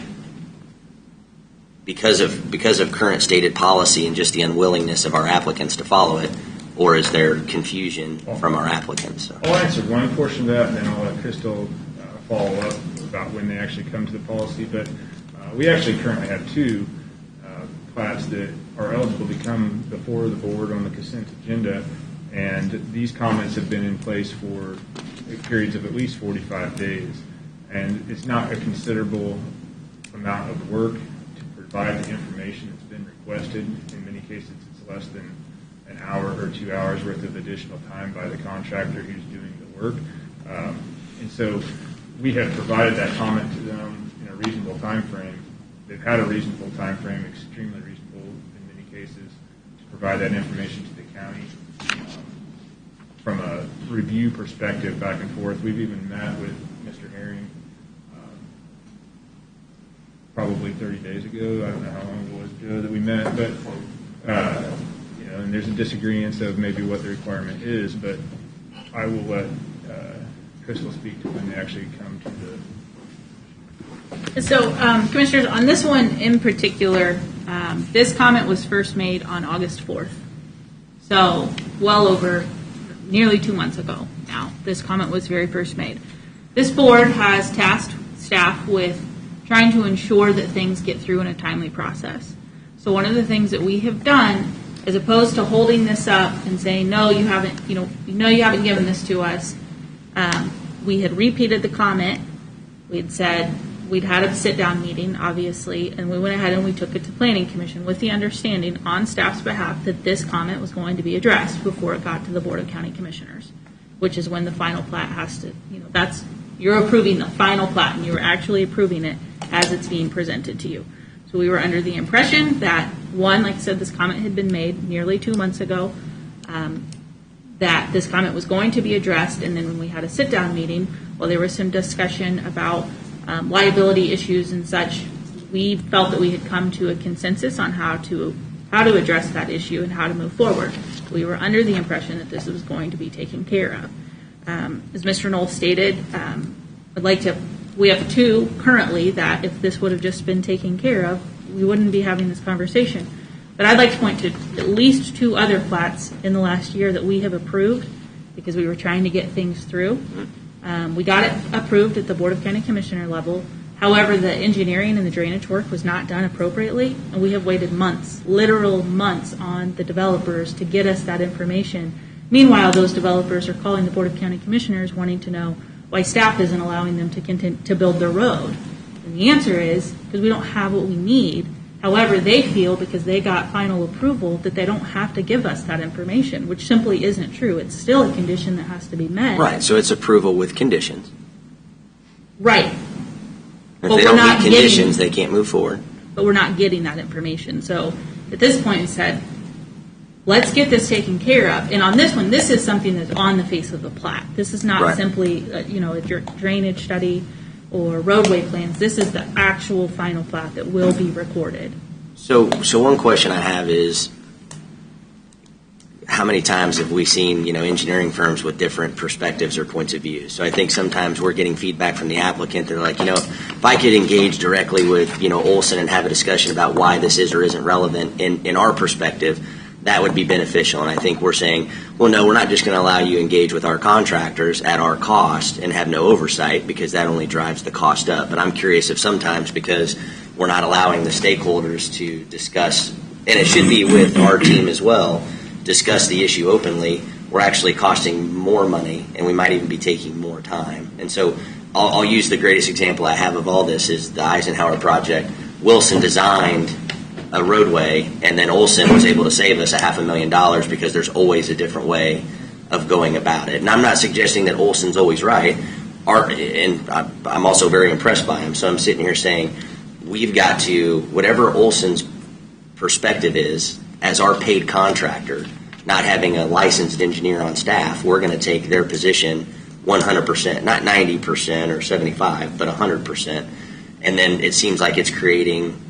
because of current stated policy and just the unwillingness of our applicants to follow it? Or is there confusion from our applicants? So. I'll answer one portion of that, and then I'll let Crystal follow up about when they actually come to the policy. But we actually currently have 2 plats that are eligible to come before the board on the consent agenda, and these comments have been in place for periods of at least 45 days. And it's not a considerable amount of work to provide the information that's been requested. In many cases, it's less than an hour or 2 hours worth of additional time by the contractor who's doing the work. And so we have provided that comment to them in a reasonable time frame. They've had a reasonable time frame, extremely reasonable in many cases, to provide that information to the county. From a review perspective, back and forth, we've even met with Mr. Herring probably probably 30 days ago. I don't know how long it was, Joe, that we met, but and there's a disagreement of maybe what the requirement is, but I will let Crystal speak to when they actually come to the. So, Commissioners, on this one in particular, this comment was first made on August 4th. So, well over nearly 2 months ago now, this comment was very first made. This board has tasked staff with trying to ensure that things get through in a timely process. So one of the things that we have done, as opposed to holding this up and saying, no, you haven't given this to us, we had repeated the comment. We had said we'd had a sit-down meeting, obviously, and we went ahead and we took it to Planning Commission with the understanding on staff's behalf that this comment was going to be addressed before it got to the Board of County Commissioners, which is when the final plat has to, you're approving the final plat and you're actually approving it as it's being presented to you. So we were under the impression that, one, like I said, this comment had been made nearly 2 months ago, that this comment was going to be addressed, and then when we had a sit-down meeting, well, there was some discussion about liability issues and such. We felt that we had come to a consensus on how to address that issue and how to move forward. We were under the impression that this was going to be taken care of. As Mr. Knoll stated, we have 2 currently that if this would have just been taken care of, we wouldn't be having this conversation. But I'd like to point to at least 2 other plats in the last year that we have approved because we were trying to get things through. We got it approved at the Board of County Commissioner level. However, the engineering and the drainage work was not done appropriately, and we have waited months, literal months, on the developers to get us that information. Meanwhile, those developers are calling the Board of County Commissioners wanting to know why staff isn't allowing them to continue to build their road. And the answer is because we don't have what we need. However, they feel because they got final approval that they don't have to give us that information, which simply isn't true. It's still a condition that has to be met. Right, so it's approval with conditions. Right. If they don't meet conditions, they can't move forward. But we're not getting that information. So at this point, we said, let's get this taken care of. And on this one, this is something that's on the face of the plat. This is not simply, a drainage study or roadway plans. This is the actual final plat that will be recorded. So one question I have is, how many times have we seen, engineering firms with different perspectives or points of view? So I think sometimes we're getting feedback from the applicant. They're like, if I could engage directly with, Olson and have a discussion about why this is or isn't relevant in our perspective, that would be beneficial. And I think we're saying, well, no, we're not just going to allow you to engage with our contractors at our cost and have no oversight because that only drives the cost up. But I'm curious if sometimes because we're not allowing the stakeholders to discuss, and it should be with our team as well, discuss the issue openly, we're actually costing more money and we might even be taking more time. And so I'll use the greatest example I have of all this is the Eisenhower project. Wilson designed a roadway, and then Olson was able to save us $500,000 because there's always a different way of going about it. And I'm not suggesting that Olson's always right, and I'm also very impressed by him. So I'm sitting here saying we've got to, whatever Olson's perspective is, as our paid contractor, not having a licensed engineer on staff, we're going to take their position 100%, not 90% or 75%, but 100%. And then it seems like it's creating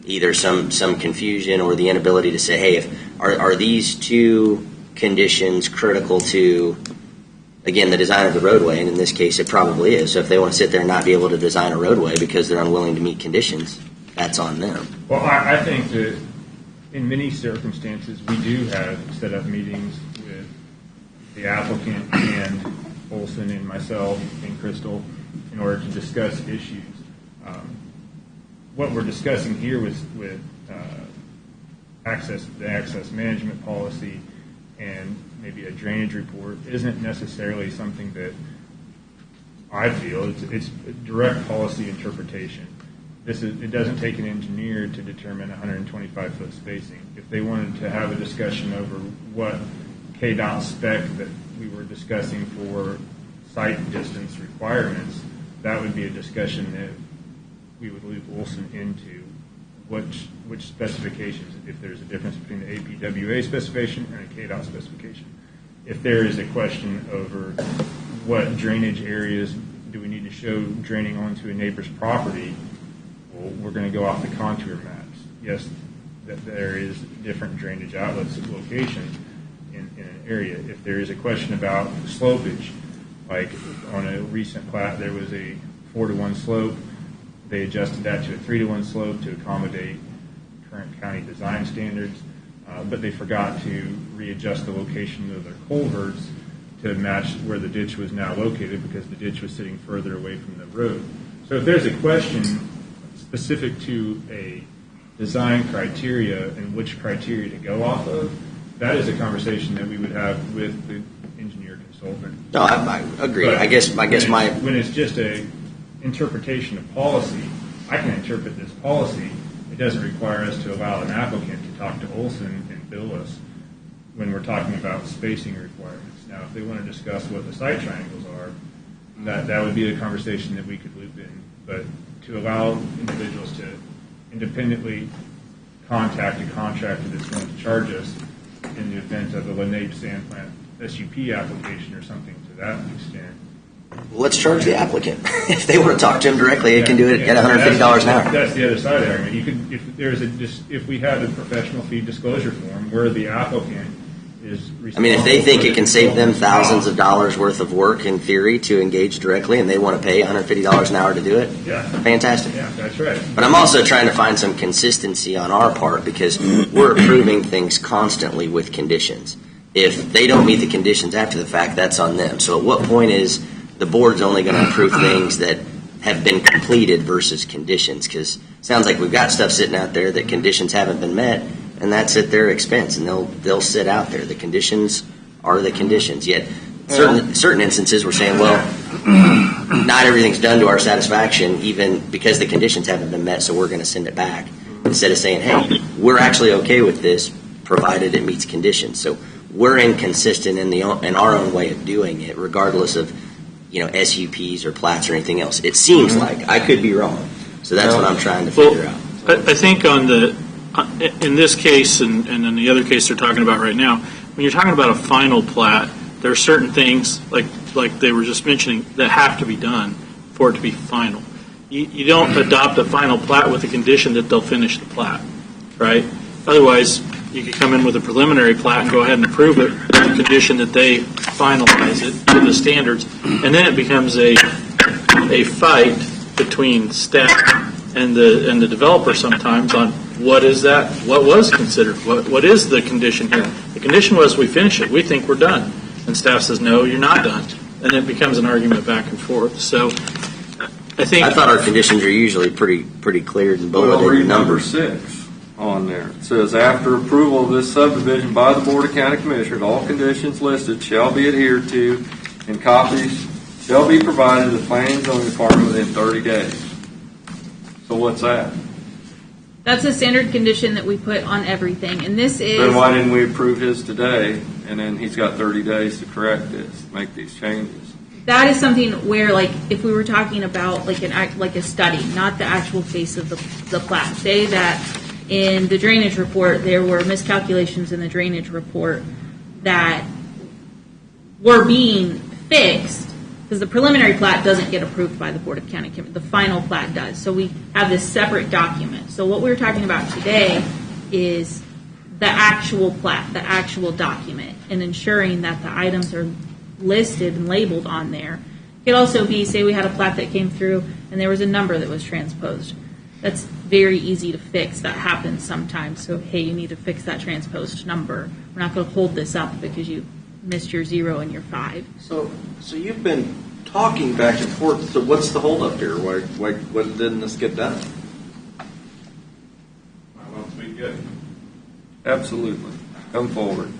either some confusion or the inability to say, hey, are these 2 conditions critical to, again, the design of the roadway? And in this case, it probably is. So if they want to sit there and not be able to design a roadway because they're unwilling to meet conditions, that's on them. Well, I think that in many circumstances, we do have set up meetings with the applicant and Olson and myself and Crystal in order to discuss issues. What we're discussing here with the access management policy and maybe a drainage report isn't necessarily something that I feel. It's direct policy interpretation. It doesn't take an engineer to determine 125-foot spacing. If they wanted to have a discussion over what KDOT spec that we were discussing for site distance requirements, that would be a discussion that we would loop Olson into which specifications, if there's a difference between the APWA specification and a KDOT specification. If there is a question over what drainage areas do we need to show draining onto a neighbor's property, well, well, we're going to go off the contour maps. Yes, that there is different drainage outlets at location in an area. If there is a question about slopage, like on a recent plat, there was a 4-to-1 slope. They adjusted that to a 3-to-1 slope to accommodate current county design standards, but they forgot to readjust the location of their culverts to match where the ditch was now located because the ditch was sitting further away from the road. So if there's a question specific to a design criteria and which criteria to go off of, that is a conversation that we would have with the engineer consultant. No, I agree. But I guess when it's just a interpretation of policy, I can interpret this policy. It doesn't require us to allow an applicant to talk to Olson and bill us when we're talking about spacing requirements. Now, if they want to discuss what the site triangles are, that would be a conversation that we could loop in. But to allow individuals to independently contact a contractor that's going to charge us in the event of a Lenape sand plant SUP application or something to that extent. Well, let's charge the applicant. If they want to talk to him directly, they can do it at $150 an hour. That's the other side of the argument. You could, if we had a professional fee disclosure form where the applicant is I mean, if they think it can save them thousands of dollars worth of work in theory to engage directly and they want to pay $150 an hour to do it, fantastic. Yeah, that's right. But I'm also trying to find some consistency on our part because we're approving things constantly with conditions. If they don't meet the conditions after the fact, that's on them. So at what point is the board's only going to approve things that have been completed versus conditions? Because it sounds like we've got stuff sitting out there that conditions haven't been met, and that's at their expense, and they'll sit out there. The conditions are the conditions. Yet certain instances we're saying, well, not everything's done to our satisfaction, even because the conditions haven't been met, so we're going to send it back. Instead of saying, hey, we're actually okay with this, provided it meets conditions. So we're inconsistent in our own way of doing it, regardless of SUPs or plats or anything else. It seems like I could be wrong, so that's what I'm trying to figure out. I think in this case and in the other case they're talking about right now, when you're talking about a final plat, there are certain things like they were just mentioning that have to be done for it to be final. You don't adopt a final plat with the condition that they'll finish the plat, right? Otherwise, you could come in with a preliminary plat and go ahead and approve it with the condition that they finalize it to the standards, and then it becomes a fight between staff and the developer sometimes on what is that, what was considered, what is the condition here. The condition was we finish it, we think we're done, and staff says no, you're not done, and it becomes an argument back and forth. So I thought our conditions are usually pretty clear and bulleted. Well, read number 6 on there. It says, after approval of this subdivision by the Board of County Commissioners, all conditions listed shall be adhered to, and copies shall be provided to the Planning and Zoning Department within 30 days. So what's that? That's a standard condition that we put on everything, and this is... Then why didn't we approve his today, and then he's got 30 days to correct this, make these changes? That is something where, if we were talking about a study, not the actual face of the plat. Say that in the drainage report there were miscalculations in the drainage report that were being fixed, because the preliminary plat doesn't get approved by the Board of County Commissioners. The final plat does. So we have this separate document. So what we're talking about today is the actual plat, the actual document, and ensuring that the items are listed and labeled on there. It could also be, say we had a plat that came through and there was a number that was transposed. That's very easy to fix. That happens sometimes. So, hey, you need to fix that transposed number. We're not going to hold this up because you missed your 0 and your 5. So you've been talking back and forth. So what's the holdup here? Why didn't this get done? Why won't we get it? Absolutely. Come forward.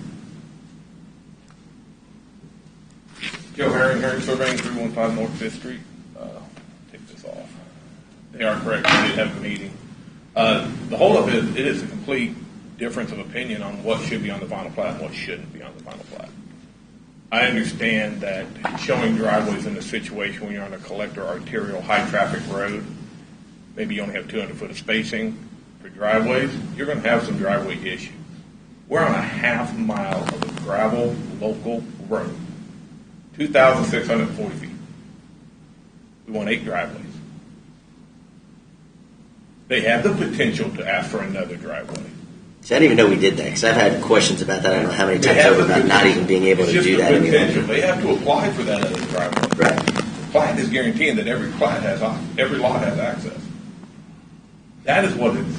Joe Herring, Surveying, 315 North 5th Street. Take this off. They are correct. We did have a meeting. The holdup is it is a complete difference of opinion on what should be on the final plat and what shouldn't be on the final plat. I understand that showing driveways in a situation when you're on a collector arterial high traffic road, maybe you only have 200 foot of spacing for driveways, you're going to have some driveway issues. We're on a half mile of a gravel local road, 2,640 feet. We want 8 driveways. They have the potential to ask for another driveway. See, I didn't even know we did that, because I've had questions about that. I don't know how many They times have over the about not potential. even being able It's to just do the that potential. anymore. They have to apply for that other driveway. Right. Plat is guaranteeing that every lot has access. That is what it's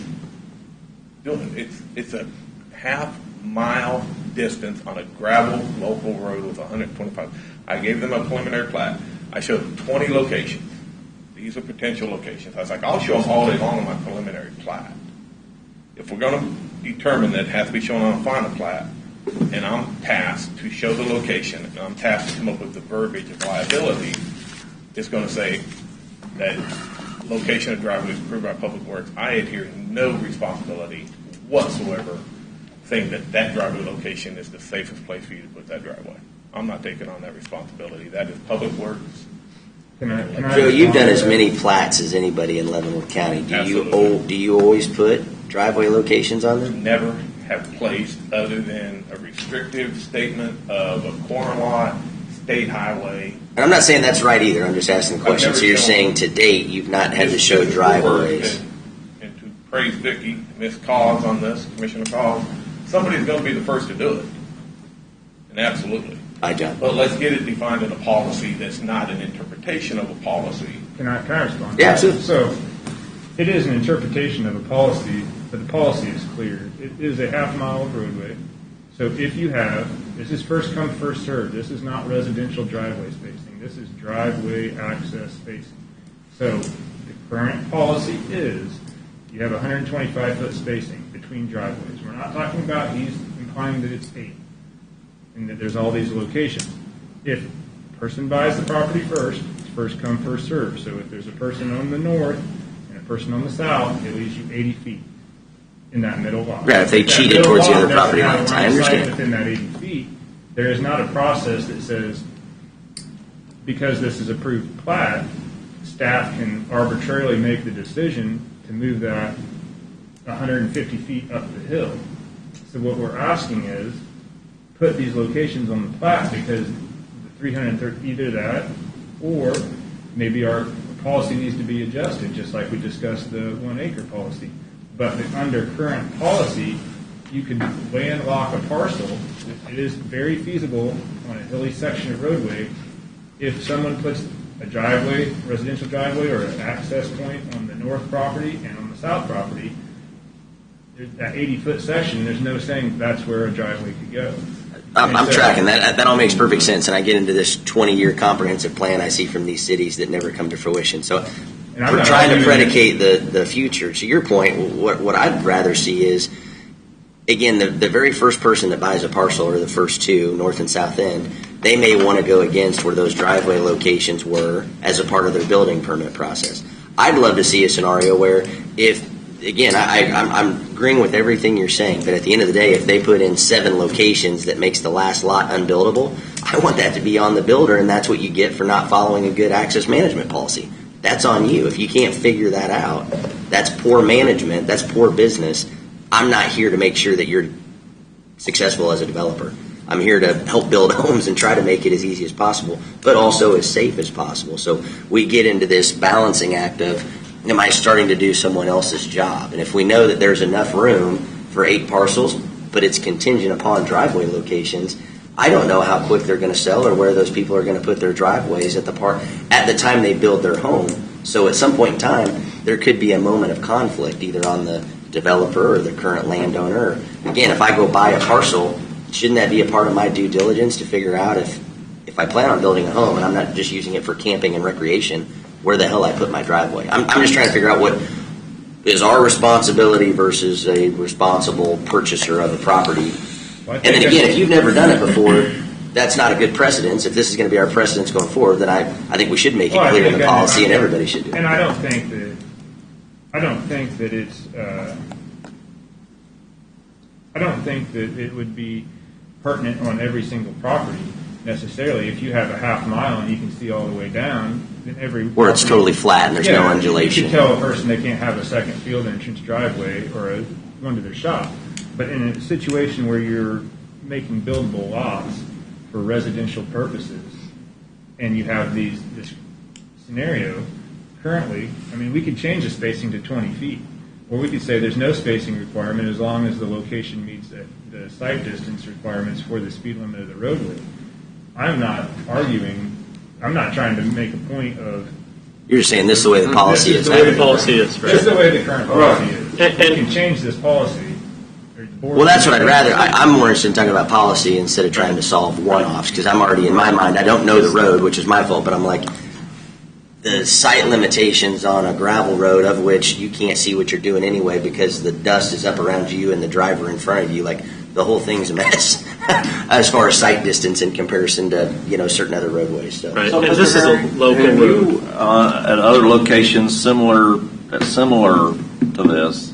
doing. It's a half-mile distance on a gravel local road with 125. I gave them a preliminary plat. I showed them 20 locations. These are potential locations. I was like, I'll show them all day long on my preliminary plat. If we're going to determine that it has to be shown on a final plat, and I'm tasked to show the location, and I'm tasked to come up with the verbiage of liability, it's going to say that location of driveway is approved by Public Works. I adhere to no responsibility whatsoever saying that that driveway location is the safest place for you to put that driveway. I'm not taking on that responsibility. That is Public Works. Joe, you've done as many plats as anybody in Leavenworth County. Do you always put driveway locations on them? Never have placed, other than a restrictive statement of a corner lot, state highway. And I'm not saying that's right either. I'm just asking the question. So you're saying to date you've not had to show driveways. And to praise Vicky, Ms. KAAZ on this, Commissioner KAAZ, somebody's going to be the first to do it. And absolutely. Hi, John. But let's get it defined in a policy that's not an interpretation of a policy. Can I respond? Yeah, absolutely. So it is an interpretation of a policy, but the policy is clear. It is a half-mile roadway. So if you have, this is first come, first served. This is not residential driveway spacing. This is driveway access spacing. So the current policy is you have 125-foot spacing between driveways. We're not talking about he's implying that it's 8 and that there's all these locations. If a person buys the property first, it's first come, first served. So if there's a person on the north and a person on the south, it leaves you 80 feet in that middle lot. Right, if they cheated towards the other property lines, I understand. Within that 80 feet, there is not a process that says, because this is approved plat, staff can arbitrarily make the decision to move that 150 feet up the hill. So what we're asking is, put these locations on the plat, because the 330, either that, or maybe our policy needs to be adjusted, just like we discussed the 1 acre policy. But under current policy, you could landlock a parcel. It is very feasible on a hilly section of roadway. If someone puts a driveway, residential driveway, or an access point on the north property and on the south property, that 80-foot section, there's no saying that's where a driveway could go. I'm tracking that. That all makes perfect sense. And I get into this 20-year comprehensive plan I see from these cities that never come to fruition. So we're trying to predicate the future. To your point, what I'd rather see is, again, the very first person that buys a parcel, or the first two, north and south end, they may want to go against where those driveway locations were as a part of their building permit process. I'd love to see a scenario where again, I'm agreeing with everything you're saying, but at the end of the day, if they put in 7 locations that makes the last lot unbuildable, I want that to be on the builder, and that's what you get for not following a good access management policy. That's on you. If you can't figure that out, that's poor management, that's poor business. I'm not here to make sure that you're successful as a developer. I'm here to help build homes and try to make it as easy as possible, but also as safe as possible. So we get into this balancing act of, am I starting to do someone else's job? And if we know that there's enough room for 8 parcels, but it's contingent upon driveway locations, I don't know how quick they're going to sell or where those people are going to put their driveways at the time they build their home. So at some point in time, there could be a moment of conflict, either on the developer or the current landowner. Again, if I go buy a parcel, shouldn't that be a part of my due diligence to figure out if I plan on building a home and I'm not just using it for camping and recreation, where the hell I put my driveway? I'm just trying to figure out what is our responsibility versus a responsible purchaser of a property. And then again, if you've never done it before, that's not a good precedence. If this is going to be our precedence going forward, then I think we should make it clear in the policy, and everybody should do it. And I don't think that it's. I don't think that it would be pertinent on every single property necessarily. If you have a half mile and you can see all the way down, then where it's totally flat and there's no undulation. You could tell a person they can't have a second field entrance driveway or going to their shop. But in a situation where you're making buildable lots for residential purposes, and you have this scenario currently, I mean, we could change the spacing to 20 feet. Or we could say there's no spacing requirement as long as the location meets the site distance requirements for the speed limit of the roadway. I'm not arguing, I'm not trying to make a point of. You're saying this is the way the policy is. This is the way the policy is. This is the way the current policy is. You can change this policy. Well, that's what I'd rather. I'm more interested in talking about policy instead of trying to solve one-offs, because I'm already, in my mind, I don't know the road, which is my fault, but I'm like, the site limitations on a gravel road of which you can't see what you're doing anyway because the dust is up around you and the driver in front of you, like, the whole thing's a mess as far as site distance in comparison to, certain other roadways. So, right. And this is a local road. At other locations similar to this,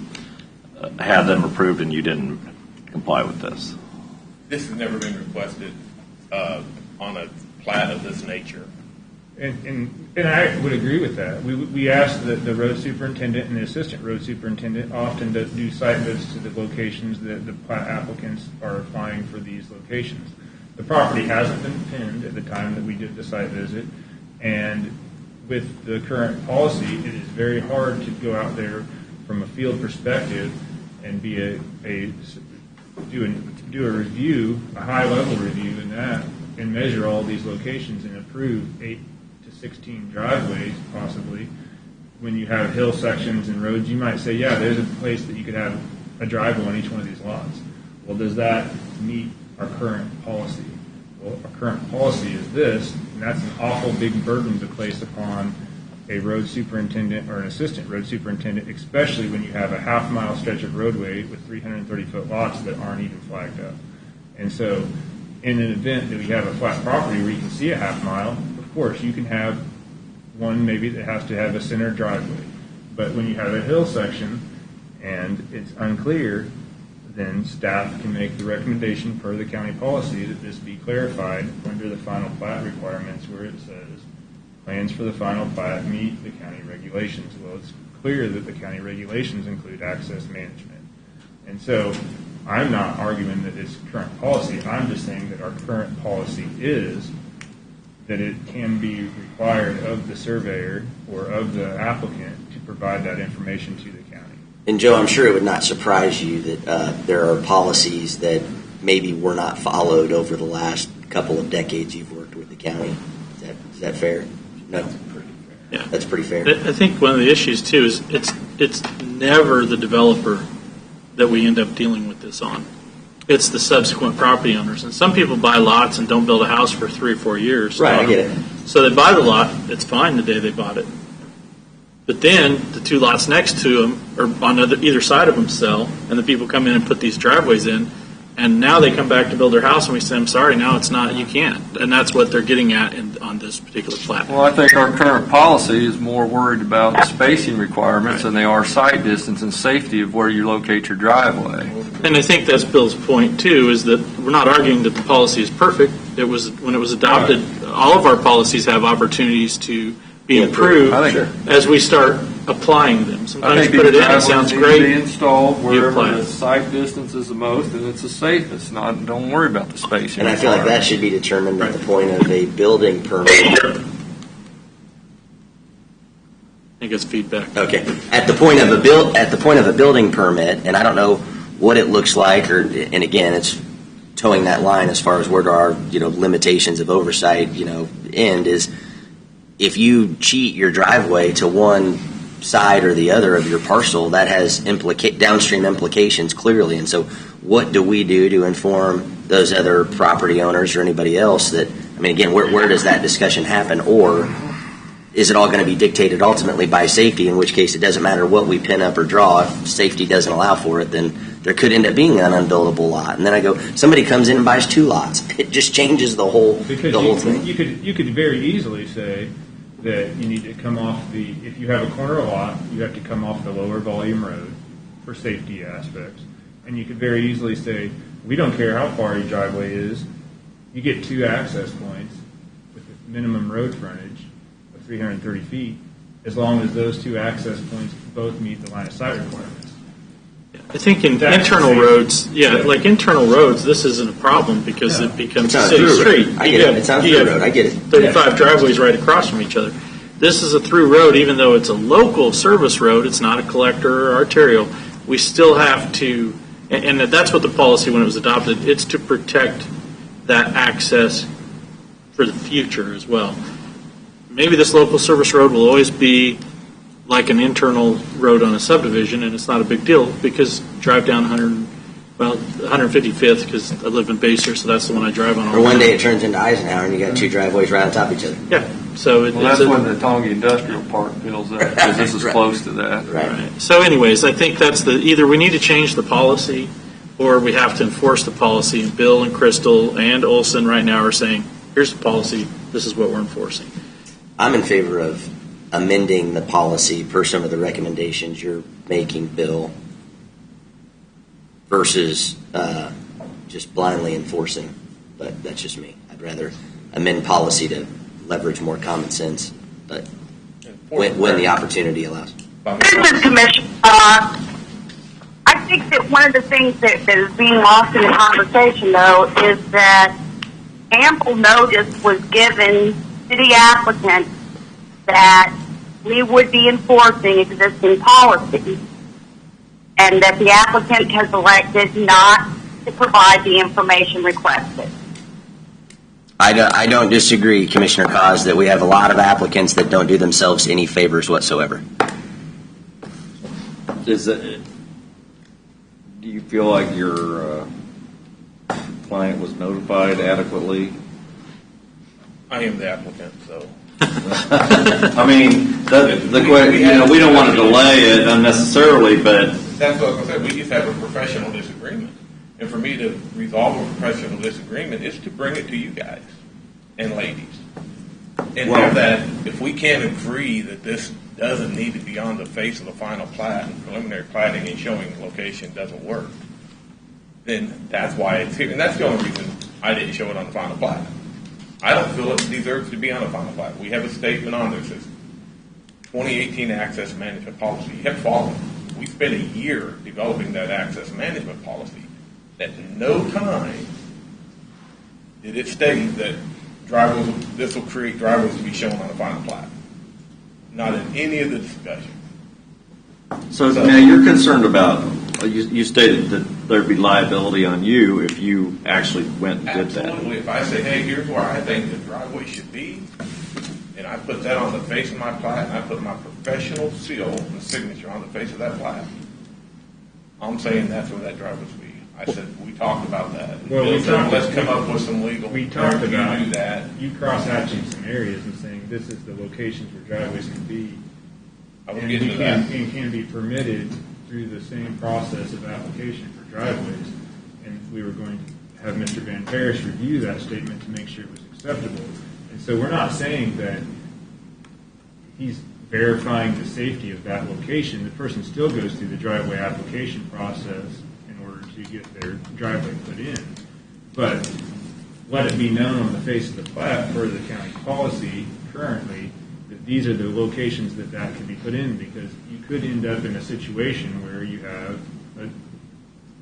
had them approved and you didn't comply with this? This has never been requested on a plat of this nature. And I would agree with that. We asked the road superintendent and the assistant road superintendent often to do site visits to the locations that the plat applicants are applying for these locations. The property hasn't been pinned at the time that we did the site visit, and with the current policy, it is very hard to go out there from a field perspective and be do a review, a high level review in that, and measure all these locations and approve 8 to 16 driveways possibly. When you have hill sections and roads, you might say, yeah, there's a place that you could have a driveway on each one of these lots. Well, does that meet our current policy? Well, our current policy is this, and that's an awful big burden to place upon a road superintendent or an assistant road superintendent, especially when you have a half-mile stretch of roadway with 330-foot lots that aren't even flagged up. And so in an event that we have a flat property where you can see a half mile, of course, you can have one maybe that has to have a center driveway. But when you have a hill section and it's unclear, then staff can make the recommendation per the county policy that this be clarified under the final plat requirements where it says plans for the final plat meet the county regulations. Well, it's clear that the county regulations include access management. And so I'm not arguing that it's current policy. I'm just saying that our current policy is that it can be required of the surveyor or of the applicant to provide that information to the county. And Joe, I'm sure it would not surprise you that there are policies that maybe were not followed over the last couple of decades you've worked with the county. Is that fair? No. Yeah. That's pretty fair. I think one of the issues too is it's never the developer that we end up dealing with this on. It's the subsequent property owners. And some people buy lots and don't build a house for 3 or 4 years. Right, I get it. So they buy the lot, it's fine the day they bought it. But then the 2 lots next to them, or on either side of them, sell, and the people come in and put these driveways in, and now they come back to build their house, and we say, I'm sorry, now it's not, you can't. And that's what they're getting at on this particular plat. Well, I think our current policy is more worried about the spacing requirements than they are site distance and safety of where you locate your driveway. And I think that's Bill's point, too, is that we're not arguing that the policy is perfect. It was, when it was adopted, all of our policies have opportunities to be improved as we start applying them. Sometimes you put it in, it sounds great. Be installed wherever the site distance is the most, and it's the safest. Don't worry about the spacing. And I feel like that should be determined at the point of a building permit. I think it's feedback. Okay, at the point of a building permit, and I don't know what it looks like, and again, it's towing that line as far as where our limitations of oversight end is. If you cheat your driveway to one side or the other of your parcel, that has downstream implications clearly. And so what do we do to inform those other property owners or anybody else that, I mean, again, where does that discussion happen? Or is it all going to be dictated ultimately by safety, in which case it doesn't matter what we pin up or draw. If safety doesn't allow for it, then there could end up being an unbuildable lot. And then I go, somebody comes in and buys 2 lots. It just changes the whole thing. You could very easily say that you need to come off if you have a corner lot, you have to come off the lower volume road for safety aspects. And you could very easily say, we don't care how far your driveway is, you get 2 access points with the minimum road frontage of 330 feet, as long as those 2 access points both meet the line of sight requirements. I think in internal roads, like internal roads, this isn't a problem because it becomes a city street. I get it. It's on the road. I get it. 35 driveways right across from each other. this is a through road, even though it's a local service road, it's not a collector or arterial, we still have to, and that's what the policy when it was adopted, it's to protect that access for the future as well. Maybe this local service road will always be like an internal road on a subdivision, and it's not a big deal because drive down 155th, because I live in Baser, so that's the one I drive on. Or one day it turns into Eisenhower and you got two driveways right on top of each other. Yeah. So that's when the Tonga Industrial Park fills that, because this is close to that. Right. So anyways, I think that's either we need to change the policy or we have to enforce the policy. And Bill and Crystal and Olson right now are saying, here's the policy, this is what we're enforcing. I'm in favor of amending the policy per some of the recommendations you're making, Bill, versus just blindly enforcing. But that's just me. I'd rather amend policy to leverage more common sense, but when the opportunity allows. This is Commissioner. I think that one of the things that is being lost in the conversation, though, is that ample notice was given to the applicant that we would be enforcing existing policy, and that the applicant has elected not to provide the information requested. I don't disagree, Commissioner KAAZ, that we have a lot of applicants that don't do themselves any favors whatsoever. Do you feel like your client was notified adequately? I am the applicant, so. I mean, we don't want to delay it unnecessarily, but That's what I said. We just have a professional disagreement. And for me to resolve a professional disagreement is to bring it to you guys and ladies. And have that, if we can't agree that this doesn't need to be on the face of the final plat, and preliminary platting and showing location doesn't work, then that's why it's here. And that's the only reason I didn't show it on the final plat. I don't feel it deserves to be on the final plat. We have a statement on there that says 2018 access management policy. You have to follow it. We spent a year developing that access management policy. At no time did it state that this will create driveways to be shown on the final plat. Not in any of the discussion. So now you're concerned about, you stated that there'd be liability on you if you actually went and did that. Absolutely. If I say, hey, here's where I think the driveway should be, and I put that on the face of my plat, and I put my professional seal and signature on the face of that plat, I'm saying that's where that driveway should be. I said, we talked about that. Well, let's come up with some legal. We talked about do that. You cross-hatching some areas and saying this is the locations where driveways can be. I would and get to that. And can be permitted through the same process of application for driveways. And we were going to have Mr. Van Paris review that statement to make sure it was acceptable. And so we're not saying that he's verifying the safety of that location. The person still goes through the driveway application process in order to get their driveway put in. But let it be known on the face of the plat per the county policy currently that these are the locations that can be put in, because you could end up in a situation where you have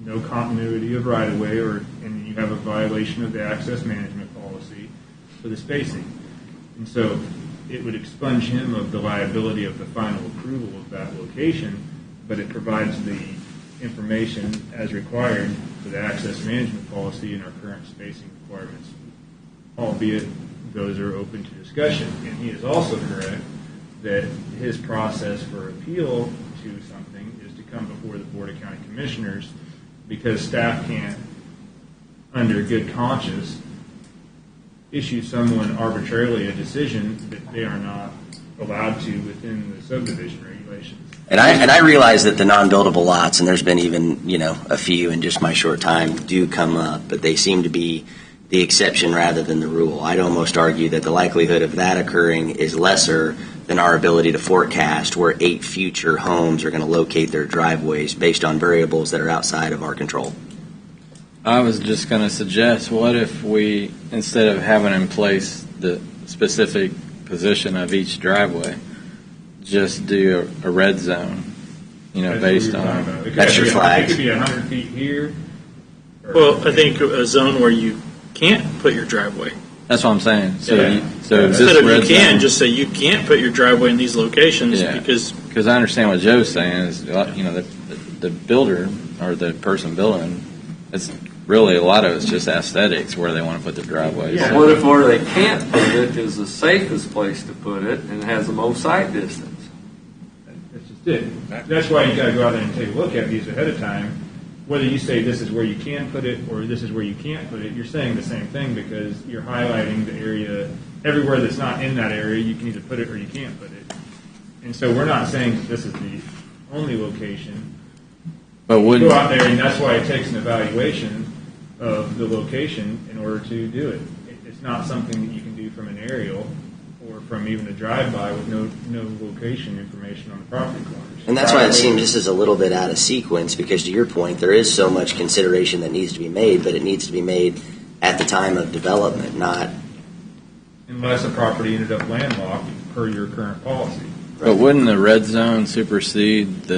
no continuity of right-of-way, and you have a violation of the access management policy for the spacing. And so it would expunge him of the liability of the final approval of that location, but it provides the information as required for the access management policy and our current spacing requirements, albeit those are open to discussion. And he is also correct that his process for appeal to something is to come before the Board of County Commissioners, because staff can't, under good conscience, issue someone arbitrarily a decision that they are not allowed to within the subdivision regulations. And I realize that the non-buildable lots, and there's been even a few in just my short time, do come up, but they seem to be the exception rather than the rule. I'd almost argue that the likelihood of that occurring is lesser than our ability to forecast where 8 future homes are going to locate their driveways based on variables that are outside of our control. I was just going to suggest, what if we, instead of having in place the specific position of each driveway, just do a red zone, based on that's your flag. It could be 100 feet here. Well, I think a zone where you can't put your driveway. That's what I'm saying. So, Yeah. so Instead this of red you can, zone- just say you can't put your driveway in these locations because I understand what Joe's saying is, the builder or the person building, it's really a lot of it's just aesthetics where they want to put their driveways. But what if where they can't put it is the safest place to put it and has the most sight distance? That's just it. That's why you got to go out there and take a look at these ahead of time. Whether you say this is where you can put it or this is where you can't put it, you're saying the same thing because you're highlighting the area. Everywhere that's not in that area, you can either put it or you can't put it. And so we're not saying that this is the only location. But You wouldn't go out there, and that's why it takes an evaluation of the location in order to do it. It's not something that you can do from an aerial or from even a drive-by with no location information on the property corners. And that's why it seems this is a little bit out of sequence, because to your point, there is so much consideration that needs to be made, but it needs to be made at the time of development, not... Unless a property ended up landlocked per your current policy. But wouldn't the red zone supersede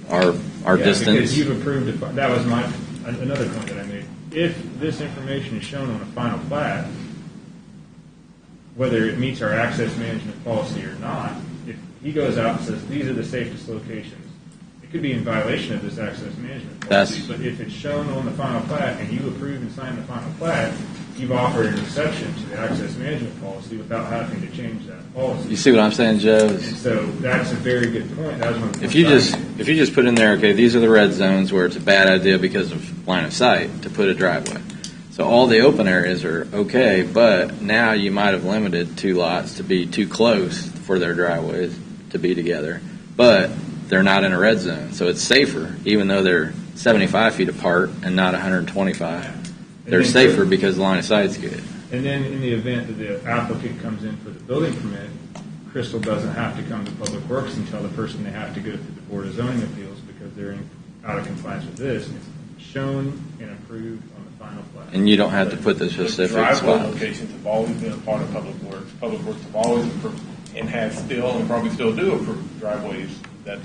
our distance? Because you've approved it. That was another point that I made. If this information is shown on a final plat, whether it meets our access management policy or not, if he goes out and says these are the safest locations, it could be in violation of this access management policy. But if it's shown on the final plat and you approve and sign the final plat, you've offered an exception to the access management policy without having to change that policy. You see what I'm saying, Joe? And so that's a very good point. That was one of the If you points just put in there, okay, these are the red zones where it's a bad idea because of line of sight to put a driveway. So all the open areas are okay, but now you might have limited two lots to be too close for their driveways to be together, but they're not in a red zone, so it's safer, even though they're 75 feet apart and not 125. They're safer because the line of sight's good. And then in the event that the applicant comes in for the building permit, Crystal doesn't have to come to Public Works and tell the person they have to go through the Board of Zoning Appeals because they're out of compliance with this. It's shown and approved on the final plat. And you don't have to put the specific Driveway spots. locations have always been a part of Public Works. Public Works have always approved and have still and probably still do approve driveways that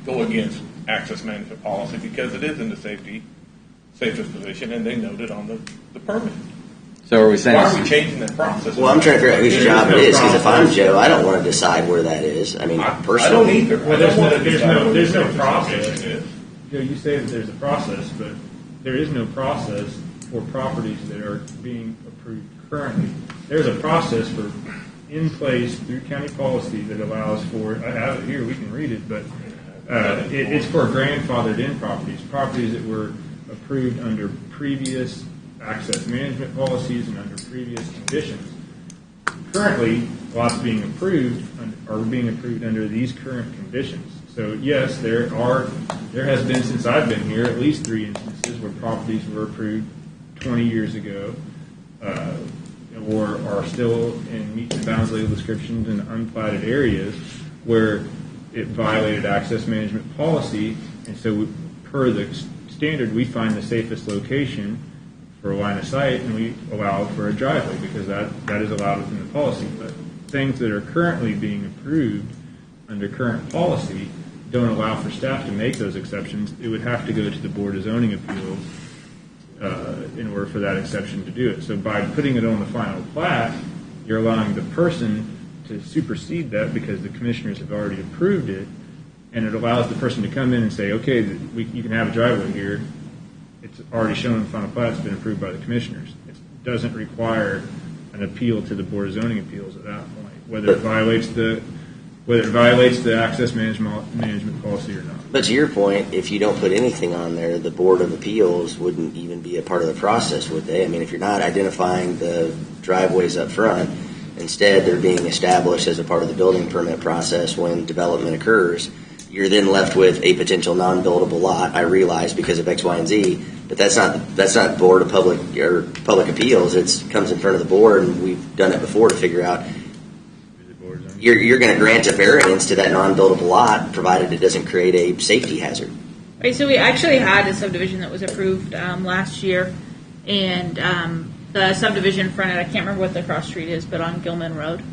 go against access management policy because it is in the safest position, and they noted on the permit. So are we saying? Why are we changing that process? Well, I'm trying to figure out whose job it is, because if I'm Joe, I don't want to decide where that is. I mean, personally. I don't either. Well, there's no process. You say that there's a process, but there is no process for properties that are being approved currently. There's a process for in place through county policy that allows for, I have it here, we can read it, but it's for grandfathered in properties that were approved under previous access management policies and under previous conditions. Currently, lots being approved are being approved under these current conditions. So yes, there has been, since I've been here, at least 3 instances where properties were approved 20 years ago, or are still in meets and bounds legal descriptions in unplatted areas where it violated access management policy, and so per the standard, we find the safest location for a line of sight, and we allow for a driveway because that is allowed within the policy. But things that are currently being approved under current policy don't allow for staff to make those exceptions. It would have to go to the Board of Zoning Appeals in order for that exception to do it. So by putting it on the final plat, you're allowing the person to supersede that because the commissioners have already approved it, and it allows the person to come in and say, okay, you can have a driveway here. It's already shown in the final plat. It's been approved by the commissioners. It doesn't require an appeal to the Board of Zoning Appeals at that point, whether it violates the access management policy or not. But to your point, if you don't put anything on there, the Board of Appeals wouldn't even be a part of the process, would they? I mean, if you're not identifying the driveways up front, instead they're being established as a part of the building permit process when development occurs, you're then left with a potential non-buildable lot, I realize, because of X, Y, and Z, but that's not Board of Public Appeals. It comes in front of the board, and we've done it before to figure out you're going to grant a variance to that non-buildable lot, provided it doesn't create a safety hazard. Right, so we actually had a subdivision that was approved last year, and the subdivision fronted, I can't remember what the cross street is, but on Gilman Road.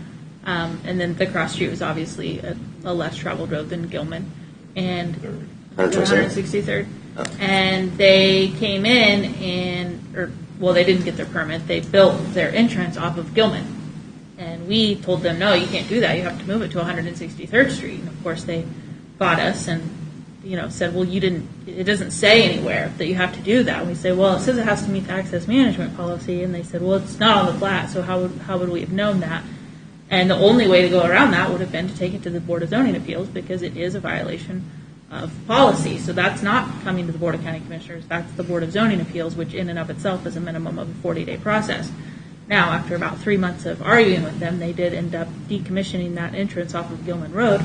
And then the cross street was obviously a less traveled road than Gilman. And 163rd. Oh. And they came in well, they didn't get their permit. They built their entrance off of Gilman. And we told them, no, you can't do that. You have to move it to 163rd Street. And of course, they fought us and, said, well, it doesn't say anywhere that you have to do that. And we say, well, it says it has to meet the access management policy. And they said, well, it's not on the plat, so how would we have known that? And the only way to go around that would have been to take it to the Board of Zoning Appeals because it is a violation of policy. So that's not coming to the Board of County Commissioners. That's the Board of Zoning Appeals, which in and of itself is a minimum of a 40-day process. Now, after about 3 months of arguing with them, they did end up decommissioning that entrance off of Gilman Road,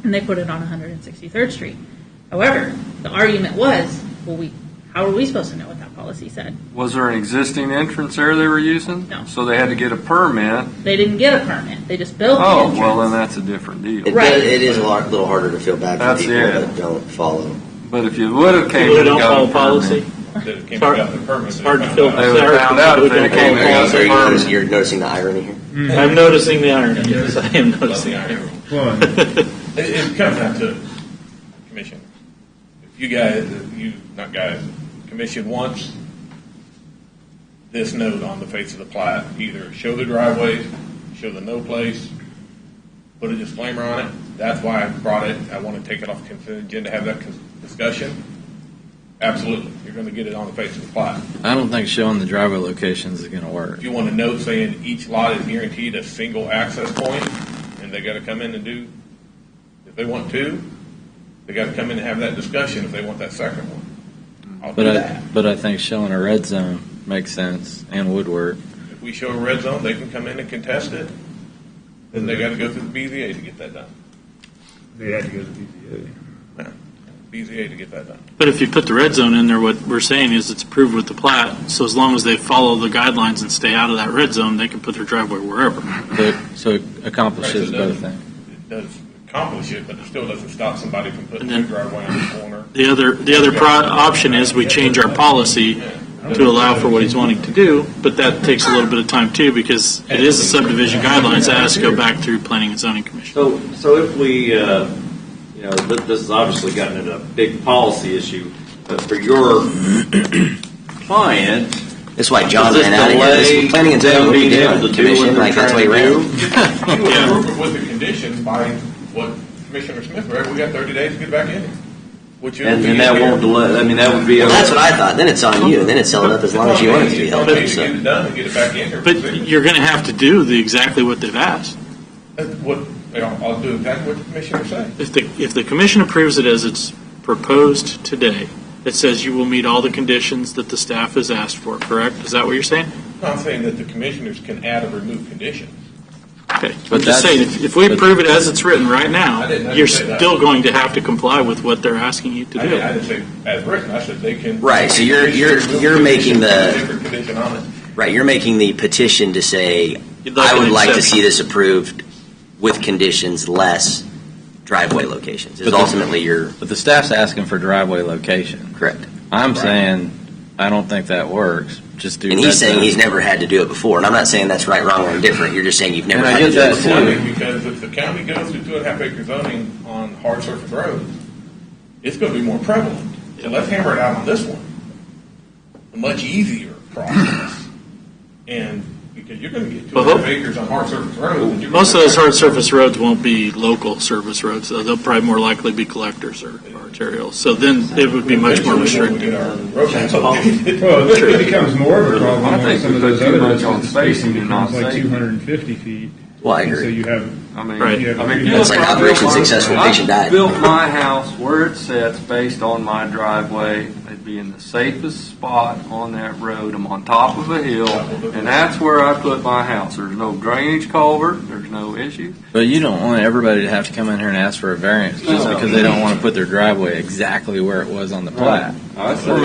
and they put it on 163rd Street. However, the argument was, well, how are we supposed to know what that policy said? Was there an existing entrance there they were using? No. So they had to get a permit? They didn't get a permit. They just built the entrance. Oh, well, then that's a different deal. It is a little harder to feel bad for people that don't follow. But if you would have came People and don't got follow a policy. permit. It's hard to feel. They would have found out if they came and got a permit. You're noticing the irony here? I'm noticing the irony. Yes, I am noticing the irony. It comes down to commission. If commission wants this note on the face of the plat, either show the driveways, show the no place, put a disclaimer on it. That's why I brought it. I want to take it off the consent agenda, have that discussion. Absolutely. You're going to get it on the face of the plat. I don't think showing the driveway locations is going to work. If you want a note saying each lot is guaranteed a single access point, and they got to come in and do, if they want to, they got to come in and have that discussion if they want that second one. I'll do that. But I think showing a red zone makes sense and would work. If we show a red zone, they can come in and contest it. Then they got to go through the BZA to get that done. They had to go to the BZA. Yeah, BZA to get that done. But if you put the red zone in there, what we're saying is it's approved with the plat. So as long as they follow the guidelines and stay out of that red zone, they can put their driveway wherever. So it accomplishes both things. It does accomplish it, but it still doesn't stop somebody from putting their driveway on the corner. The other option is we change our policy to allow for what he's wanting to do, but that takes a little bit of time too because it is a subdivision guidelines that has to go back through Planning and Zoning Commission. So if we, this has obviously gotten into a big policy issue, but for your client, that's why John ran out of here. This Planning and Zoning being able to commission, like that's why he ran. You approve it with the conditions by what Commissioner Smith read. We got 30 days to get back in. And that won't delay. I mean, that would be. Well, that's what I thought. Then it's on you. Then it's held up as long as you want it to be held up. Get it done and get it back in here. But you're going to have to do exactly what they've asked. I'll do exactly what the commissioner said. If the commission approves it as it's proposed today, it says you will meet all the conditions that the staff has asked for, correct? Is that what you're saying? I'm saying that the commissioners can add or remove conditions. Okay, I'm just saying, if we approve it as it's written right now, you're still going to have to comply with what they're asking you to do. I didn't say as written. I said they can. Right. So you're making different condition on it. Right. You're making the petition to say I would like to see this approved with conditions less driveway locations. Is ultimately your. But the staff's asking for driveway location. Correct. I'm saying I don't think that works. Just do. And he's saying he's never had to do it before. And I'm not saying that's right, wrong, or indifferent. You're just saying you've never had to do it before. Because if the county goes to 2.5 acre zoning on hard surface roads, it's going to be more prevalent. So let's hammer it out on this one. A much easier process. And because you're going to get 2.5 acres on hard surface roads. Most of those hard surface roads won't be local service roads. They'll probably more likely be collectors or arterials. So then it would be much more restricted. Well, it becomes more of a problem. I think some of we those put too other much on spacing and not becomes like safety. 250 feet. Well, I And agree. so you have. Right. It's like Operation Successful, patient died. I built my house where it sits based on my driveway. It'd be in the safest spot on that road. I'm on top of a hill, and that's where I put my house. There's no drainage culvert. There's no issues. But you don't want everybody to have to come in here and ask for a variance just because they don't want to put their driveway exactly where it was on the plat. We're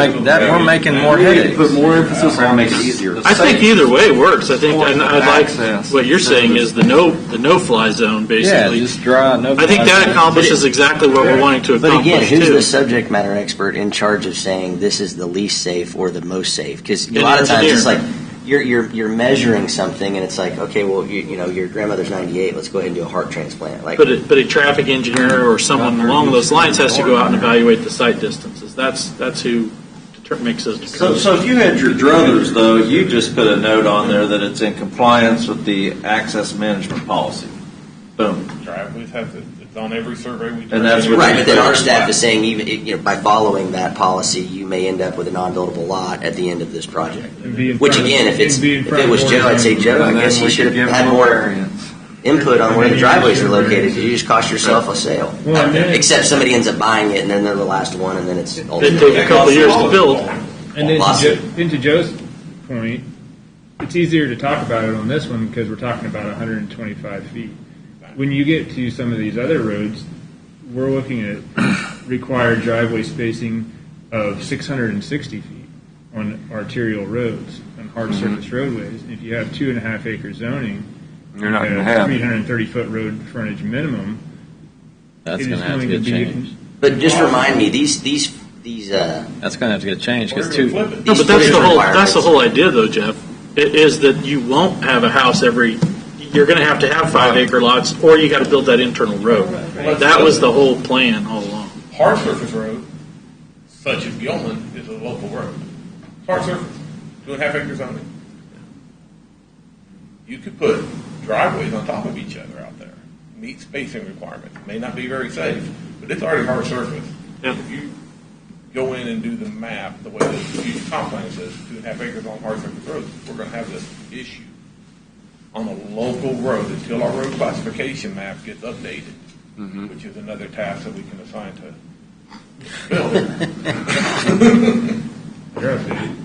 making more headaches. Put more emphasis on make it easier. I think either way works. I think I'd like what you're saying is the no-fly zone, basically. Yeah, just draw no. I think that accomplishes exactly what we're wanting to But accomplish again, who's too. the subject matter expert in charge of saying this is the least safe or the most safe? Because a An lot of times engineer. it's like you're measuring something, and it's like, okay, well, your grandmother's 98. Let's go ahead and do a heart transplant. Like, But a traffic engineer or someone along those lines has to go out and evaluate the site distances. That's who makes it. So if you had your druthers, though, you just put a note on there that it's in compliance with the access management policy. Boom. Driveways have to, it's on every survey we do. And that's what Right, but then our staff is saying even by following that policy, you may end up with a non-buildable lot at the end of this project. Which again, if it was Joe, I'd say Joe, I guess you should have had more input on where the driveways are located. You just cost yourself a sale. Except somebody ends up buying it and then they're the last one and then it's It take a couple of years to build. And then to Joe's point, it's easier to talk about it on this one because we're talking about 125 feet. When you get to some of these other roads, we're looking at required driveway spacing of 660 feet on arterial roads, on hard surface roadways. If you have 2.5 acre zoning, you're not going to have 330 foot road frontage minimum. That's going to have to get changed. But just remind me, these that's going to have to get changed because No, but that's the whole idea, though, Jeff. It is that you won't have a house every. You're going to have 5 acre lots, or you got to build that internal road. That was the whole plan all along. Hard surface road, such as Gilman, is a local road. Hard surface, 2.5 acres only. You could put driveways on top of each other out there, meet spacing requirements. May not be very safe, but it's already hard surface. Yeah. If you go in and do the map the way the comp plan says, 2.5 acres on hard surface roads, we're going to have this issue on a local road until our road classification map gets updated, which is another task that we can assign to Bill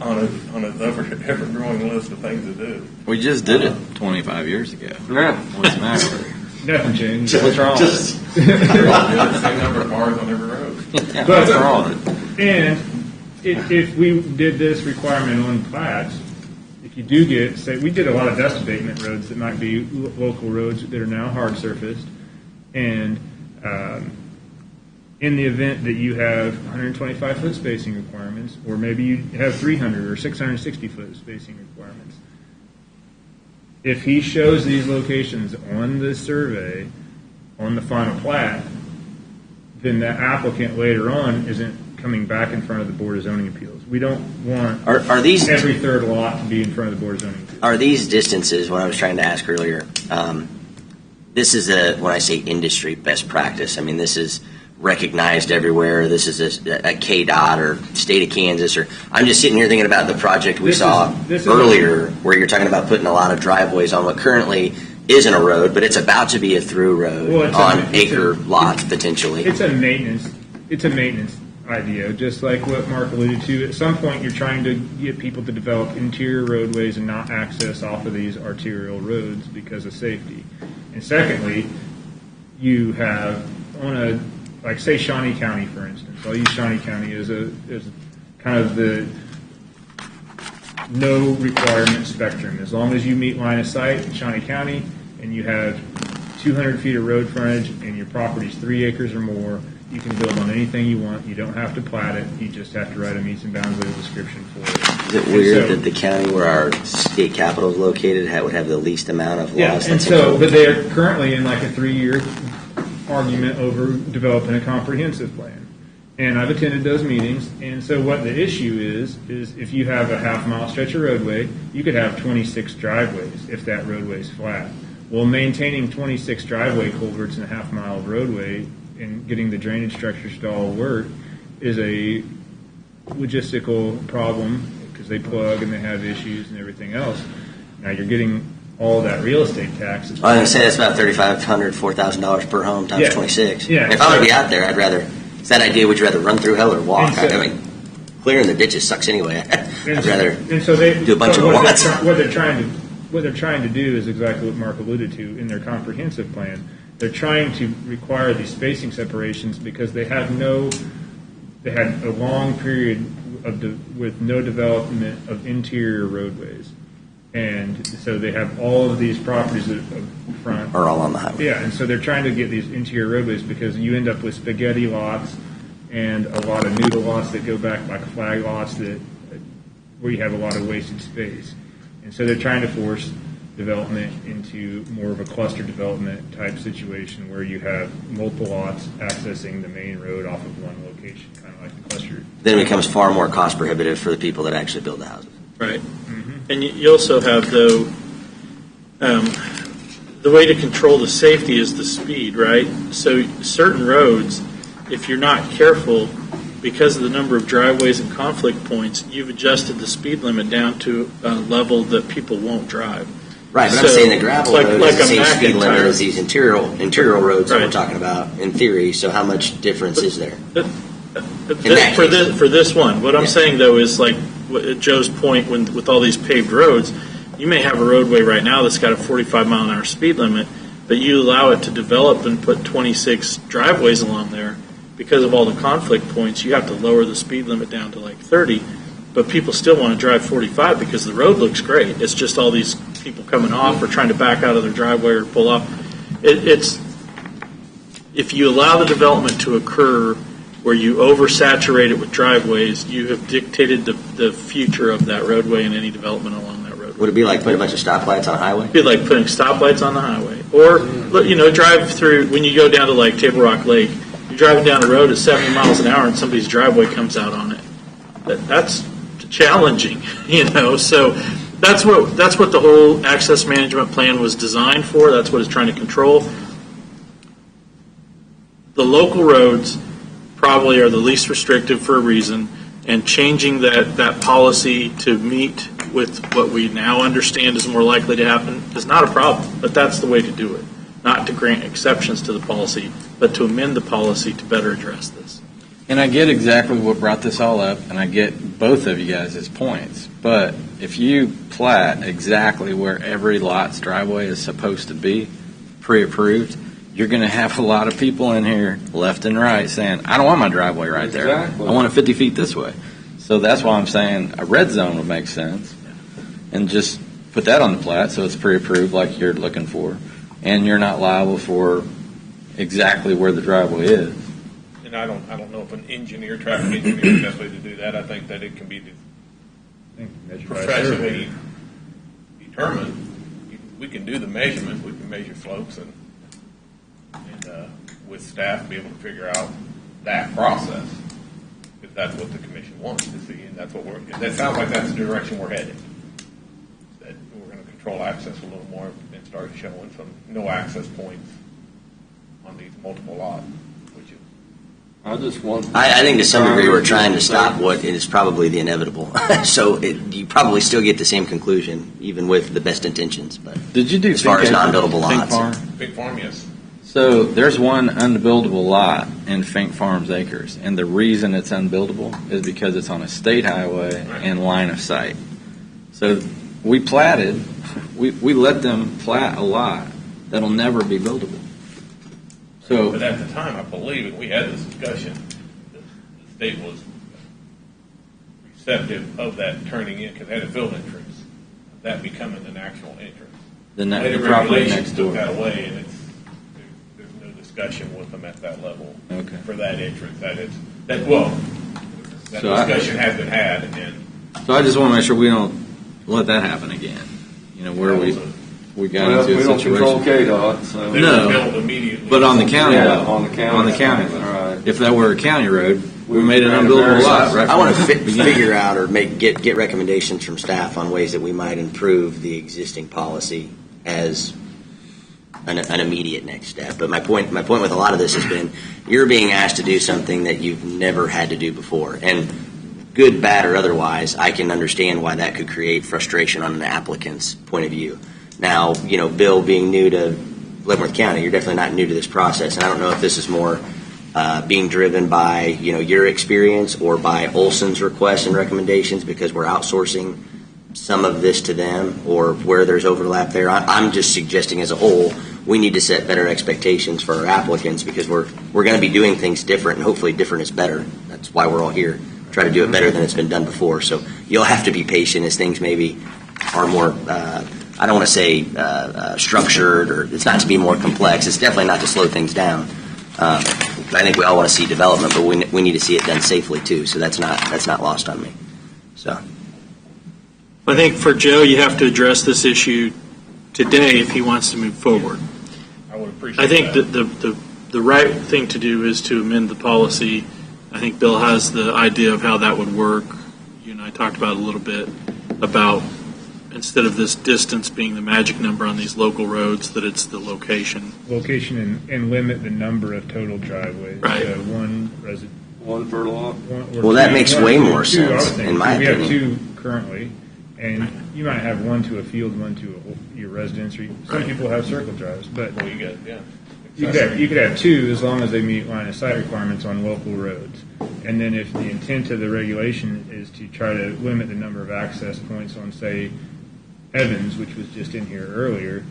on a ever-growing list of things to do. We just did it 25 years ago. Yeah. What's the matter? Nothing changed. What's wrong? The same number of cars on every road. What's wrong? And if we did this requirement on plats, if you do get, say, we did a lot of dust abatement roads that might be local roads that are now hard surfaced, and in the event that you have 125 foot spacing requirements, or maybe you have 300 or 660 foot spacing requirements, if he shows these locations on the survey, on the final plat, then the applicant later on isn't coming back in front of the Board of Zoning Appeals. We don't want are these every third lot to be in front of the Board of Zoning Appeals. Are these distances, what I was trying to ask earlier, this is when I say industry best practice, I mean this is recognized everywhere. This is a KDOT or state of Kansas, or I'm just sitting here thinking about the project we saw earlier where you're talking about putting a lot of driveways on what currently isn't a road, but it's about to be a through road on acre lots potentially. It's a maintenance idea, just like what Mark alluded to. At some point, you're trying to get people to develop interior roadways and not access off of these arterial roads because of safety. And secondly, you have on a, like say Shawnee County, for instance. I'll use Shawnee County as kind of the no requirement spectrum. As long as you meet line of sight in Shawnee County and you have 200 feet of road frontage and your property's 3 acres or more, you can build on anything you want. You don't have to plat it. You just have to write a meets and bounds legal description for it. Is it weird that the county where our state capital is located would have the least amount of laws? And so, but they're currently in like a 3-year argument over developing a comprehensive plan. And I've attended those meetings. And so what the issue is if you have a half-mile stretch of roadway, you could have 26 driveways if that roadway is flat. Well, maintaining 26 driveway culverts in a half-mile of roadway and getting the drainage structures to all work is a logistical problem because they plug and they have issues and everything else. Now you're getting all that real estate tax. I was going to say that's about $3,500, $4,000 per home times 26. Yeah. If I were to be out there, I'd rather. It's that idea. Would you rather run through hell or walk? I mean, clearing the ditches sucks anyway. I'd rather do a bunch of lots. What they're trying to do is exactly what Mark alluded to in their comprehensive plan. They're trying to require these spacing separations because they had a long period with no development of interior roadways. And so they have all of these properties that up front are all on the highway. Yeah, and so they're trying to get these interior roadways because you end up with spaghetti lots and a lot of noodle lots that go back like flag lots where you have a lot of wasted space. And so they're trying to force development into more of a cluster development type situation where you have multiple lots accessing the main road off of one location, kind of like the cluster. Then it becomes far more cost prohibitive for the people that actually build the houses. Right. And you also have, though, the way to control the safety is the speed, right? So certain roads, if you're not careful, because of the number of driveways and conflict points, you've adjusted the speed limit down to a level that people won't drive. Right, but So, I'm saying the gravel road like is the a same speed limit McIntyre. as these interior roads that Right. we're talking about in theory. So how much difference is there? For this one, what I'm saying though is like Joe's point with all these paved roads, you may have a roadway right now that's got a 45 mile an hour speed limit, but you allow it to develop and put 26 driveways along there. Because of all the conflict points, you have to lower the speed limit down to like 30, but people still want to drive 45 because the road looks great. It's just all these people coming off or trying to back out of their driveway or pull off. It's if you allow the development to occur where you oversaturate it with driveways, you have dictated the future of that roadway and any development along that road. Would it be like putting a bunch of stoplights on a highway? It'd be like putting stoplights on the highway. Or, drive through, when you go down to like Table Rock Lake, you're driving down a road at 70 miles an hour and somebody's driveway comes out on it. That's challenging, so that's what the whole access management plan was designed for. That's what it's trying to control. The local roads probably are the least restrictive for a reason, and changing that policy to meet with what we now understand is more likely to happen is not a problem, but that's the way to do it. Not to grant exceptions to the policy, but to amend the policy to better address this. And I get exactly what brought this all up, and I get both of you guys' points. But if you plat exactly where every lot's driveway is supposed to be, pre-approved, you're going to have a lot of people in here, left and right, saying, I don't want my driveway right there. Exactly. I want it 50 feet this way. So that's why I'm saying a red zone would make sense. And just put that on the plat so it's pre-approved like you're looking for. And you're not liable for exactly where the driveway is. And I don't know if an traffic engineer is the best way to do that. I think that it can be professionally determined. We can do the measurements. We can measure slopes and with staff be able to figure out that process if that's what the commission wants to see, and that's what that sounds like that's the direction we're headed. That we're going to control access a little more and start showing some no access points on these multiple lots, which is. I think to some degree we're trying to stop what is probably the inevitable. So you probably still get the same conclusion, even with the best intentions. But did you do as far as non-buildable Fink lots? Farm? Big farm, yes. So there's one unbuildable lot in Fink Farms Acres, and the reason it's unbuildable is because it's on a state highway and line of sight. So we let them plat a lot that'll never be buildable. So, but at the time, I believe, and we had this discussion, the state was receptive of that turning in because they had a field entrance, that becoming an actual entrance. The property next door. took that away, and there's no discussion with them at that level for that entrance. That discussion has been had, and so I just want to make sure we don't let that happen again. Where we got into a situation. We don't control KDOT, so. No, but on the county road. On the county road. Right. If that were a county road, we made an unbuildable lot. Right. I want to figure out or get recommendations from staff on ways that we might improve the existing policy as an immediate next step. But my point with a lot of this has been you're being asked to do something that you've never had to do before, and good, bad, or otherwise, I can understand why that could create frustration on an applicant's point of view. Now, Bill, being new to Leavenworth County, you're definitely not new to this process, and I don't know if this is more being driven by, your experience or by Olson's requests and recommendations because we're outsourcing some of this to them or where there's overlap there. I'm just suggesting as a whole, we need to set better expectations for our applicants because we're going to be doing things different, and hopefully different is better. That's why we're all here. Try to do it better than it's been done before. So you'll have to be patient as things maybe are more I don't want to say structured, or it's not to be more complex. It's definitely not to slow things down. I think we all want to see development, but we need to see it done safely too. So that's not lost on me. So I think for Joe, you have to address this issue today if he wants to move forward. I would appreciate I think that. that the right thing to do is to amend the policy. I think Bill has the idea of how that would work. You and I talked about it a little bit about instead of this distance being the magic number on these local roads, that it's the location. Location and limit the number of total driveways. Right. One per lot. Well, that makes way more sense, in my We opinion. have two currently, and you might have one to a field, one to your residence. Or some people have circle drives, but Well, you got, yeah. you could have two as long as they meet line of sight requirements on local roads. And then if the intent of the regulation is to try to limit the number of access points on, say, Evans, which was just in here earlier,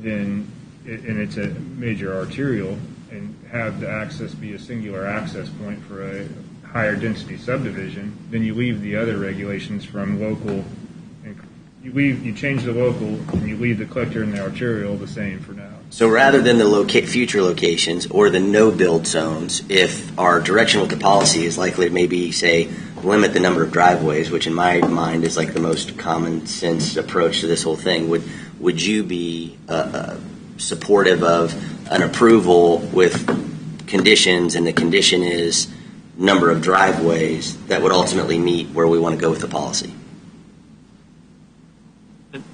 then and it's a major arterial, and have the access be a singular access point for a higher density subdivision, then you leave the other regulations from local. And you change the local, and you leave the collector and the arterial the same for now. So rather than the future locations or the no-build zones, if our direction with the policy is likely to maybe, say, limit the number of driveways, which in my mind is like the most common sense approach to this whole thing, would you be supportive of an approval with conditions, and the condition is number of driveways that would ultimately meet where we want to go with the policy?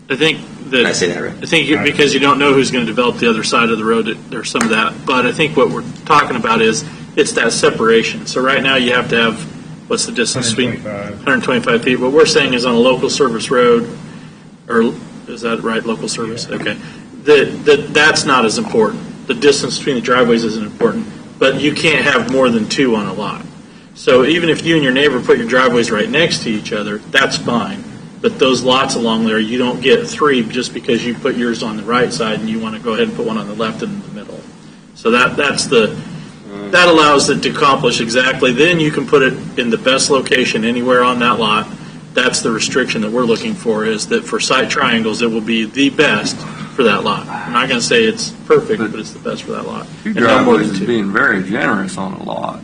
I think that. Did I say that right? I think because you don't know who's going to develop the other side of the road, there's some of that. But I think what we're talking about is it's that separation. So right now you have to have, what's the distance between 125 feet? What we're saying is on a local service road, or is that right, local service? Yeah. Okay. That's not as important. The distance between the driveways isn't important, but you can't have more than two on a lot. So even if you and your neighbor put your driveways right next to each other, that's fine. But those lots along there, you don't get three just because you put yours on the right side and you want to go ahead and put one on the left and in the middle. So that allows it to accomplish exactly. Then you can put it in the best location anywhere on that lot. That's the restriction that we're looking for, is that for site triangles, it will be the best for that lot. I'm not going to say it's perfect, but it's the best for that lot. Two driveways is being very generous on a lot.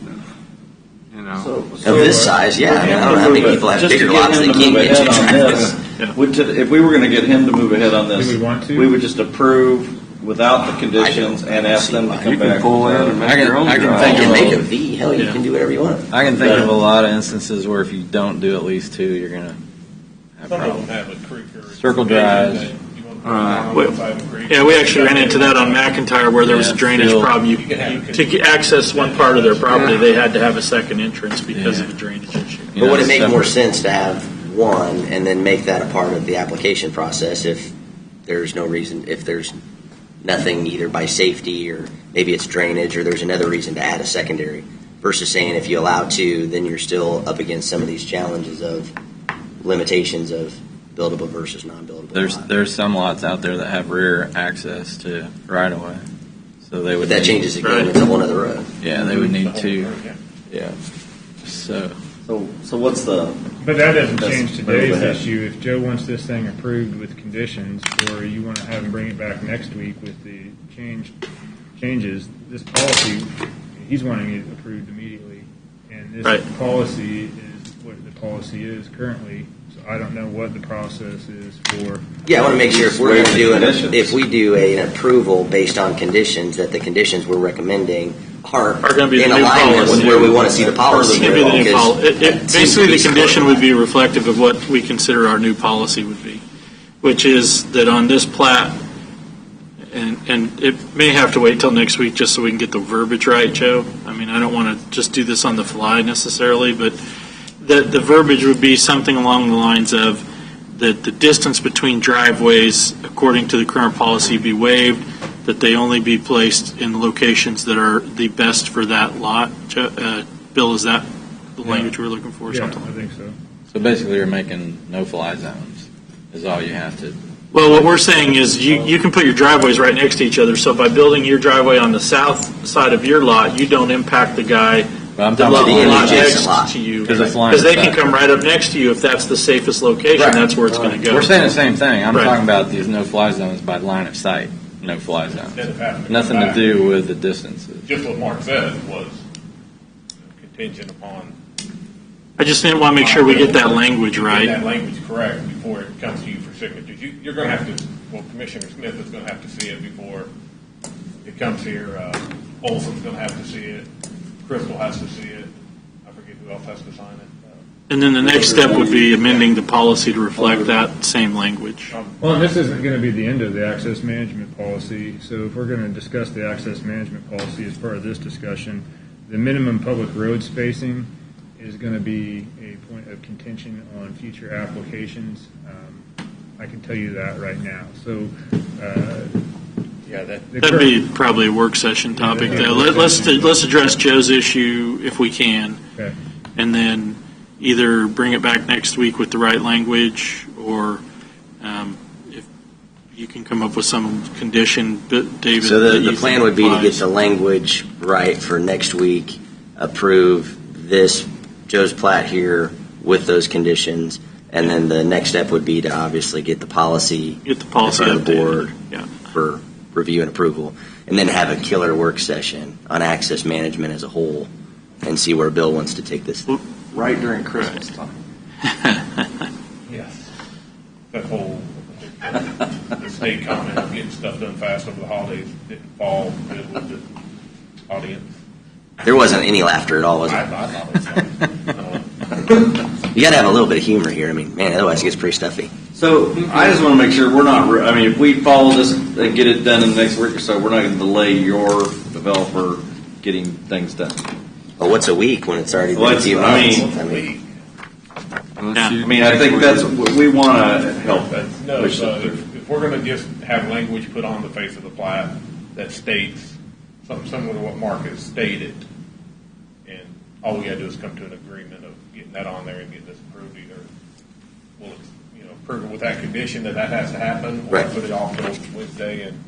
Of this size, yeah. I mean, I don't know how many people have bigger lots that can't get two driveways. If we were going to get him to move ahead on this, Do we want to? we would just approve without the conditions and ask them to come back. Pull in and make your own You drive. can make a V. Hell, you can do whatever you want. I can think of a lot of instances where if you don't do at least two, you're going to have Some of problems. them have a creek or Circle drives. Yeah, we actually ran into that on McIntyre where there was a drainage problem. To access one part of their property, they had to have a second entrance because of a drainage issue. But would it make more sense to have one and then make that a part of the application process if there's no reason, if there's nothing either by safety or maybe it's drainage or there's another reason to add a secondary, versus saying if you allow two, then you're still up against some of these challenges of limitations of buildable versus non-buildable. There's some lots out there that have rear access to right of way, so they would. But that changes the game. It's a whole other road. Yeah, they would need two. Yeah. So what's the? But that doesn't change Move today's ahead. issue. If Joe wants this thing approved with conditions, or you want to have him bring it back next week with the changes, this policy, he's wanting it approved immediately, and this policy is what the policy is currently. I don't know what the process is for. Yeah, I want to make sure if we're going to do if we do an approval based on conditions, that the conditions we're recommending are going to be in the new alignment policy. with where we want to see the policy. It's going to be the new go, policy. because Basically, the seems to be condition would be reflective of what we consider our new policy would be, which is that on this plat, and it may have to wait till next week just so we can get the verbiage right, Joe. I mean, I don't want to just do this on the fly necessarily, but the verbiage would be something along the lines of that the distance between driveways, according to the current policy, be waived, that they only be placed in locations that are the best for that lot. Bill, is that the language we're looking for or something? I think so. So basically, you're making no-fly zones is all you have to. Well, what we're saying is you can put your driveways right next to each other. So by building your driveway on the south side of your lot, you don't impact the guy I'm the talking lot about the next to you. Because they can come right up next to you if that's the safest location. Right. That's where it's going to go. We're saying the same thing. I'm Right. talking about these no-fly zones by line of sight, no-fly zones. Instead of having to Nothing come to back. do with the distances. Just what Mark said was contingent upon. I just didn't want to make sure we get that language Get right. that language correct before it comes to you for signatures. You're going to have to well, Commissioner Smith is going to have to see it before it comes here. Olson's going to have to see it. Crystal has to see it. I forget who else has to sign it. And then the next step would be amending the policy to reflect that same language. Well, this isn't going to be the end of the access management policy, so if we're going to discuss the access management policy as part of this discussion, the minimum public road spacing is going to be a point of contention on future applications. I can tell you that right now. So, That'd be probably a work session topic, though. Let's address Joe's issue if we can, okay. And then either bring it back next week with the right language, or if you can come up with some condition, David. So the plan would be to get the language right for next week, approve this Joe's plat here with those conditions, and then the next step would be to obviously get the policy in front of the board for review and approval, and then have a killer work session on access management as a whole and see where Bill wants to take this. Right during Christmas time. Yes. That whole the state comment of getting stuff done fast over the holidays didn't fall good with the audience. There wasn't any laughter at all, was I it? thought it was fun. You got to have a little bit of humor here. I mean, man, otherwise it gets pretty stuffy. So I just want to make sure we're not, I mean, if we follow this and get it done in the next week or so, we're not going to delay your developer getting things done. Well, what's a week when it's already been a few months? I mean, I think that's what we want to help. No, so if we're going to just have language put on the face of the plat that states something similar to what Mark has stated, and all we got to do is come to an agreement of getting that on there and getting this approved, either we'll approve it with that condition that has to happen, or put it off till Wednesday. And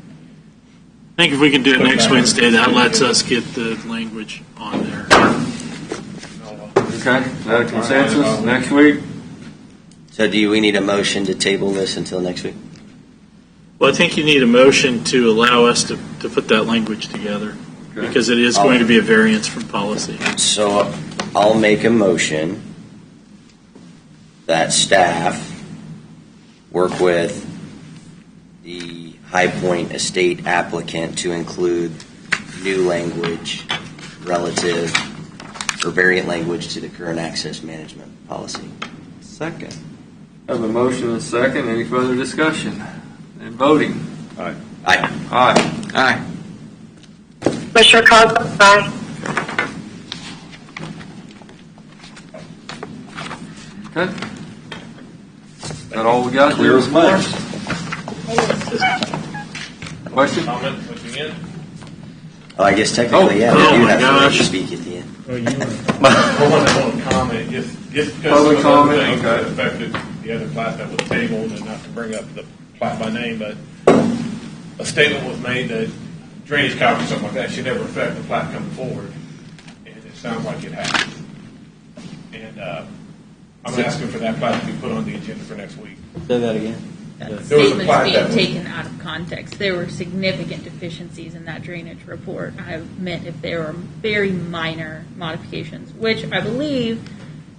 I think if we can do it next Wednesday, that lets us get the language on there. Okay, is that a consensus? Next week? So do we need a motion to table this until next week? Well, I think you need a motion to allow us to put that language together, because it is going to be a variance from policy. So I'll make a motion that staff work with the High Point Estate applicant to include new language relative or variant language to the current access management policy. Second. I have a motion and a second. Any further discussion? And voting? Aye. Aye. Aye. Aye. Commissioner Cogswell, aye. Okay. Is that all we got? Clear as mud. Question? Comment at the end? Oh, I guess technically, yeah, we do have to gosh. speak at the end. One comment, just because Public some of the comment, things that okay. affected the other plat that was tabled, and not to bring up the plat by name, but a statement was made that drainage calc or something like that should never affect the plat coming forward, and it sounds like it has. And I'm asking for that plat to be put on the agenda for next week. Say that again. There was a Statements plat being that was- taken out of context. There were significant deficiencies in that drainage report. I meant if there were very minor modifications, which I believe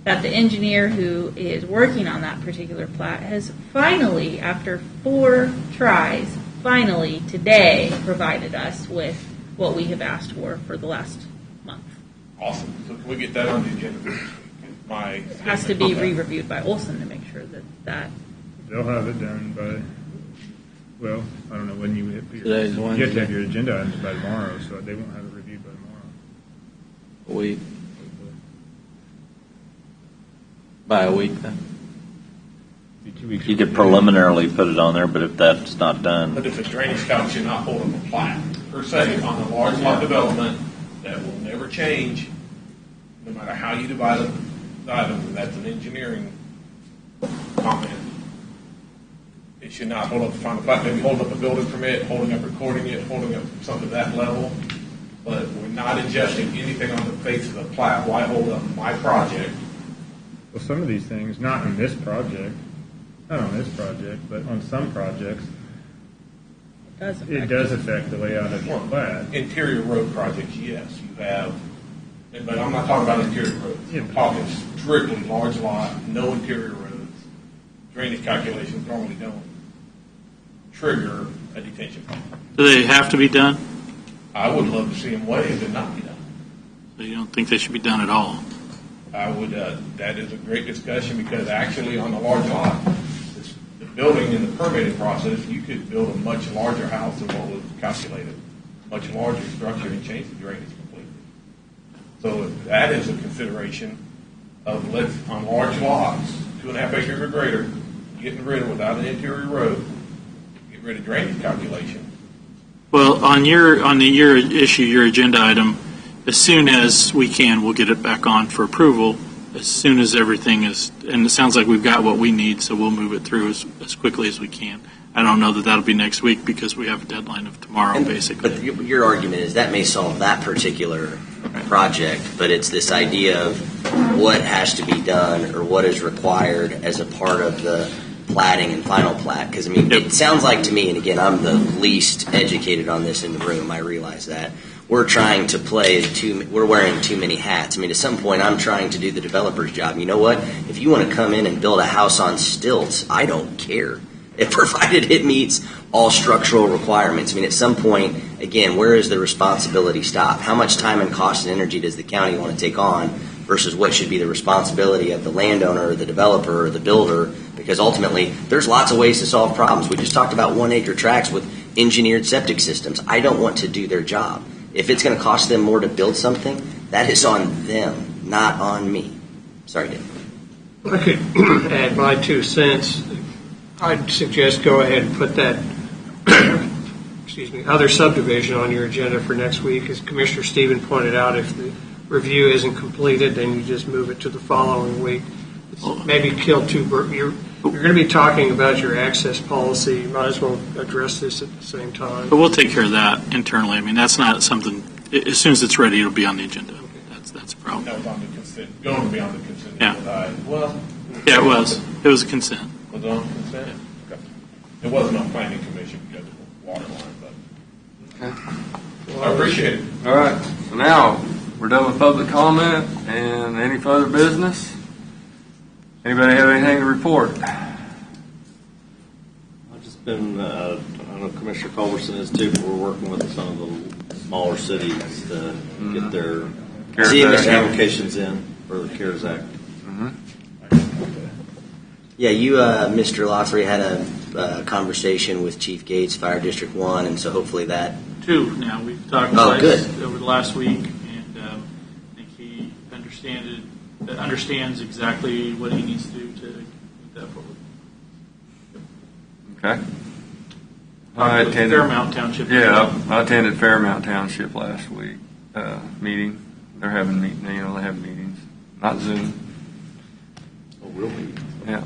that the engineer who is working on that particular plat has finally, after 4 tries, finally today provided us with what we have asked for the last month. Awesome. So can we get that on the agenda for next week? It has to be re-reviewed by Olson to make sure that They'll have it done by, well, I don't know when you hit your, Today's you have to Wednesday. have your agenda items by tomorrow, so they won't have it reviewed by tomorrow. By a week then? Be 2 weeks. You could preliminarily put it on there, but if that's not done, But if a drainage calc should not hold up a plat, per se, on a large lot development that will never change, no matter how you divide up the items, and that's an engineering comment. It should not hold up the final plat, maybe hold up a building permit, holding up recording it, holding up something to that level, but we're not adjusting anything on the face of the plat. Why hold up my project? Well, some of these things, not in this project, not on this project, but on some projects, it does affect the layout of your plat. Interior road projects, yes, you have, but I'm not talking about interior roads. I'm talking strictly large lot, no interior roads. Drainage calculations normally don't trigger a detention pond. Do they have to be done? I would love to see them waived and not be done. So you don't think they should be done at all? I would. That is a great discussion because actually on a large lot, the building and the permitting process, you could build a much larger house than what was calculated, much larger structure and change the drainage completely. So that is a consideration of on large lots, 2.5 acres or greater, getting rid of without an interior road, get rid of drainage calculation. Well, on your issue, your agenda item, as soon as we can, we'll get it back on for approval. As soon as everything is, and it sounds like we've got what we need, so we'll move it through as quickly as we can. I don't know that that'll be next week because we have a deadline of tomorrow, basically. But your argument is that may solve that particular project, but it's this idea of what has to be done or what is required as a part of the platting and final plat. Because, I mean, it sounds like to me, and again, I'm the least educated on this in the room, I realize that, we're trying to we're wearing too many hats. I mean, at some point, I'm trying to do the developer's job. You know what? If you want to come in and build a house on stilts, I don't care. If provided it meets all structural requirements. I mean, at some point, again, where is the responsibility stop? How much time and cost and energy does the county want to take on versus what should be the responsibility of the landowner or the developer or the builder? Because ultimately, there's lots of ways to solve problems. We just talked about 1 acre tracts with engineered septic systems. I don't want to do their job. If it's going to cost them more to build something, that is on them, not on me. Sorry, Dave. I could add my 2 cents. I'd suggest go ahead and put that other subdivision on your agenda for next week. As Commissioner Stephen pointed out, if the review isn't completed, then you just move it to the following week. Maybe kill 2 birds. You're going to be talking about your access policy. You might as well address this at the same time. But we'll take care of that internally. I mean, that's not something, as soon as it's ready, it'll be on the agenda. That's a problem. That was on the consent, going to be on the consent. Yeah. Well, yeah, it was. It was a consent. Was it on consent? Okay. It wasn't on planning commission because of the water line, but I appreciate it. All right. So now we're done with public comment and any further business. Anybody have anything to report? I've just been, I don't know if Commissioner Culbertson is too, but we're working with some of the smaller cities to get their applications in for the CARES Act. Yeah, you, Mr. Lothry, had a conversation with Chief Gates, Fire District 1, and so hopefully that... 2 now. We've talked good. over the last week, and I think he understands exactly what he needs to do to move that forward. Okay. I attended Fairmount Township. Yeah, I attended Fairmount Township last week meeting. They're having they have meetings, not Zoom. Oh, really? Yeah.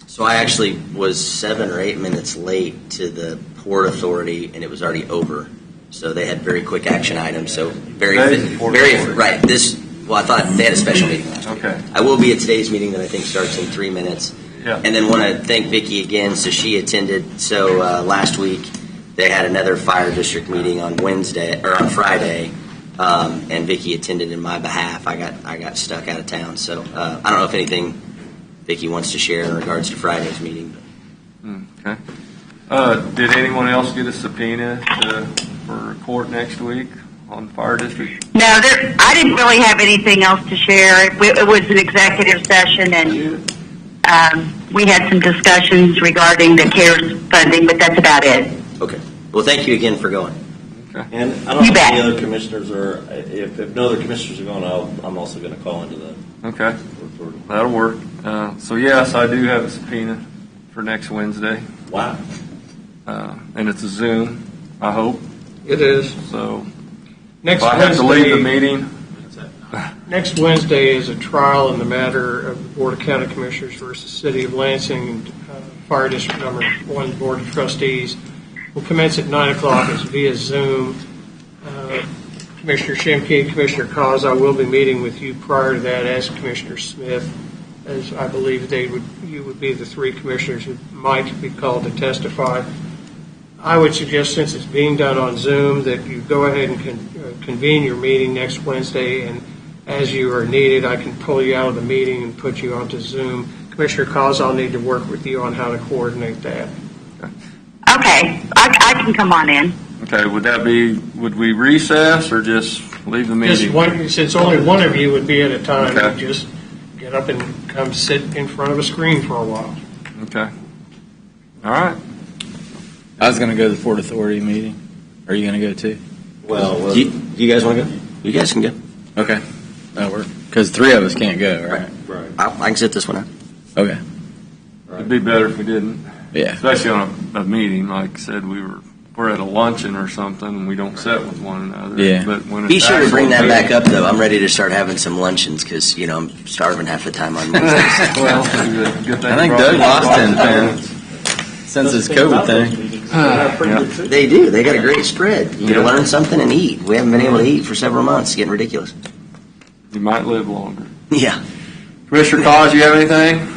So I actually was 7 or 8 minutes late to the Port Authority, and it was already over. So they had very quick action items. So very right. I thought they had a special meeting last week. Okay. I will be at today's meeting that I think starts in 3 minutes. Yeah. And then want to thank Vicky again. So she attended. So last week they had another fire district meeting on Friday, and Vicky attended in my behalf. I got stuck out of town. So I don't know if anything Vicky wants to share in regards to Friday's meeting. Okay. Did anyone else get a subpoena for court next week on the fire district? No, I didn't really have anything else to share. It was an executive session, and we had some discussions regarding the CARES funding, but that's about it. Okay. Well, thank you again for going. Okay. And I don't know if any other commissioners are, if no other commissioners are going, I'm also going to call into that. Okay. That'll work. So, yes, I do have a subpoena for next Wednesday. Wow. And it's a Zoom, I hope. It is. So, Next if I have to leave the meeting. Next Wednesday is a trial in the matter of the Board of County Commissioners versus City of Lansing, Fire District Number 1 Board of Trustees. Will commence at 9 o'clock. It's via Zoom. Commissioner SCHIMKE, Commissioner KAAZ, I will be meeting with you prior to that, as Commissioner Smith, as I believe you would be the 3 commissioners who might be called to testify. I would suggest, since it's being done on Zoom, that you go ahead and convene your meeting next Wednesday, and as you are needed, I can pull you out of the meeting and put you onto Zoom. Commissioner KAAZ, I'll need to work with you on how to coordinate that. Okay, I can come on in. Okay, would we recess or just leave the Just meeting? one, since only one of you would be at a time, Okay. you just get up and come sit in front of a screen for a while. Okay. All right. I was going to go to the Port Authority meeting. Are you going to go too? Well, you guys want to go? You guys can go. Okay. That'll work. Because 3 of us can't go, right? Right. I can sit this one out. Okay. It'd be better if we didn't. Yeah. Especially on a meeting. Like I said, we're at a luncheon or something and we don't sit with one another. Yeah. But when Be it's sure to bring that actual back up, though. I'm ready to start having some luncheons because, I'm starving half the time on Wednesdays. Well, good thing I think you brought Doug it lost up. 10 pounds since this COVID thing. Yeah. They do. They got a great spread. You can learn something and eat. We haven't been able to eat for several months. It's getting ridiculous. You might live longer. Yeah. Commissioner Cause, you have anything?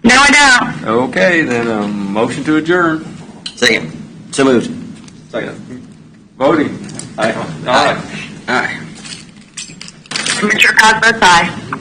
No, I don't. Okay, then motion to adjourn. Second. So moved. Second. Voting. Aye. Aye. Aye. Commissioner Cosgrove, aye.